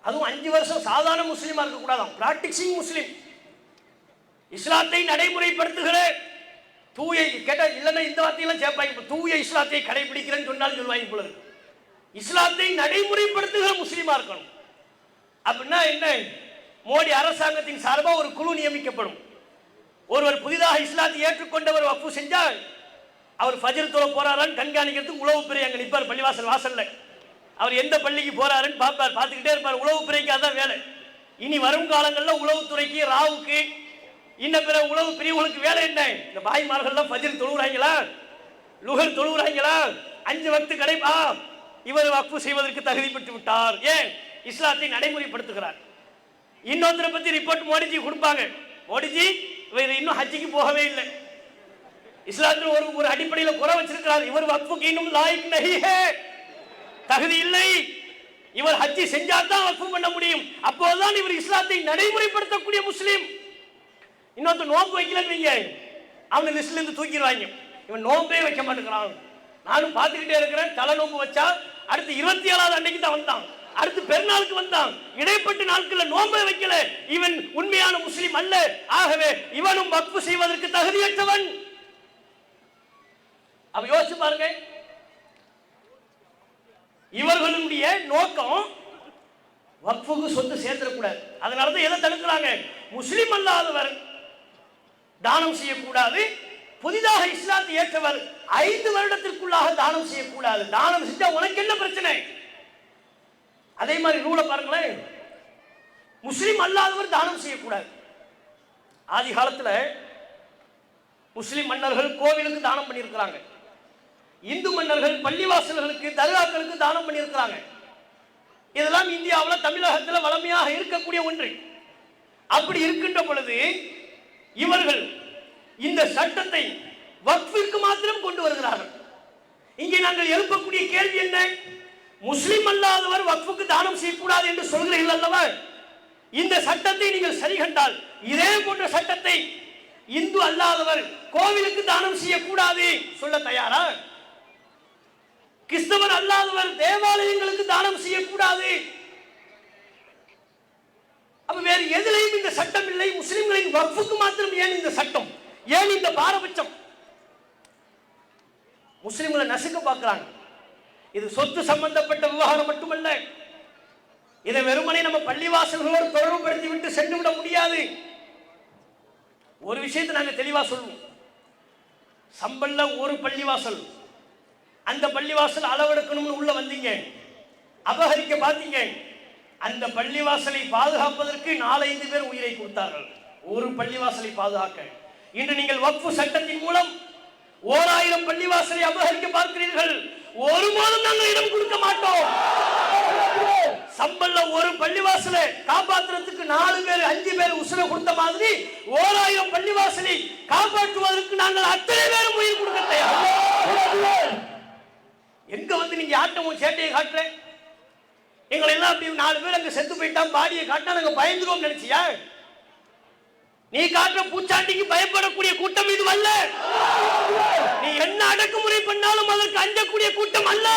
S5: அதுவும் 5 வருஷம் சாதாரண முஸ்லீமா இருக்க கூடாதான், பிராக்டிசிங் முஸ்லீம், இஸ்லாத்தை நடைமுறைப்படுத்துகிற தூய, கேட்டா இல்லைன்னா இந்த வார்த்தையெல்லாம் சேர்ப்பாங்க, தூய இஸ்லாத்தை கடைபிடிக்கிறேன்னு சொன்னாலும் சொல்லுவாங்க போல. இஸ்லாத்தை நடைமுறைப்படுத்துகிற முஸ்லீமா இருக்கணும். அப்படின்னா என்ன? மோடி அரசாங்கத்தின் சார்பாக ஒரு குழு நியமிக்கப்படும். ஒருவர் புதிதாக இஸ்லாத்தை ஏற்றுக்கொண்டவர் வக்ஃபு செஞ்சால் அவர் ஃபஜ்ர் தொழ போறாரான்னு கண்காணிக்கிறதுக்கு உளவுத்துறை அங்க நிற்பார் பள்ளிவாசல் வாசல்ல. அவர் எந்த பள்ளிக்கு போறாருன்னு பார்ப்பார், பார்த்துக்கிட்டே இருப்பார். உளவுத்துறைக்கு அதான் வேலை. இனி வரும் காலங்களில் உளவுத்துறைக்கு, ராவுக்கு, இன்னும் பிற உளவு பிரிவுகளுக்கு வேலை என்ன? இந்த பாய்மார்கள்லாம் ஃபஜ்ர் தொழுகிறாங்களா, லுகர் தொழுகிறாங்களா, 5 வக்து கடைப்பா, இவர் வக்ஃபு செய்வதற்கு தகுதி பெற்று விட்டார். ஏன்? இஸ்லாத்தை நடைமுறைப்படுத்துகிறார். இன்னொருத்தரை பத்தி ரிப்போர்ட் மோடிஜி கொடுப்பாங்க, மோடிஜி இவர் இன்னும் ஹஜ்ஜிக்கு போகவே இல்லை, இஸ்லாத்தில் ஒரு அடிப்படையில் குறை வச்சிருக்கிறார், இவர் வக்ஃபுக்கு இன்னும் லாயிக் நஹி ஹை, தகுதி இல்லை, இவர் ஹஜ்ஜி செஞ்சாதான் வக்ஃபு பண்ண முடியும், அப்போதுதான் இவர் இஸ்லாத்தை நடைமுறைப்படுத்தக்கூடிய முஸ்லீம். இன்னொருத்தர் நோன்பு வைக்கலன்னு வைங்க, அவனை லிஸ்ட்ல இருந்து தூக்கிடுவாங்க. இவன் நோன்பே வைக்க மாட்டேங்கிறான். நானும் பார்த்துக்கிட்டே இருக்கிறேன். தலை நோன்பு வச்சா அடுத்து 27வது அன்னைக்கு தான் வந்தான், அடுத்து பெருநாளுக்கு வந்தான், இடைப்பட்ட நாட்கள்ல நோன்பை வைக்கல, இவன் உண்மையான முஸ்லிம் அல்ல. ஆகவே இவனும் வக்ஃபு செய்வதற்கு தகுதியற்றவன். அப்ப யோசிச்சு பாருங்க, இவர்களுடைய நோக்கம்
S10: வக்ஃபுக்கு சொத்து சேர்த்துடக்கூடாது. அதனாலதான் எதை தடுக்கிறாங்க? முஸ்லிம் அல்லாதவர் தானம் செய்யக்கூடாது, புதிதாக இஸ்லாத்தை ஏற்றவர் 5 வருடத்திற்குள்ளாக தானம் செய்யக்கூடாது. தானம் செஞ்சா உனக்கு என்ன பிரச்சனை? அதே மாதிரி ரூலை பாருங்களேன், முஸ்லிம் அல்லாதவர் தானம் செய்யக்கூடாது. ஆதி காலத்துல முஸ்லிம் மன்னர்கள் கோவிலுக்கு தானம் பண்ணியிருக்கிறாங்க, இந்து மன்னர்கள் பள்ளிவாசல்களுக்கு தர்காக்களுக்கு தானம் பண்ணியிருக்கிறாங்க. இதெல்லாம் இந்தியாவில் தமிழகத்தில் வளமையாக இருக்கக்கூடிய ஒன்று. அப்படி இருக்கின்ற பொழுது இவர்கள் இந்த சட்டத்தை வக்ஃபிற்கு மாத்திரம் கொண்டு வருகிறார்கள். இங்கே நாங்கள் எழுப்பக்கூடிய கேள்வி என்ன? முஸ்லிம் அல்லாதவர் வக்ஃபுக்கு தானம் செய்யக்கூடாது என்று சொல்கிறீர்கள் அல்லவா? இந்த சட்டத்தை நீங்கள் சரி கண்டால் இதே போன்ற சட்டத்தை இந்து அல்லாதவர் கோவிலுக்கு தானம் செய்யக்கூடாது சொல்ல தயாரா? கிறிஸ்தவர் அல்லாதவர் தேவாலயங்களுக்கு தானம் செய்யக்கூடாது. அப்ப வேறு எதிலையும் இந்த சட்டம் இல்லை. முஸ்லிம்களின் வக்ஃபுக்கு மாத்திரம் ஏன் இந்த சட்டம்? ஏன் இந்த பாரபட்சம்? முஸ்லிம்களை நசுக்க பார்க்கிறாங்க. இது சொத்து சம்பந்தப்பட்ட விவகாரம் மட்டுமல்ல. இதை வெறுமனே நம்ம பள்ளிவாசல்களோடு தொடர்புபடுத்தி விட்டு சென்று விட முடியாது. ஒரு விஷயத்தை நாங்கள் தெளிவா சொல்லுவோம். சம்பல்ல ஒரு பள்ளிவாசல், அந்த பள்ளிவாசல் அளவெடுக்கணும்னு உள்ள வந்தீங்க, அபகரிக்க பார்த்தீங்க. அந்த பள்ளிவாசலை பாதுகாப்பதற்கு 4-5 பேர் உயிரை கொடுத்தார்கள், ஒரு பள்ளிவாசலை பாதுகாக்க. இன்று நீங்கள் வக்ஃபு சட்டத்தின் மூலம் 1000 பள்ளிவாசலை அபகரிக்க பார்க்கிறீர்கள். ஒருபோதும் நாங்கள் இடம் கொடுக்க மாட்டோம். சம்பல்ல ஒரு பள்ளிவாசலை காப்பாற்றுறதுக்கு 4 பேர் 5 பேர் உசுரை கொடுத்த மாதிரி 1000 பள்ளிவாசலை காப்பாற்றுவதற்கு நாங்கள் அத்தனை பேரும் உயிர் கொடுக்க தயார். எங்க வந்து நீங்க ஆட்டமும் சேட்டையை காட்டுற? எங்களை எல்லாம் அப்படி 4 பேர் அங்க செத்து போயிட்டான் பாடியை காட்டா நாங்க பயந்துருவோம் நினைச்சியா? நீ காட்டுற பூச்சாண்டிக்கு பயப்படக்கூடிய கூட்டம் இது அல்ல. நீ என்ன அடக்குமுறை பண்ணாலும் அதற்கு அஞ்சக்கூடிய கூட்டம் அல்ல.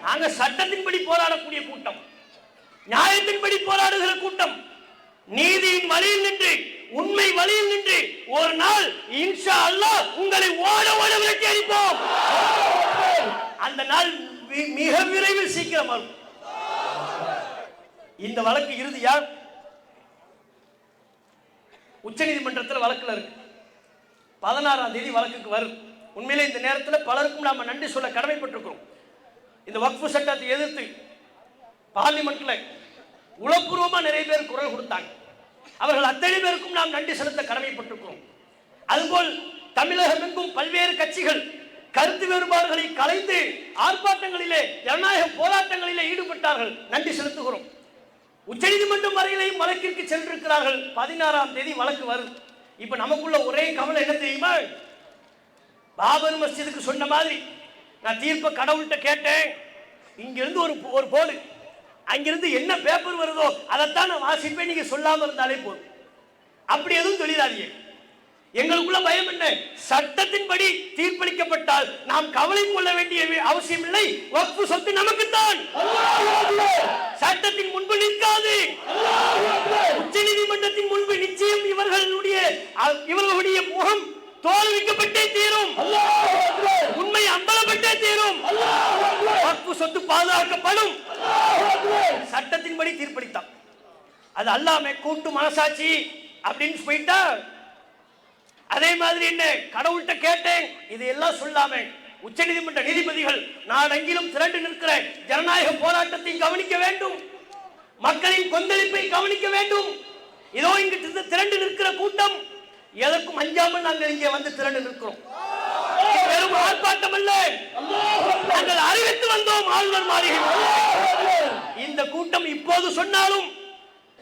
S10: நாங்க சட்டத்தின்படி போராடக்கூடிய கூட்டம், நியாயத்தின்படி போராடுகிற கூட்டம், நீதியின் வழியில் நின்று உண்மை வழியில் நின்று ஒரு நாள் இன்ஷா அல்லாஹ் உங்களை ஓட ஓட விரட்டி அடிப்போம். அந்த நாள் மிக விரைவில் சீக்கிரம் வரும். இந்த வழக்கு இறுதியா உச்ச நீதிமன்றத்தில் வழக்குல இருக்கு. 16ஆம் தேதி வழக்குக்கு வரும். உண்மையிலே இந்த நேரத்தில் பலருக்கும் நாம நன்றி சொல்ல கடமைப்பட்டிருக்கிறோம். இந்த வக்ஃபு சட்டத்தை எதிர்த்து பார்லிமெண்ட்ல உளப்பூர்வமா நிறைய பேர் குரல் கொடுத்தாங்க. அவர்கள் அத்தனை பேருக்கும் நாம் நன்றி செலுத்த கடமைப்பட்டிருக்கிறோம். அதுபோல் தமிழகம் எங்கும் பல்வேறு கட்சிகள் கருத்து வேறுபாடுகளை கலைந்து ஆர்ப்பாட்டங்களிலே ஜனநாயக போராட்டங்களிலே ஈடுபட்டார்கள், நன்றி செலுத்துகிறோம். உச்சநீதிமன்றம் வரையிலையும் வழக்கிற்கு சென்றிருக்கிறார்கள். 16ஆம் தேதி வழக்கு வரும். இப்ப நமக்குள்ள ஒரே கவலை என்ன தெரியுமா? பாபர் மஸ்ஜிதுக்கு சொன்ன மாதிரி நான் தீர்ப்பை கடவுள்கிட்ட கேட்டேன், இங்கிருந்து ஒரு போடு, அங்கிருந்து என்ன பேப்பர் வருதோ அதைத்தான் நான் வாசிப்பேன், நீங்க சொல்லாம இருந்தாலே போதும். அப்படி எதுவும் சொல்லிடாதீங்க. எங்களுக்குள்ள பயம் என்ன? சட்டத்தின்படி தீர்ப்பளிக்கப்பட்டால் நாம் கவலை கொள்ள வேண்டிய அவசியம் இல்லை. வக்ஃபு சொத்து நமக்குத்தான், சட்டத்தின் முன்பு நிற்காது. உச்ச நீதிமன்றத்தின் முன்பு நிச்சயம் இவர்களுடைய முகம் தோல்விக்கப்பட்டே தீரும், உண்மை அம்பலப்பட்டே தீரும், வக்ஃபு சொத்து பாதுகாக்கப்படும். சட்டத்தின்படி தீர்ப்பளித்தான். அது அல்லாம கூட்டு மனசாட்சி அப்படின்னு போயிட்டா அதே மாதிரி என்ன கடவுள்கிட்ட கேட்டேன் இது எல்லாம் சொல்லாம உச்சநீதிமன்ற நீதிபதிகள் நாடெங்கிலும் திரண்டு நிற்கிற ஜனநாயக போராட்டத்தை கவனிக்க வேண்டும், மக்களின் கொந்தளிப்பை கவனிக்க வேண்டும். இதோ இங்கு திரண்டு நிற்கிற கூட்டம் எதற்கும் அஞ்சாமல் நாங்கள் இங்கே வந்து திரண்டு நிற்கிறோம். வெறும் ஆர்ப்பாட்டம் அல்ல, நாங்கள் அறிவித்து வந்தோம் ஆளுநர் மாளிகை. இந்த கூட்டம் இப்போது சொன்னாலும்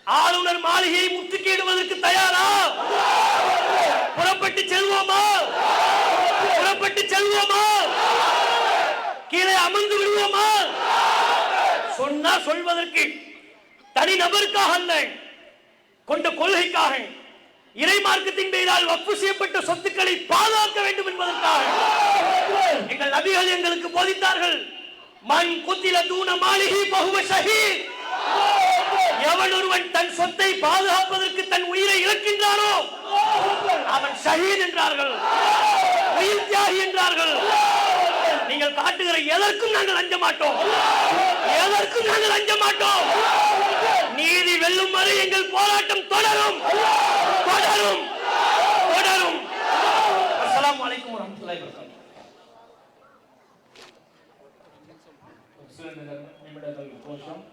S10: ஆளுநர் மாளிகையை முற்றுகையிடுவதற்கு தயாரா? புறப்பட்டு செல்வோமா? புறப்பட்டு செல்வோமா? கீழே அமர்ந்து விடுவோமா? சொன்னா சொல்வதற்கு தனி நபருக்காக அல்ல, கொண்ட கொள்கைக்காக, இறை மார்க்கத்தின் மீதால் வக்ஃபு செய்யப்பட்ட சொத்துக்களை பாதுகாக்க வேண்டும் என்பதற்காக எங்கள் நபிகள் எங்களுக்கு போதித்தார்கள். மன் குத்தில தூன மாளிகை பஹுவ ஷஹீத். எவன் ஒருவன் தன் சொத்தை பாதுகாப்பதற்கு தன் உயிரை இழக்கின்றானோ அவன் ஷஹீத் என்றார்கள், உயிர் தியாகி என்றார்கள். நீங்கள் காட்டுகிற எதற்கும் நாங்கள் அஞ்ச மாட்டோம், எதற்கும் நாங்கள் அஞ்ச மாட்டோம். மாட்டோம். நீதி வெல்லும் வரை எங்கள் போராட்டம் தொடரும் தொடரும் தொடரும். அஸ்ஸலாமு அலைக்கும் வரஹ்மத்துல்லாஹி வபரகாத்துஹு.
S1: சில நிமிடங்கள் கோஷம்.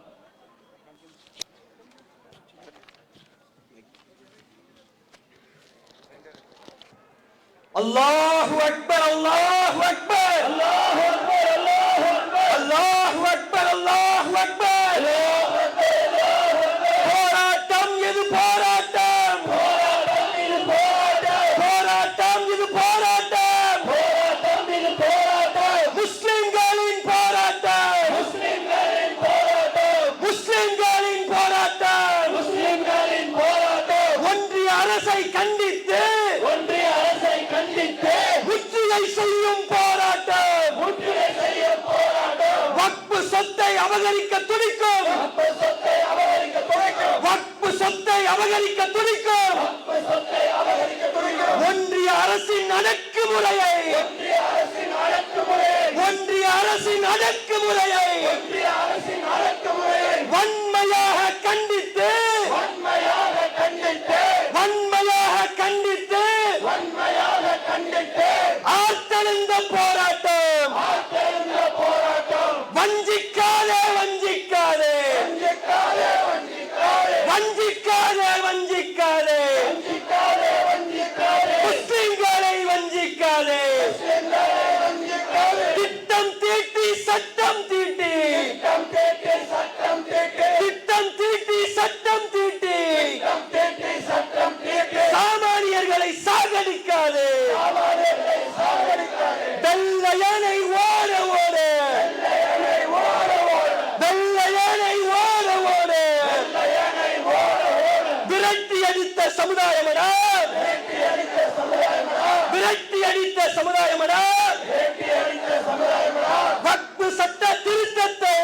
S5: அல்லாஹு அக்பர் அல்லாஹு அக்பர் அல்லாஹு அக்பர் அல்லாஹு அக்பர் அல்லாஹு அக்பர் அல்லாஹு அக்பர். போராட்டம் இது போராட்டம் போராட்டம் இது போராட்டம் முஸ்லிம்களின் போராட்டம் முஸ்லிம்களின் போராட்டம் ஒன்றிய அரசை கண்டித்து முற்றுகை செய்யும் போராட்டம் வக்ஃபு சொத்தை அபகரிக்க துடிக்கும் வக்ஃபு சொத்தை அபகரிக்க துடிக்கும் ஒன்றிய அரசின் அடக்குமுறையை வன்மையாக கண்டித்து ஆர்த்தெழுந்த போராட்டம். வஞ்சிக்காதே வஞ்சிக்காதே முஸ்லிம்களை வஞ்சிக்காதே. திட்டம் தீட்டி சட்டம் தீட்டி சாமானியர்களை சாகடிக்காதே. வெள்ளையனை ஓட ஓட விரட்டி அடித்த சமுதாயமடா வக்ஃபு சட்ட திருத்தத்தை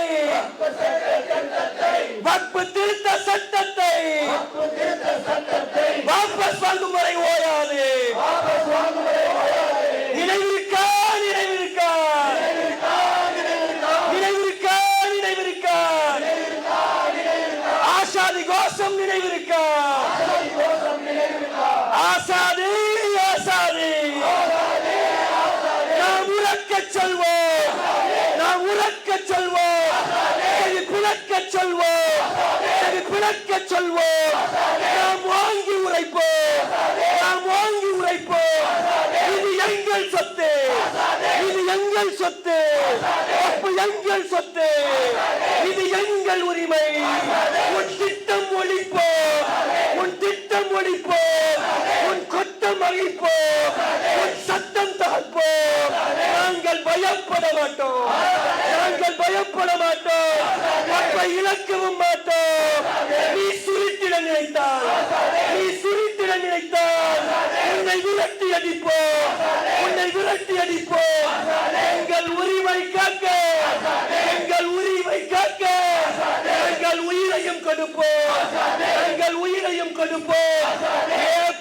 S5: வாபஸ் வாங்கும் வரை ஓயாது. நினைவிருக்கா ஆசாதி கோஷம் நினைவிருக்கா. ஆசாதி நாம் உறக்கச் சொல்வோம் பிளக்கச் சொல்வோம். நாம் வாங்கி உரைப்போம். இது எங்கள் சொத்து எங்கள் சொத்து இது எங்கள் உரிமை. உன் திட்டம் ஒழிப்போம் உன் கொட்டம் அழிப்போம் உன் சட்டம் தாழ்ப்போம். நாங்கள் பயப்பட மாட்டோம் அப்ப இழக்கவும் மாட்டோம். நீ சுருட்டிட நினைத்தால் உன்னை விரட்டி அடிப்போம். எங்கள் உரிமை காக்க எங்கள் உயிரையும் கொடுப்போம்.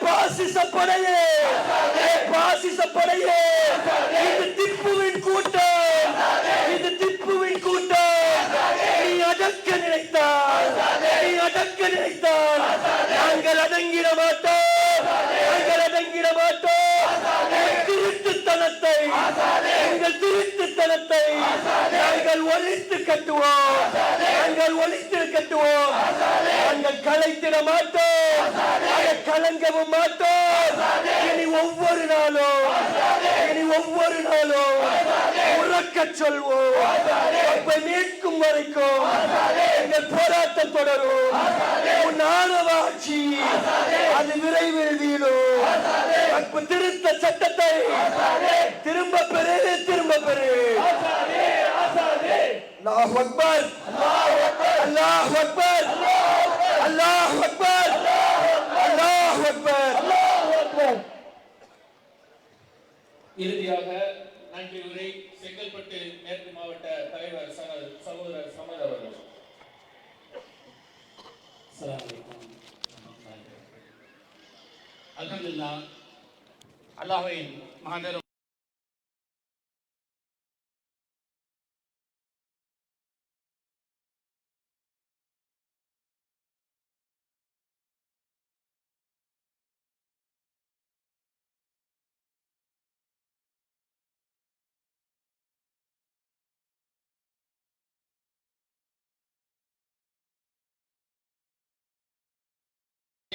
S5: பாசிச படையே இது திப்புவின் கூட்டம். நீ அடக்க நினைத்தால் நாங்கள் அடங்கிட மாட்டோம். திருட்டுத்தனத்தை நாங்கள் ஒழித்து கட்டுவோம். நாங்கள் கலைத்திட மாட்டோம். அதை கலங்கவும் மாட்டோம். இனி ஒவ்வொரு நாளும் உறக்கச் சொல்வோம். அப்ப மீட்கும் வரைக்கும் எங்கள் போராட்டம் தொடரும். உன் ஆணவ ஆட்சி அது விரைவில் வீழும். வக்ஃபு திருத்த சட்டத்தை திரும்ப பெறு. அல்லாஹு அக்பர் அல்லாஹு அக்பர் அல்லாஹு அக்பர் அல்லாஹு அக்பர்.
S9: இறுதியாக நன்றி உரை செங்கல்பட்டு மேற்கு மாவட்ட தலைவர் சகோதரர் சமத் அவர்கள். அல்ஹம்துலில்லாஹ் அல்லாஹ்வின் மகா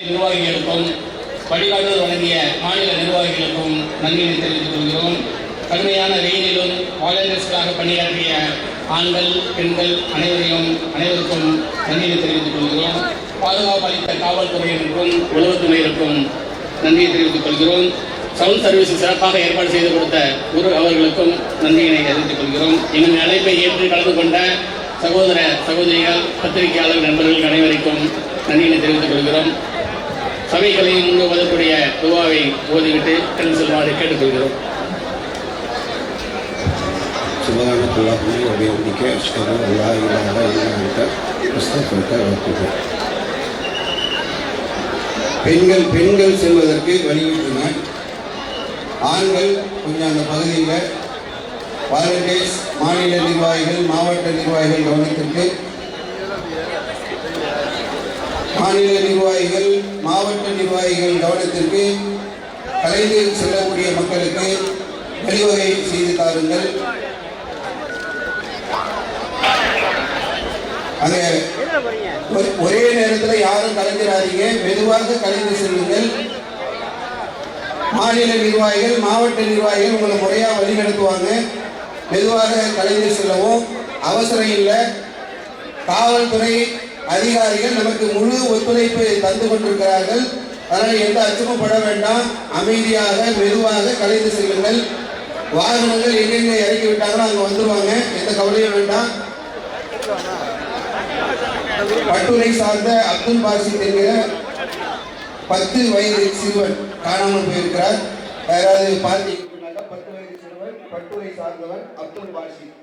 S9: நிர்வாகிகளுக்கும் வழிகாட்டுதல் வழங்கிய மாநில நிர்வாகிகளுக்கும் நன்றியை தெரிவித்துக் கொள்கிறோம். கடுமையான வெயிலிலும் வாலண்டியர்ஸ்களாக பணியாற்றிய ஆண்கள் பெண்கள் அனைவருக்கும் நன்றியை தெரிவித்துக் கொள்கிறோம். பாதுகாப்பு அளித்த காவல்துறையினருக்கும் உளவுத்துறையினருக்கும் நன்றியை தெரிவித்துக் கொள்கிறோம். சவுண்ட் சர்வீஸ் சிறப்பாக ஏற்பாடு செய்து கொடுத்த குரு அவர்களுக்கும் நன்றியினை தெரிவித்துக் கொள்கிறோம். எங்கள் அழைப்பை ஏற்று கலந்து கொண்ட சகோதர சகோதரிகள் பத்திரிகையாளர் நண்பர்கள் அனைவருக்கும் நன்றியினை தெரிவித்துக் கொள்கிறோம். சபைகளில் முன்பு ஓதக்கூடிய துவாவை ஓதிவிட்டு கடந்து செல்வாறு கேட்டுக்கொள்கிறோம்.
S3: பெண்கள் செல்வதற்கு வழிவிட்டனர். ஆண்கள் கொஞ்சம் அந்த பகுதியில் வாலண்டியர்ஸ் மாநில நிர்வாகிகள் மாவட்ட நிர்வாகிகள் கவனத்திற்கு, மாநில நிர்வாகிகள் மாவட்ட நிர்வாகிகள் கவனத்திற்கு கலைந்து செல்லக்கூடிய மக்களுக்கு வழிவகை செய்து தாருங்கள். அங்கே ஒரே நேரத்தில் யாரும் கலைஞராதீங்க, மெதுவாக கலைந்து செல்லுங்கள். மாநில நிர்வாகிகள் மாவட்ட நிர்வாகிகள் உங்களை முறையாக வழி நடத்துவாங்க. மெதுவாக கலைந்து செல்லவும், அவசரம் இல்லை. காவல்துறை அதிகாரிகள் நமக்கு முழு ஒத்துழைப்பு தந்து கொண்டிருக்கிறார்கள். அதனால் எந்த அச்சமும் பட வேண்டாம். அமைதியாக மெதுவாக கலைந்து செல்லுங்கள். வாகனங்கள் எங்கெங்கே இறக்கி விட்டாங்களோ அங்கே வந்துடுவாங்க. எந்த கவலையும் வேண்டாம். பட்டுரை சார்ந்த அப்துல் பாசித் என்கிற 10 வயது சிறுவன் காணாமல் போயிருக்கிறார். யாராவது பார்த்தீங்கன்னா 10 வயது சிறுவன் பட்டுரை சார்ந்தவர் அப்துல் பாசித்.